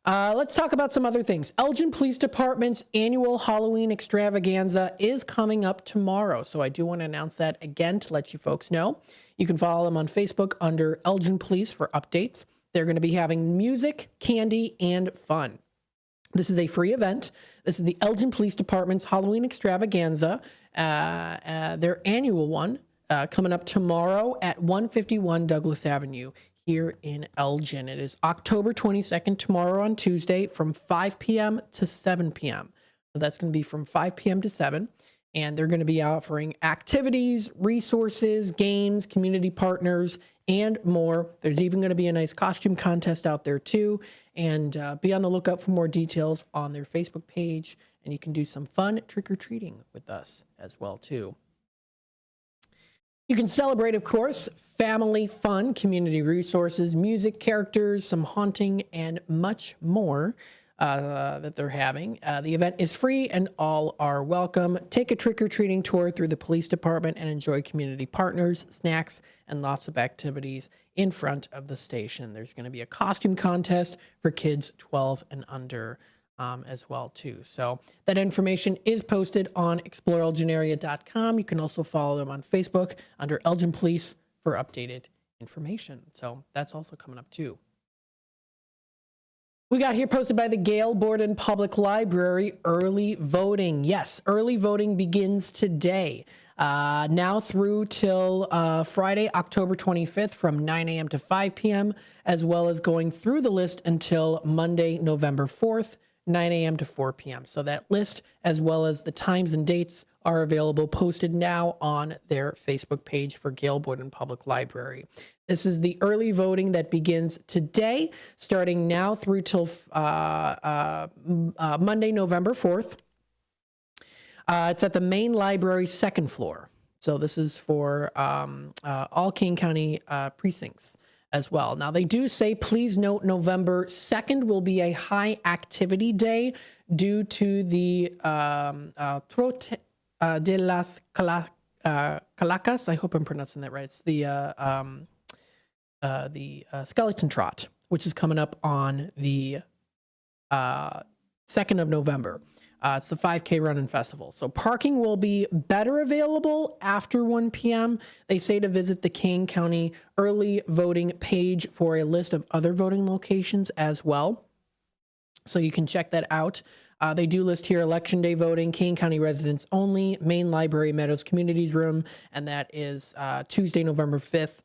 Let's talk about some other things. Elgin Police Department's annual Halloween extravaganza is coming up tomorrow. So I do want to announce that again to let you folks know. You can follow them on Facebook under Elgin Police for updates. They're going to be having music, candy, and fun. This is a free event. This is the Elgin Police Department's Halloween extravaganza, their annual one, coming up tomorrow at 151 Douglas Avenue here in Elgin. It is October 22nd, tomorrow on Tuesday from 5 p.m. to 7 p.m. So that's going to be from 5 p.m. to 7. And they're going to be offering activities, resources, games, community partners, and more. There's even going to be a nice costume contest out there too. And be on the lookout for more details on their Facebook page. And you can do some fun trick-or-treating with us as well too. You can celebrate, of course, family fun, community resources, music, characters, some haunting, and much more that they're having. The event is free and all are welcome. Take a trick-or-treating tour through the police department and enjoy community partners, snacks, and lots of activities in front of the station. There's going to be a costume contest for kids 12 and under as well too. So that information is posted on exploreelginaria.com. You can also follow them on Facebook under Elgin Police for updated information. So that's also coming up too. We got here posted by the Gale Borden Public Library, early voting. Yes, early voting begins today. Now through till Friday, October 25th from 9 a.m. to 5 p.m., as well as going through the list until Monday, November 4th, 9 a.m. to 4 p.m. So that list, as well as the times and dates, are available posted now on their Facebook page for Gale Borden Public Library. This is the early voting that begins today, starting now through till Monday, November 4th. It's at the main library second floor. So this is for all King County precincts as well. Now, they do say, please note, November 2nd will be a high activity day due to the Trote de las Calacas. I hope I'm pronouncing that right. It's the skeleton trot, which is coming up on the 2nd of November. It's the 5K Run and Festival. So parking will be better available after 1 p.m. They say to visit the Kane County early voting page for a list of other voting locations as well. So you can check that out. They do list here Election Day voting, Kane County residents only, Main Library Meadows Communities Room, and that is Tuesday, November 5th,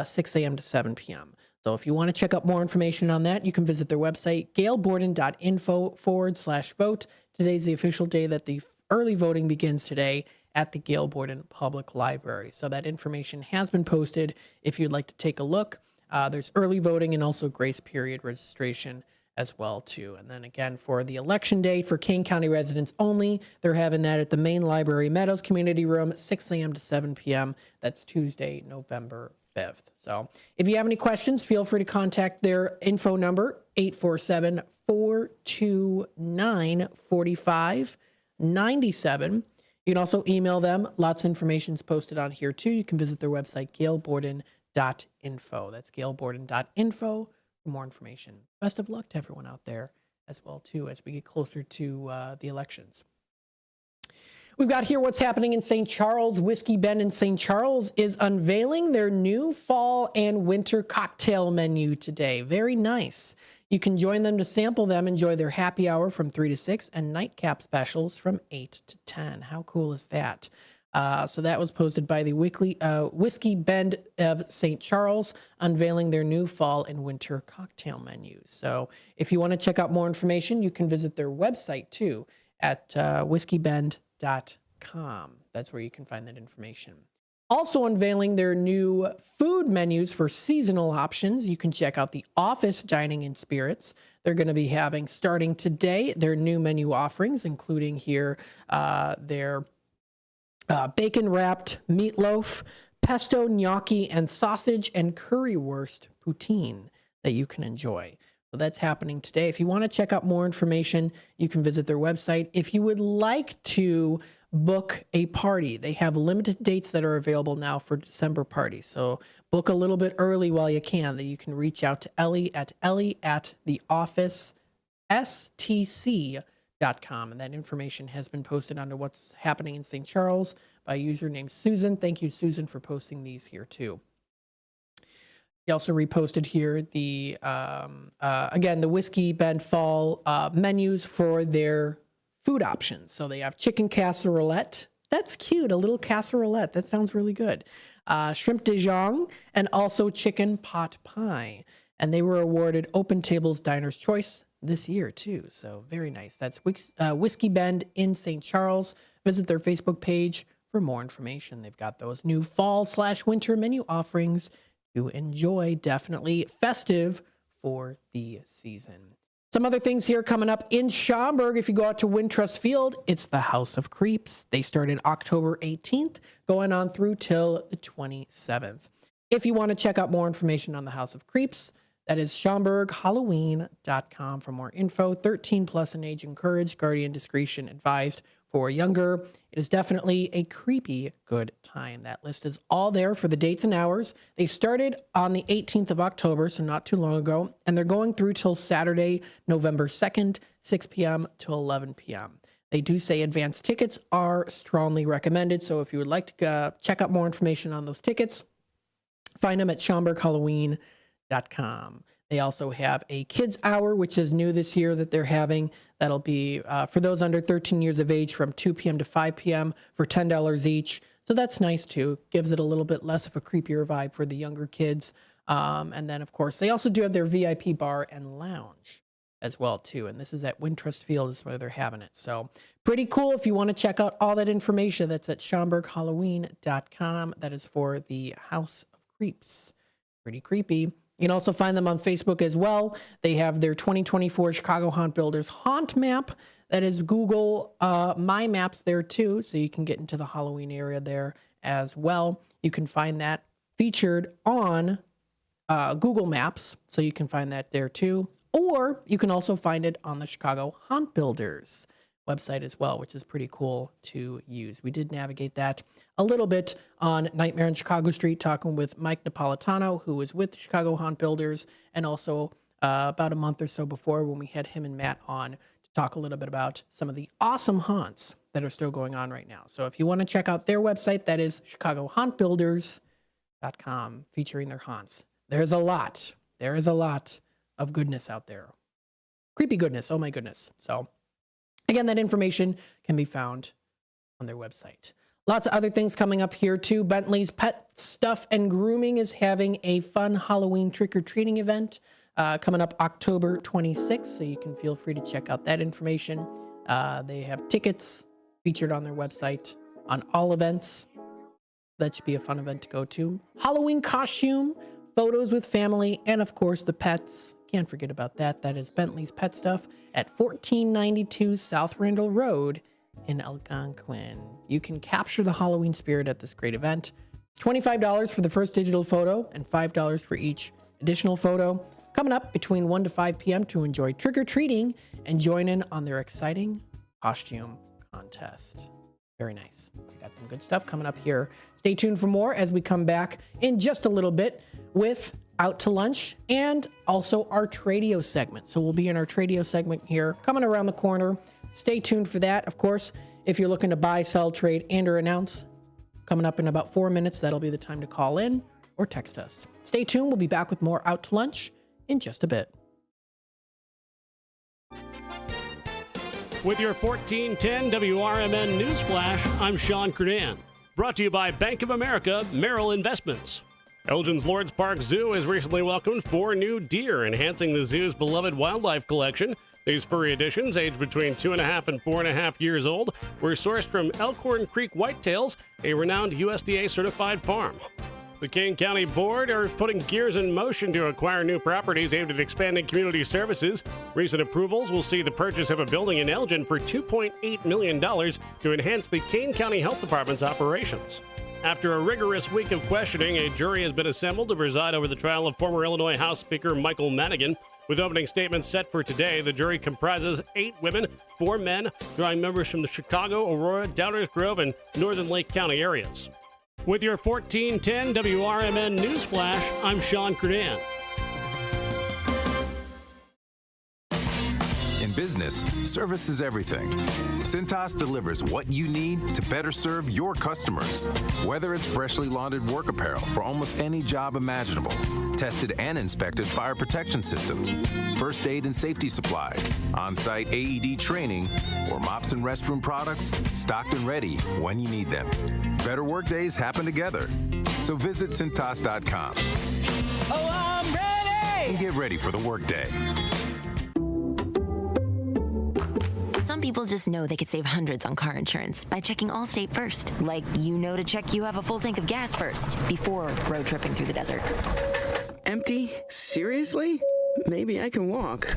6 a.m. to 7 p.m. So if you want to check out more information on that, you can visit their website, galeborden.info/vote. Today's the official day that the early voting begins today at the Gail Borden Public Library. So that information has been posted if you'd like to take a look. There's early voting and also grace period registration as well too. And then again, for the election day for Kane County residents only, they're having that at the Main Library Meadows Community Room, 6 a.m. to 7 p.m. That's Tuesday, November 5th. So if you have any questions, feel free to contact their info number, 847-429-4597. You can also email them. Lots of information is posted on here too. You can visit their website, galeborden.info. That's galeborden.info for more information. Best of luck to everyone out there as well too as we get closer to the elections. We've got here what's happening in St. Charles. Whiskey Bend in St. Charles is unveiling their new fall and winter cocktail menu today. Very nice. You can join them to sample them, enjoy their happy hour from 3 to 6 and nightcap specials from 8 to 10. How cool is that? So that was posted by the Whiskey Bend of St. Charles, unveiling their new fall and winter cocktail menu. So if you want to check out more information, you can visit their website too at whiskeybend.com. That's where you can find that information. Also unveiling their new food menus for seasonal options. You can check out the Office Dining and Spirits. They're going to be having, starting today, their new menu offerings, including here their bacon-wrapped meatloaf, pesto gnocchi, and sausage and currywurst poutine that you can enjoy. So that's happening today. If you want to check out more information, you can visit their website. If you would like to book a party, they have limited dates that are available now for December parties. So book a little bit early while you can. That you can reach out to Ellie at theofficestc.com. And that information has been posted under what's happening in St. Charles by a user named Susan. Thank you, Susan, for posting these here too. He also reposted here the, again, the Whiskey Bend Fall menus for their food options. So they have chicken casserolette. That's cute. A little casserolette. That sounds really good. Shrimp Dijon and also chicken pot pie. And they were awarded Open Tables Diner's Choice this year too. So very nice. That's Whiskey Bend in St. Charles. Visit their Facebook page for more information. They've got those new fall/winter menu offerings to enjoy. Definitely festive for the season. Some other things here coming up in Schaumburg. If you go out to Wintrust Field, it's the House of Creeps. They started October 18th, going on through till the 27th. If you want to check out more information on the House of Creeps, that is SchaumburgHalloween.com for more info. 13 plus in age encouraged, guardian discretion advised. For younger, it is definitely a creepy good time. That list is all there for the dates and hours. They started on the 18th of October, so not too long ago, and they're going through till Saturday, November 2nd, 6 p.m. to 11 p.m. They do say advanced tickets are strongly recommended, so if you would like to check out more information on those tickets, find them at SchaumburgHalloween.com. They also have a kids hour, which is new this year that they're having. That'll be for those under 13 years of age from 2 p.m. to 5 p.m. for $10 each. So that's nice too. Gives it a little bit less of a creepier vibe for the younger kids. And then, of course, they also do have their VIP bar and lounge as well too. And this is at Wintrust Field is where they're having it. So pretty cool. If you want to check out all that information, that's at SchaumburgHalloween.com. That is for the House of Creeps. Pretty creepy. You can also find them on Facebook as well. They have their 2024 Chicago Haunt Builders Haunt Map. That is Google My Maps there too, so you can get into the Halloween area there as well. You can find that featured on Google Maps, so you can find that there too. Or you can also find it on the Chicago Haunt Builders website as well, which is pretty cool to use. We did navigate that a little bit on Nightmare on Chicago Street, talking with Mike Napolitano, who is with the Chicago Haunt Builders, and also about a month or so before when we had him and Matt on to to talk a little bit about some of the awesome haunts that are still going on right now. So if you want to check out their website, that is ChicagoHauntBuilders.com, featuring their haunts. There is a lot of goodness out there. Creepy goodness, oh my goodness. So again, that information can be found on their website. Lots of other things coming up here too. Bentley's Pet Stuff and Grooming is having a fun Halloween trick-or-treating event coming up October 26th, so you can feel free to check out that information. They have tickets featured on their website on all events. That should be a fun event to go to. Halloween costume, photos with family, and of course the pets. Can't forget about that. That is Bentley's Pet Stuff at 1492 South Randall Road in Algonquin. You can capture the Halloween spirit at this great event. It's $25 for the first digital photo and $5 for each additional photo. Coming up between 1 to 5 p.m. to enjoy trick-or-treating and join in on their exciting costume contest. Very nice. We got some good stuff coming up here. Stay tuned for more as we come back in just a little bit with Out to Lunch and also our Tradio segment. So we'll be in our Tradio segment here coming around the corner. Stay tuned for that. Of course, if you're looking to buy, sell, trade, and or announce, coming up in about 4 minutes, that'll be the time to call in or text us. Stay tuned. We'll be back with more Out to Lunch in just a bit. With your 1410 WRMN News Flash, I'm Sean Kernan. Brought to you by Bank of America Merrill Investments. Elgin's Lords Park Zoo has recently welcomed 4 new deer, enhancing the zoo's beloved wildlife collection. These furry additions, aged between 2.5 and 4.5 years old, were sourced from Elkhorn Creek Whitetails, a renowned USDA-certified farm. The Kane County Board are putting gears in motion to acquire new properties aimed at expanding community services. Recent approvals will see the purchase of a building in Elgin for $2.8 million to enhance the Kane County Health Department's operations. After a rigorous week of questioning, a jury has been assembled to preside over the trial of former Illinois House Speaker Michael Madigan. With opening statements set for today, the jury comprises 8 women, 4 men, drawing members from the Chicago, Aurora, Downers Grove, and Northern Lake County areas. With your 1410 WRMN News Flash, I'm Sean Kernan. In business, service is everything. Cintas delivers what you need to better serve your customers. Whether it's freshly laundered work apparel for almost any job imaginable, tested and inspected fire protection systems, first aid and safety supplies, on-site AED training, or mops and restroom products, stocked and ready when you need them. Better work days happen together. So visit Cintas.com. Oh, I'm ready! And get ready for the workday. Some people just know they could save hundreds on car insurance by checking Allstate first. Like, to check you have a full tank of gas first before road tripping through the desert. Empty? Seriously? Maybe I can walk.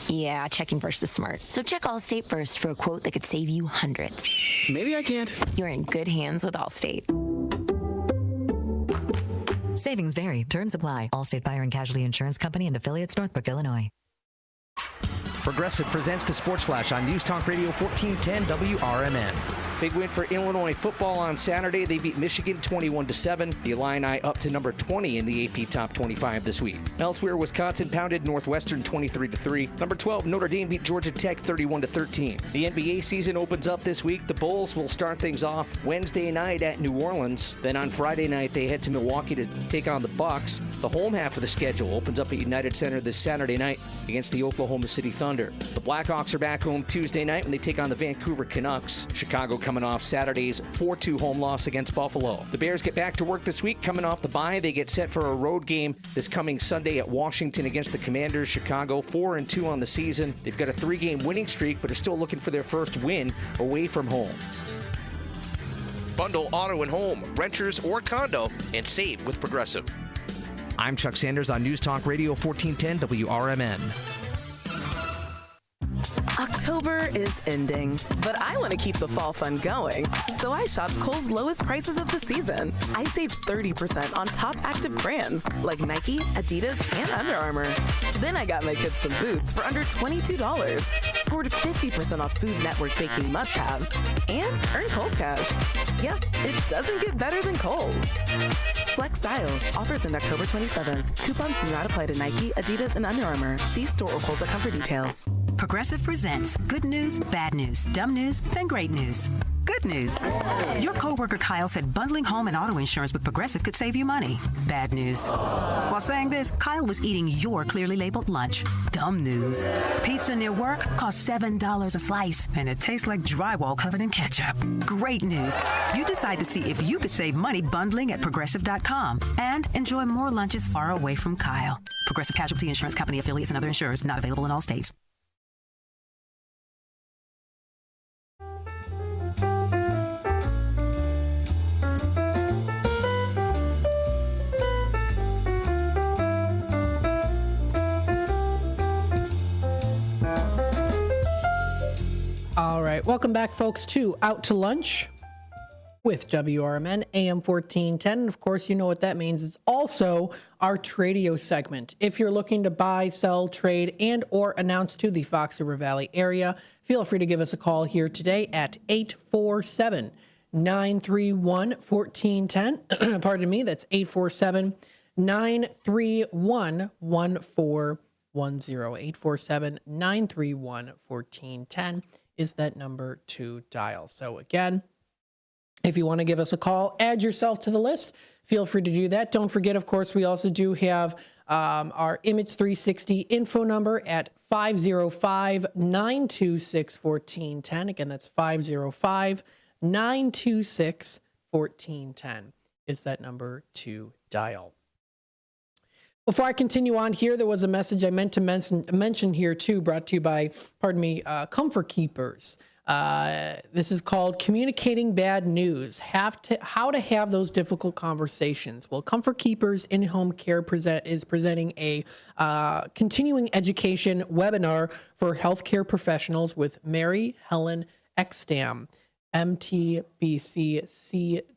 Yeah, checking first is smart. So check Allstate first for a quote that could save you hundreds. Maybe I can't. You're in good hands with Allstate. Savings vary. Terms apply. Allstate Fire and Casualty Insurance Company and affiliates, Northbrook, Illinois. Progressive presents the Sports Flash on News Talk Radio 1410 WRMN. Big win for Illinois football on Saturday. They beat Michigan 21-7. The Illini up to number 20 in the AP Top 25 this week. Elsewhere, Wisconsin pounded Northwestern 23-3. Number 12, Notre Dame beat Georgia Tech 31-13. The NBA season opens up this week. The Bulls will start things off Wednesday night at New Orleans. Then on Friday night, they head to Milwaukee to take on the Bucks. The home half of the schedule opens up at United Center this Saturday night against the Oklahoma City Thunder. The Blackhawks are back home Tuesday night when they take on the Vancouver Canucks. Chicago coming off Saturday's 4-2 home loss against Buffalo. The Bears get back to work this week. Coming off the bye, they get set for a road game this coming Sunday at Washington against the Commanders. Chicago 4-2 on the season. They've got a 3-game winning streak, but are still looking for their first win away from home. Bundle auto and home, renters or condo, and save with Progressive. I'm Chuck Sanders on News Talk Radio 1410 WRMN. October is ending, but I want to keep the fall fun going. So I shopped Kohl's lowest prices of the season. I saved 30% on top active brands like Nike, Adidas, and Under Armour. Then I got my kids some boots for under $22. Scored 50% off Food Network baking must-haves. And earned Kohl's Cash. Yep, it doesn't get better than Kohl's. Select styles. Offers end October 27th. Coupons do not apply to Nike, Adidas, and Under Armour. See store or Kohl's.com for details. Progressive presents good news, bad news, dumb news, then great news. Good news. Your coworker Kyle said bundling home and auto insurance with Progressive could save you money. Bad news. While saying this, Kyle was eating your clearly labeled lunch. Dumb news. Pizza near work costs $7 a slice, and it tastes like drywall covered in ketchup. Great news. You decide to see if you could save money bundling at Progressive.com and enjoy more lunches far away from Kyle. Progressive Casualty Insurance Company affiliates and other insurers not available in all states. All right, welcome back, folks, to Out to Lunch with WRMN AM 1410. And of course, you know what that means. It's also our Tradio segment. If you're looking to buy, sell, trade, and or announce to the Fox River Valley area, feel free to give us a call here today at 847-931-1410. Pardon me, that's 847-931-1410. 847-931-1410 is that number to dial. So again, if you want to give us a call, add yourself to the list, feel free to do that. Don't forget, of course, we also do have our Image 360 info number at 505-926-1410. Again, that's 505-926-1410 is that number to dial. Before I continue on here, there was a message I meant to mention here too, brought to you by, Comfort Keepers. This is called Communicating Bad News, How to Have Those Difficult Conversations. Well, Comfort Keepers In-Home Care is presenting a continuing education webinar for healthcare professionals with Mary Helen Ekstam, MTBC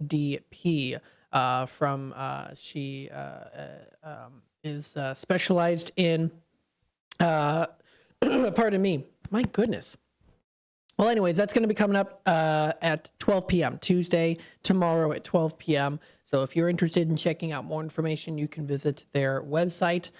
CDP. She is specialized in, pardon me, my goodness. Well, anyways, that's going to be coming up at 12 p.m. Tuesday, tomorrow at 12 p.m. So if you're interested in checking out more information, you can visit their website.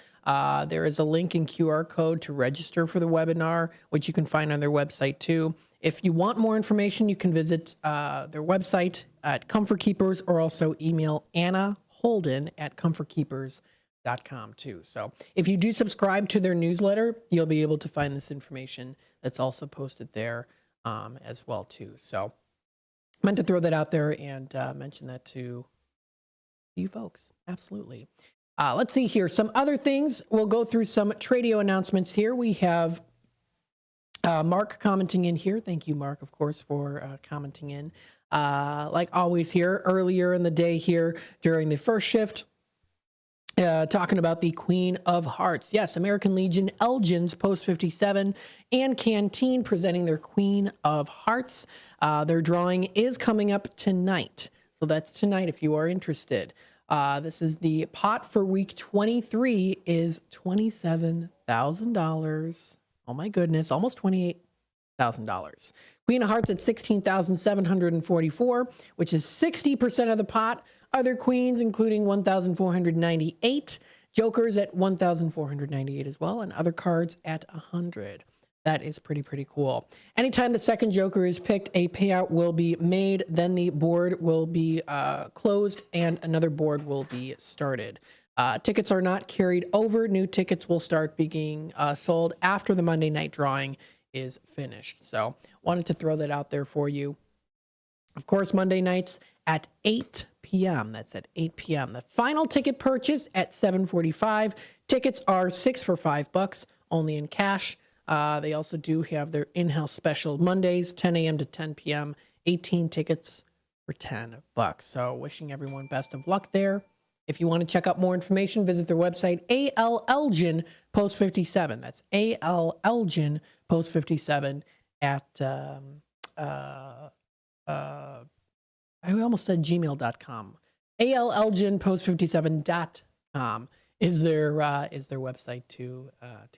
There is a link and QR code to register for the webinar, which you can find on their website too. If you want more information, you can visit their website at Comfort Keepers or also email Anna Holden at comfortkeepers.com too. So if you do subscribe to their newsletter, you'll be able to find this information that's also posted there as well too. So I meant to throw that out there and mention that to you folks. Absolutely. Let's see here. Some other things. We'll go through some Tradio announcements here. We have Mark commenting in here. Thank you, Mark, of course, for commenting in. Like always here, earlier in the day here during the first shift, talking about the Queen of Hearts. Yes, American Legion, Elgin's Post 57, and Canteen presenting their Queen of Hearts. Their drawing is coming up tonight. So that's tonight if you are interested. This is the pot for week 23 is $27,000. Oh my goodness, almost $28,000. Queen of Hearts at $16,744, which is 60% of the pot. Other queens, including 1,498. Jokers at 1,498 as well, and other cards at 100. That is pretty cool. Anytime the second joker is picked, a payout will be made. Then the board will be closed, and another board will be started. Tickets are not carried over. New tickets will start being sold after the Monday night drawing is finished. So wanted to throw that out there for you. Of course, Monday nights at 8 p.m. That's at 8 p.m. The final ticket purchase at 7:45. Tickets are 6 for $5, only in cash. They also do have their in-house special Mondays, 10 a.m. to 10 p.m. 18 tickets for $10. So wishing everyone best of luck there. If you want to check out more information, visit their website, A.L. Elgin Post 57. That's A.L. Elgin Post 57 at, I almost said gmail.com. A.L. Elgin Post 57.com is their website to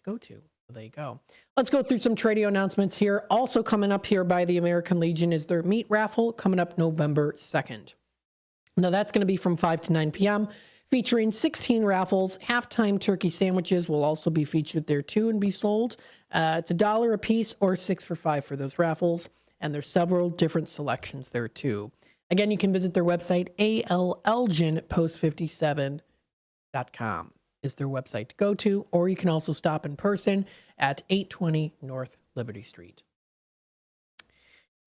go to. So there you go. Let's go through some Tradio announcements here. Also coming up here by the American Legion is their meat raffle coming up November 2nd. Now that's going to be from 5 to 9 p.m. featuring 16 raffles. Halftime turkey sandwiches will also be featured there too and be sold. It's $1 a piece or 6 for $5 for those raffles. And there's several different selections there too. Again, you can visit their website, allelginpost57.com is their website to go to, or you can also stop in person at 820 North Liberty Street.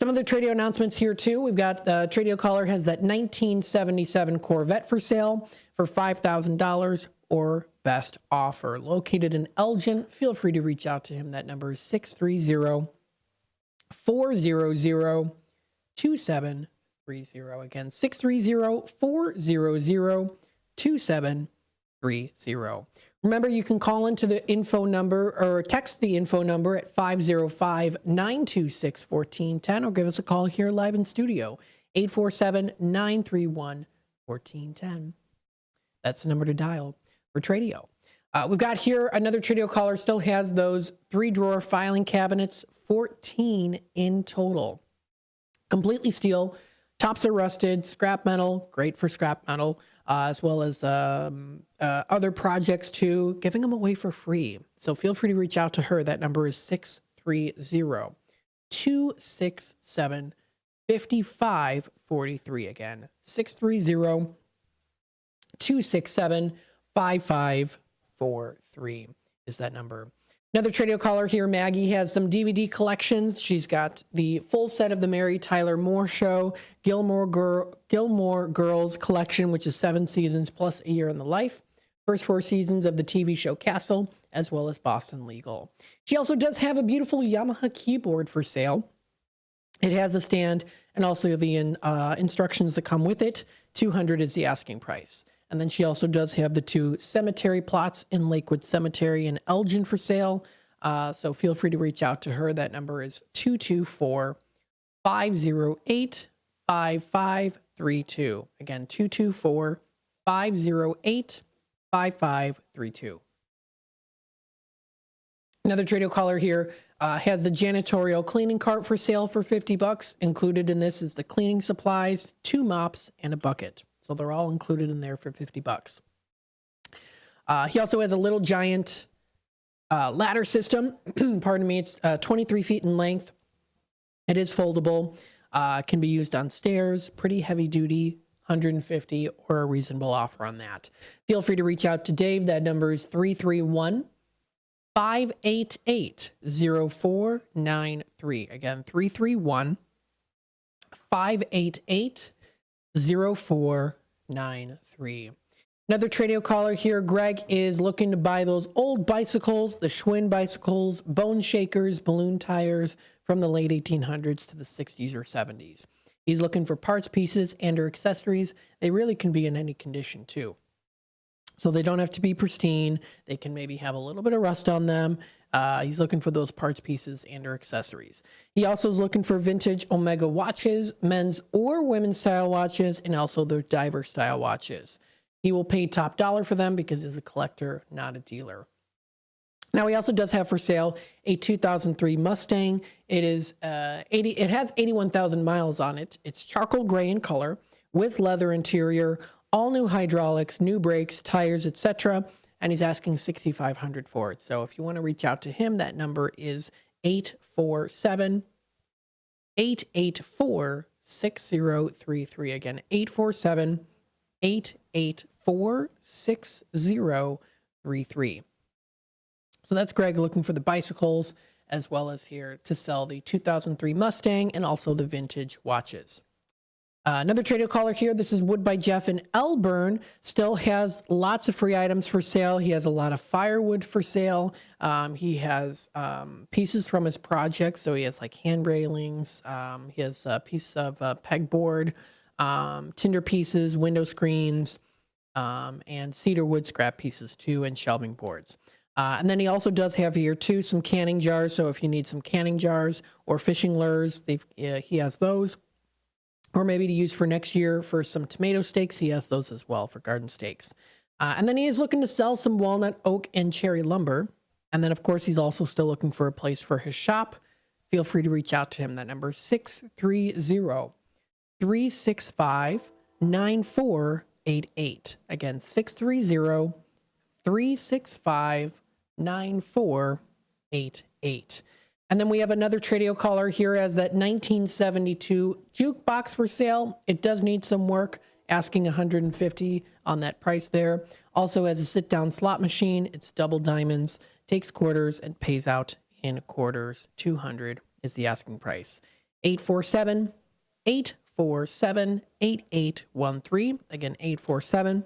Some other Tradio announcements here too. We've got Tradio Caller has that 1977 Corvette for sale for $5,000 or best offer. Located in Elgin, feel free to reach out to him. That number is 630-400-2730. Again, 630-400-2730. Remember, you can call into the info number or text the info number at 505-926-1410 or give us a call here live in studio, 847-931-1410. That's the number to dial for Tradio. We've got here another Tradio Caller still has those 3-drawer filing cabinets, 14 in total. Completely steel. Tops are rusted, scrap metal, great for scrap metal, as well as other projects too, giving them away for free. So feel free to reach out to her. That number is 630-267-5543. Again, 630-267-5543 is that number. Another Tradio Caller here, Maggie, has some DVD collections. She's got the full set of the Mary Tyler Moore Show, Gilmore Girls collection, which is 7 seasons plus a year in the life. First 4 seasons of the TV show Castle, as well as Boston Legal. She also does have a beautiful Yamaha keyboard for sale. It has a stand and also the instructions that come with it. $200 is the asking price. And then she also does have the 2 cemetery plots in Lakewood Cemetery in Elgin for sale. So feel free to reach out to her. That number is 224-508-5532. Again, 224-508-5532. Another Tradio Caller here has the janitorial cleaning cart for sale for $50. Included in this is the cleaning supplies, 2 mops, and a bucket. So they're all included in there for $50. He also has a little giant ladder system. Pardon me. It's 23 feet in length. It is foldable. Can be used on stairs. Pretty heavy duty. $150 or a reasonable offer on that. Feel free to reach out to Dave. That number is 331-588-0493. Again, 331-588-0493. Another Tradio Caller here. Greg is looking to buy those old bicycles, the Schwinn bicycles, bone shakers, balloon tires from the late 1800s to the 60s or 70s. He's looking for parts, pieces, and or accessories. They really can be in any condition too. So they don't have to be pristine. They can maybe have a little bit of rust on them. He's looking for those parts, pieces, and or accessories. He also is looking for vintage Omega watches, men's or women's style watches, and also their diver style watches. He will pay top dollar for them because he's a collector, not a dealer. Now he also does have for sale a 2003 Mustang. It is it has 81,000 miles on it. It's charcoal gray in color with leather interior, all new hydraulics, new brakes, tires, etc. And he's asking $6,500 for it. So if you want to reach out to him, that number is 847-884-6033. Again, 847-884-6033. So that's Greg looking for the bicycles, as well as here to sell the 2003 Mustang and also the vintage watches. Another Tradio Caller here. This is Wood by Jeff in Elburn. Still has lots of free items for sale. He has a lot of firewood for sale. He has pieces from his project. So he has like hand railings. He has a piece of pegboard, tinder pieces, window screens, and cedar wood scrap pieces too, and shelving boards. And then he also does have here too some canning jars. So if you need some canning jars or fishing lures, he has those. Or maybe to use for next year for some tomato steaks. He has those as well for garden steaks. And then he is looking to sell some walnut, oak, and cherry lumber. And then, of course, he's also still looking for a place for his shop. Feel free to reach out to him. That number is 630-365-94 9488. Again, 630-365-9488. And then we have another Tradio caller here as that 1972 jukebox for sale. It does need some work, asking $150 on that price there. Also has a sit-down slot machine. It's double diamonds, takes quarters, and pays out in quarters. $200 is the asking price. 847-8813. Again, 847-8813.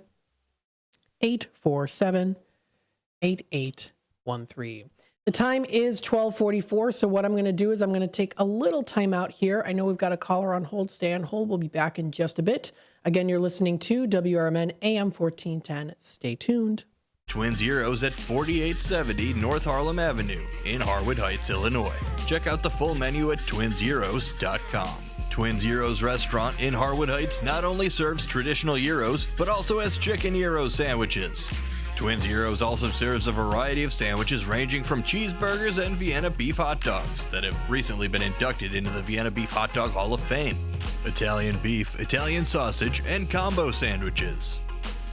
The time is 12:44, so what I'm going to do is I'm going to take a little time out here. I know we've got a caller on hold. Stay on hold. We'll be back in just a bit. Again, you're listening to WRMN AM 1410. Stay tuned. Twin Zeros at 4870 North Harlem Avenue in Harwood Heights, Illinois. Check out the full menu at twinzeros.com. Twin Zeros Restaurant in Harwood Heights not only serves traditional gyros, but also has chicken gyro sandwiches. Twin Zeros also serves a variety of sandwiches ranging from cheeseburgers and Vienna beef hot dogs that have recently been inducted into the Vienna Beef Hot Dog Hall of Fame, Italian beef, Italian sausage, and combo sandwiches,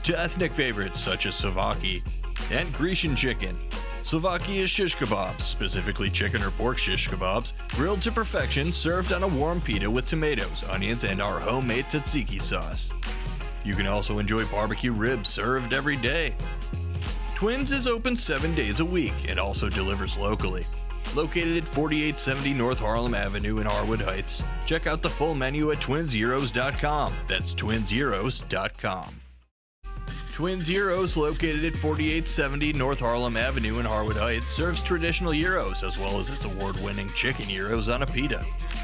to ethnic favorites such as Slovaki and Grecian chicken. Slovaki is shish kebabs, specifically chicken or pork shish kebabs, grilled to perfection, served on a warm pita with tomatoes, onions, and our homemade tzatziki sauce. You can also enjoy barbecue ribs served every day. Twins is open 7 days a week and also delivers locally. Located at 4870 North Harlem Avenue in Harwood Heights. Check out the full menu at twinzeros.com. That's twinzeros.com. Twin Zeros, located at 4870 North Harlem Avenue in Harwood Heights, serves traditional gyros as well as its award-winning chicken gyros on a pita.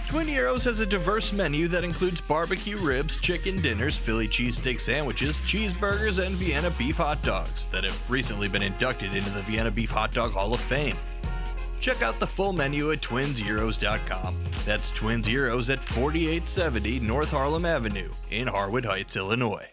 Twin Gyros has a diverse menu that includes barbecue ribs, chicken dinners, Philly cheesesteak sandwiches, cheeseburgers, and Vienna beef hot dogs that have recently been inducted into the Vienna Beef Hot Dog Hall of Fame. Check out the full menu at twinzeros.com. That's Twin Zeros at 4870 North Harlem Avenue in Harwood Heights, Illinois.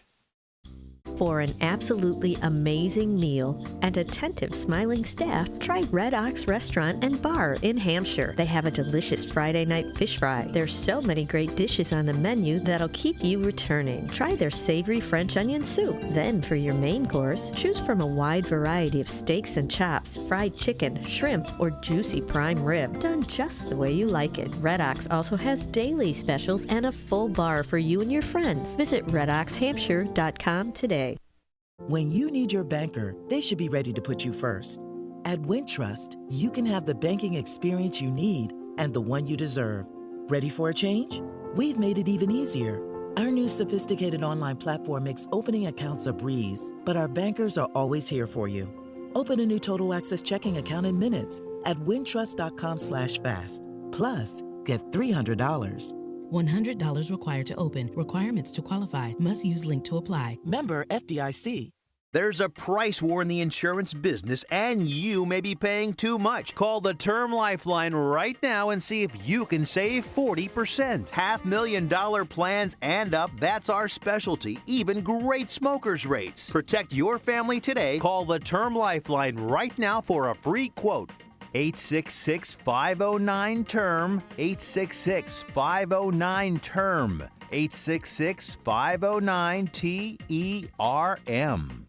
For an absolutely amazing meal and attentive, smiling staff, try Red Ox Restaurant and Bar in Hampshire. They have a delicious Friday night fish fry. There's so many great dishes on the menu that'll keep you returning. Try their savory French onion soup. Then for your main course, choose from a wide variety of steaks and chops, fried chicken, shrimp, or juicy prime rib, done just the way you like it. Red Ox also has daily specials and a full bar for you and your friends. Visit redoxhampshire.com today. When you need your banker, they should be ready to put you first. At Wintrust, you can have the banking experience you need and the one you deserve. Ready for a change? We've made it even easier. Our new sophisticated online platform makes opening accounts a breeze, but our bankers are always here for you. Open a new Total Access checking account in minutes at wintrust.com/fast. Plus, get $300. $100 required to open. Requirements to qualify. Must use link to apply. Member FDIC. There's a price war in the insurance business, and you may be paying too much. Call the Term Lifeline right now and see if you can save 40%. $500,000 plans and up, that's our specialty. Even great smokers' rates. Protect your family today. Call the Term Lifeline right now for a free quote. 866-509-TERM, 866-509-TERM, 866-509-TERM.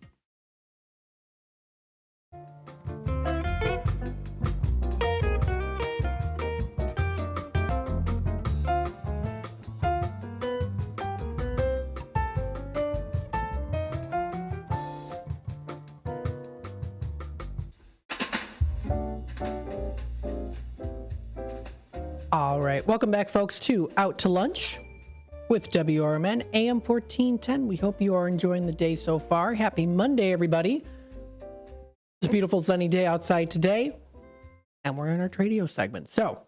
All right. Welcome back, folks, to Out to Lunch with WRMN AM 1410. We hope you are enjoying the day so far. Happy Monday, everybody. It's a beautiful sunny day outside today, and we're in our Tradio segment. So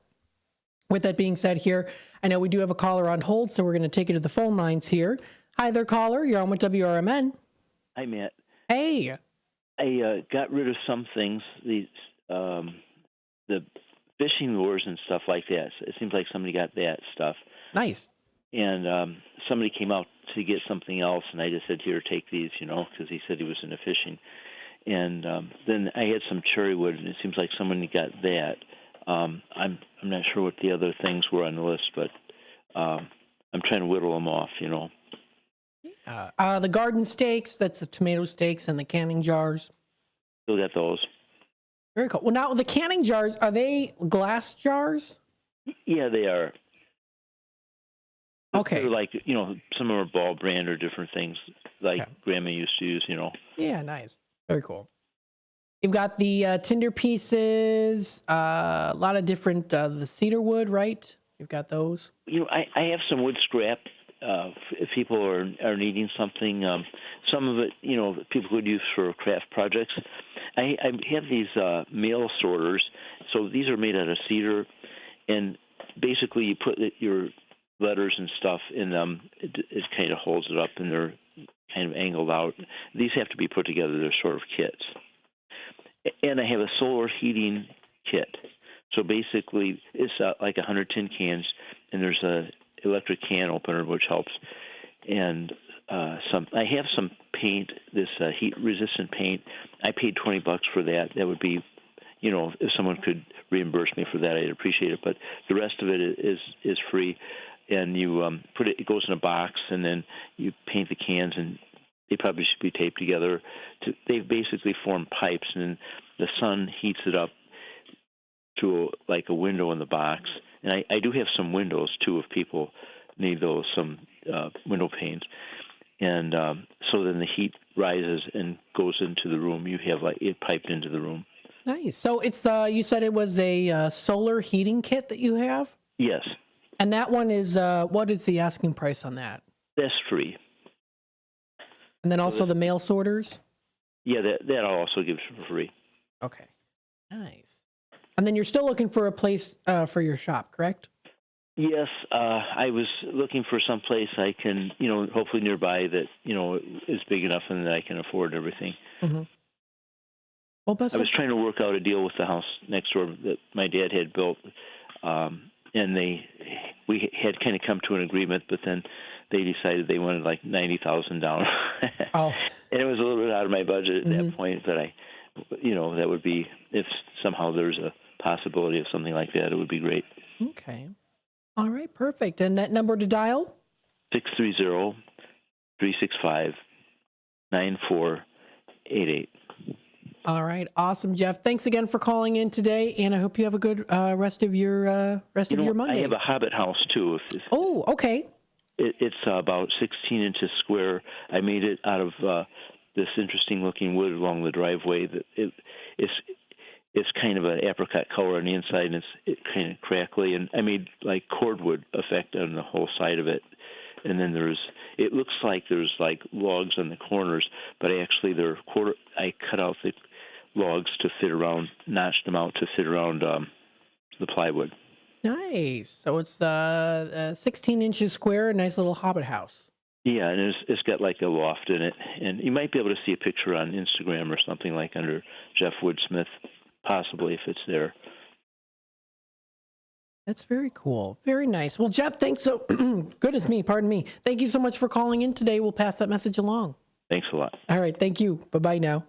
with that being said here, I know we do have a caller on hold, so we're going to take it to the phone lines here. Hi there, caller. You're on with WRMN. Hi, Matt. Hey. I got rid of some things, the fishing lures and stuff like that. It seems like somebody got that stuff. Nice. And somebody came out to get something else, and I just said, here, take these, because he said he was into fishing. And then I had some cherry wood, and it seems like somebody got that. I'm not sure what the other things were on the list, but I'm trying to whittle them off, The garden steaks, that's the tomato steaks and the canning jars. Still got those. Very cool. Well, now the canning jars, are they glass jars? Yeah, they are. Okay. They're like, some of them are Ball brand or different things like Grandma used to use, Yeah, nice. Very cool. You've got the tinder pieces, a lot of different, the cedar wood, right? You've got those. I have some wood scrap. If people are needing something, some of it, people could use for craft projects. I have these mail sorters. So these are made out of cedar, and basically you put your letters and stuff in them. It kind of holds it up, and they're kind of angled out. These have to be put together. They're sort of kits. And I have a solar heating kit. So basically, it's like 100 tin cans, and there's a electric can opener which helps. And I have some paint, this heat-resistant paint. I paid $20 for that. That would be, if someone could reimburse me for that, I'd appreciate it. But the rest of it is free. And you it goes in a box, and then you paint the cans, and they probably should be taped together. They basically form pipes, and then the sun heats it up to like a window in the box. And I do have some windows too, if people need those, some window panes. And so then the heat rises and goes into the room. You have it piped into the room. Nice. So it's you said it was a solar heating kit that you have? Yes. And that one is what is the asking price on that? That's free. And then also the mail sorters? Yeah, that I'll also give for free. Okay. Nice. And then you're still looking for a place for your shop, correct? Yes, I was looking for some place I can, hopefully nearby that, is big enough and that I can afford everything. Mm-hmm. Well, I was trying to work out a deal with the house next door that my dad had built, and we had kind of come to an agreement, but then they decided they wanted like $90,000. Oh. And it was a little bit out of my budget at that point, but that would be, if somehow there's a possibility of something like that, it would be great. Okay. All right, perfect. And that number to dial? 630-365-9488. All right, awesome, Jeff. Thanks again for calling in today, and I hope you have a good rest of your Monday. I have a Hobbit house too. Oh, okay. It's about 16 inches square. I made it out of this interesting-looking wood along the driveway. It's kind of an apricot color on the inside, and it's kind of crackly. And I made like cordwood effect on the whole side of it. And then it looks like there's like logs on the corners, but actually I cut out the logs to fit around, notched them out to fit around the plywood. Nice. So it's 16 inches square, a nice little Hobbit house. Yeah, and it's got like a loft in it. And you might be able to see a picture on Instagram or something like under Jeff Woodsmith, possibly if it's there. That's very cool. Very nice. Well, Jeff, thanks so goodness me, pardon me. Thank you so much for calling in today. We'll pass that message along. Thanks a lot. All right. Thank you. Bye-bye now.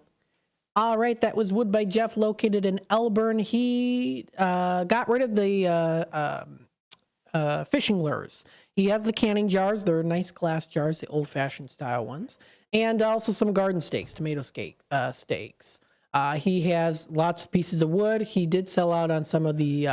All right. That was Wood by Jeff, located in Elburn. He got rid of the fishing lures. He has the canning jars. They're nice glass jars, the old-fashioned style ones. And also some garden steaks, tomato steaks. He has lots of pieces of wood. He did sell out on some of the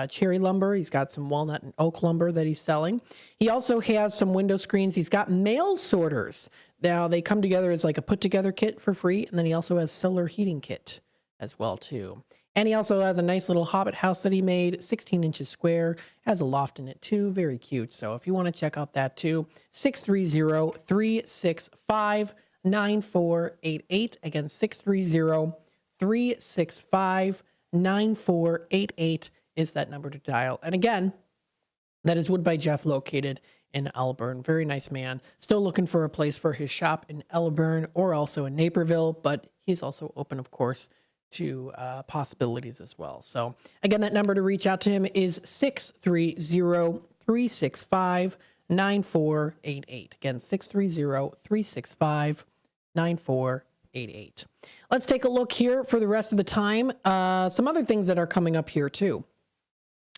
cherry lumber. He's got some walnut and oak lumber that he's selling. He also has some window screens. He's got mail sorters. Now, they come together as like a put-together kit for free, and then he also has solar heating kit as well, too. And he also has a nice little Hobbit house that he made, 16 inches square, has a loft in it, too. Very cute. So if you want to check out that, too, 630-365-9488. Again, 630-365-9488 is that number to dial. And again, that is Wood by Jeff, located in Elburn. Very nice man. Still looking for a place for his shop in Elburn or also in Naperville, but he's also open, of course, to possibilities as well. So again, that number to reach out to him is 630-365-9488. Again, 630-365-9488. Let's take a look here for the rest of the time. Some other things that are coming up here too.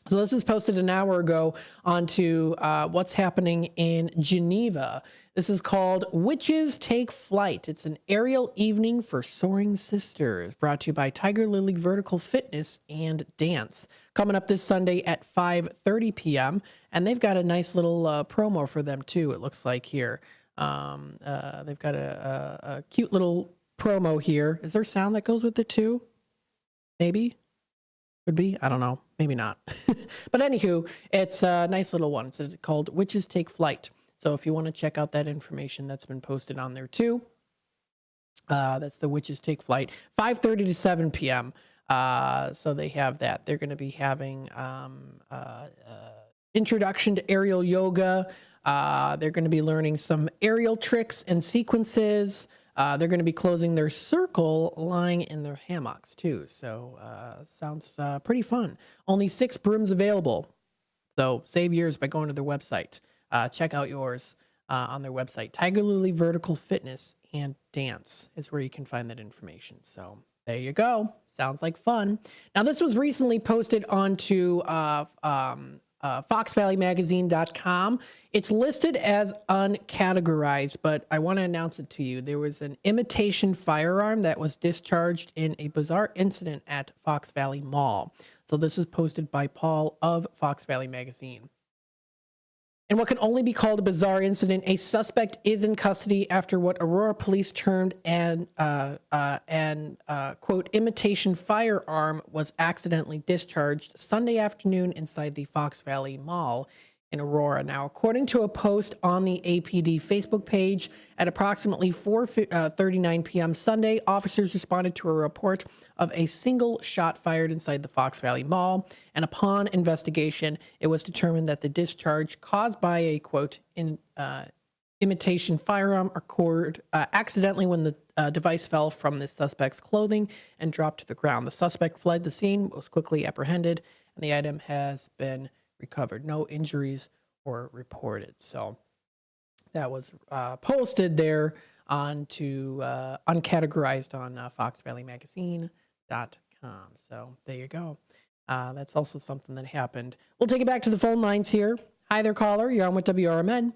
So this was posted an hour ago onto what's happening in Geneva. This is called Witches Take Flight. It's an aerial evening for soaring sisters, brought to you by Tiger Lily Vertical Fitness and Dance. Coming up this Sunday at 5:30 p.m. And they've got a nice little promo for them too, it looks like here. They've got a cute little promo here. Is there sound that goes with it too? Maybe? Could be. I don't know. Maybe not. But anywho, it's a nice little one. It's called Witches Take Flight. So if you want to check out that information, that's been posted on there too. That's the Witches Take Flight, 5:30 to 7 p.m. So they have that. They're going to be having introduction to aerial yoga. They're going to be learning some aerial tricks and sequences. They're going to be closing their circle lying in their hammocks too. So sounds pretty fun. Only 6 brooms available. So save yours by going to their website. Check out yours on their website. Tiger Lily Vertical Fitness and Dance is where you can find that information. So there you go. Sounds like fun. Now this was recently posted onto FoxValleyMagazine.com. It's listed as uncategorized, but I want to announce it to you. There was an imitation firearm that was discharged in a bizarre incident at Fox Valley Mall. So this is posted by Paul of Fox Valley Magazine. In what can only be called a bizarre incident, a suspect is in custody after what Aurora police termed an quote, imitation firearm was accidentally discharged Sunday afternoon inside the Fox Valley Mall in Aurora. Now, according to a post on the APD Facebook page, at approximately 4:39 p.m. Sunday, officers responded to a report of a single shot fired inside the Fox Valley Mall, and upon investigation, it was determined that the discharge caused by a, quote, imitation firearm occurred accidentally when the device fell from the suspect's clothing and dropped to the ground. The suspect fled the scene, was quickly apprehended, and the item has been recovered. No injuries were reported. So that was posted there onto uncategorized on FoxValleyMagazine.com. So there you go. That's also something that happened. We'll take it back to the phone lines here. Hi there, caller. You're on with WRMN.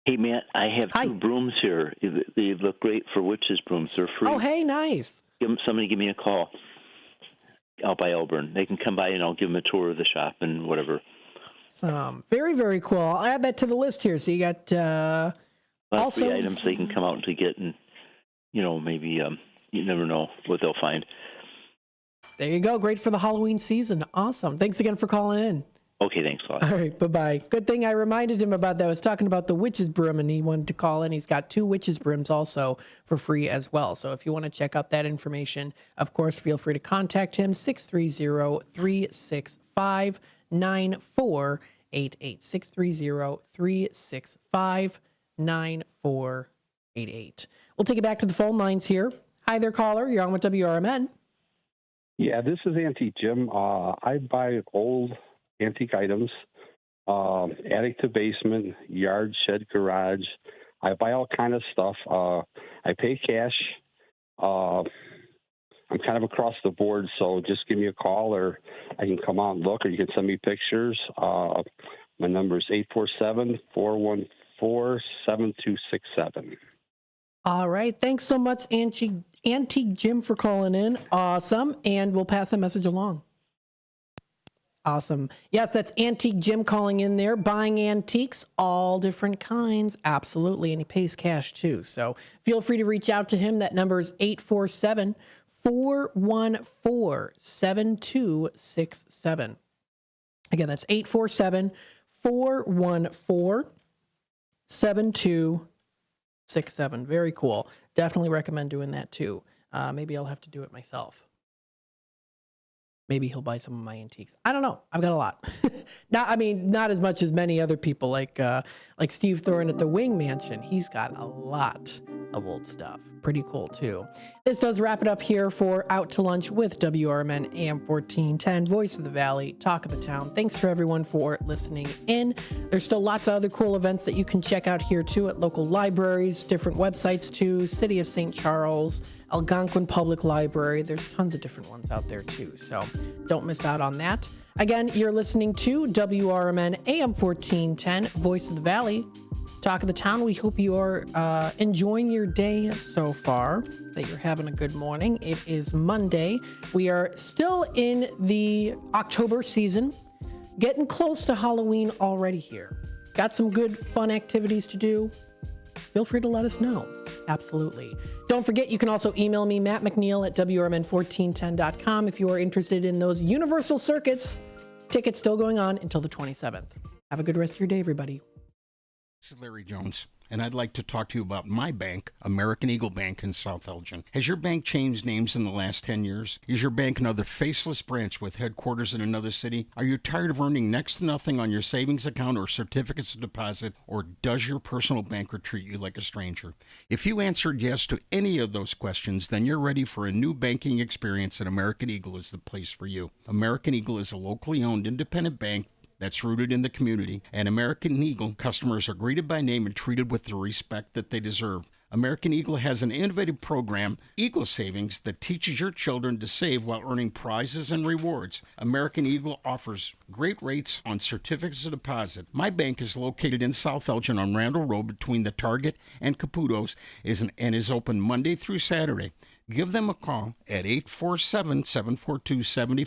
Hey, Matt, I have 2 brooms here. They look great for witches' brooms. They're free. Oh, hey, nice. Somebody give me a call out by Elburn. They can come by and I'll give them a tour of the shop and whatever. Very, very cool. I'll add that to the list here. So you got also 3 items they can come out to get, and maybe you never know what they'll find. There you go. Great for the Halloween season. Awesome. Thanks again for calling in. Okay, thanks a lot. All right, bye-bye. Good thing I reminded him about that. I was talking about the witch's broom, and he wanted to call in. He's got 2 witch's brooms also for free as well. So if you want to check out that information, of course, feel free to contact him, 630-365-9488, 630-365-9488. We'll take it back to the phone lines here. Hi there, caller. You're on with WRMN. Yeah, this is Antique Jim. I buy old antique items, attic to basement, yard, shed, garage. I buy all kind of stuff. I pay cash. I'm kind of across the board, so just give me a call, or I can come out and look, or you can send me pictures. My number is 847-414-7267. All right. Thanks so much, Antique Jim, for calling in. Awesome. And we'll pass the message along. Awesome. Yes, that's Antique Jim calling in there, buying antiques, all different kinds. Absolutely. And he pays cash too. So feel free to reach out to him. That number is 847-414-7267. Again, that's 847-414-7267. Very cool. Definitely recommend doing that too. Maybe I'll have to do it myself. Maybe he'll buy some of my antiques. I don't know. I've got a lot. Not as much as many other people like Steve Thorne at the Wing Mansion. He's got a lot of old stuff. Pretty cool, too. This does wrap it up here for Out to Lunch with WRMN AM 1410, Voice of the Valley, Talk of the Town. Thanks for everyone for listening in. There's still lots of other cool events that you can check out here, too, at local libraries, different websites, too, City of St. Charles, Algonquin Public Library. There's tons of different ones out there, too, so don't miss out on that. Again, you're listening to WRMN AM 1410, Voice of the Valley, Talk of the Town. We hope you are enjoying your day so far, that you're having a good morning. It is Monday. We are still in the October season, getting close to Halloween already here. Got some good fun activities to do. Feel free to let us know. Absolutely. Don't forget, you can also email me, Matt McNeil at WRMN1410.com if you are interested in those Universal Circuits. Tickets still going on until the 27th. Have a good rest of your day, everybody. This is Larry Jones, and I'd like to talk to you about my bank, American Eagle Bank in South Elgin. Has your bank changed names in the last 10 years? Is your bank another faceless branch with headquarters in another city? Are you tired of earning next to nothing on your savings account or certificates of deposit, or does your personal banker treat you like a stranger? If you answered yes to any of those questions, then you're ready for a new banking experience, and American Eagle is the place for you. American Eagle is a locally owned independent bank that's rooted in the community, and American Eagle customers are greeted by name and treated with the respect that they deserve. American Eagle has an innovative program, Eagle Savings, that teaches your children to save while earning prizes and rewards. American Eagle offers great rates on certificates of deposit. My bank is located in South Elgin on Randall Road between the Target and Caputo's and is open Monday through Saturday. Give them a call at 847-742-74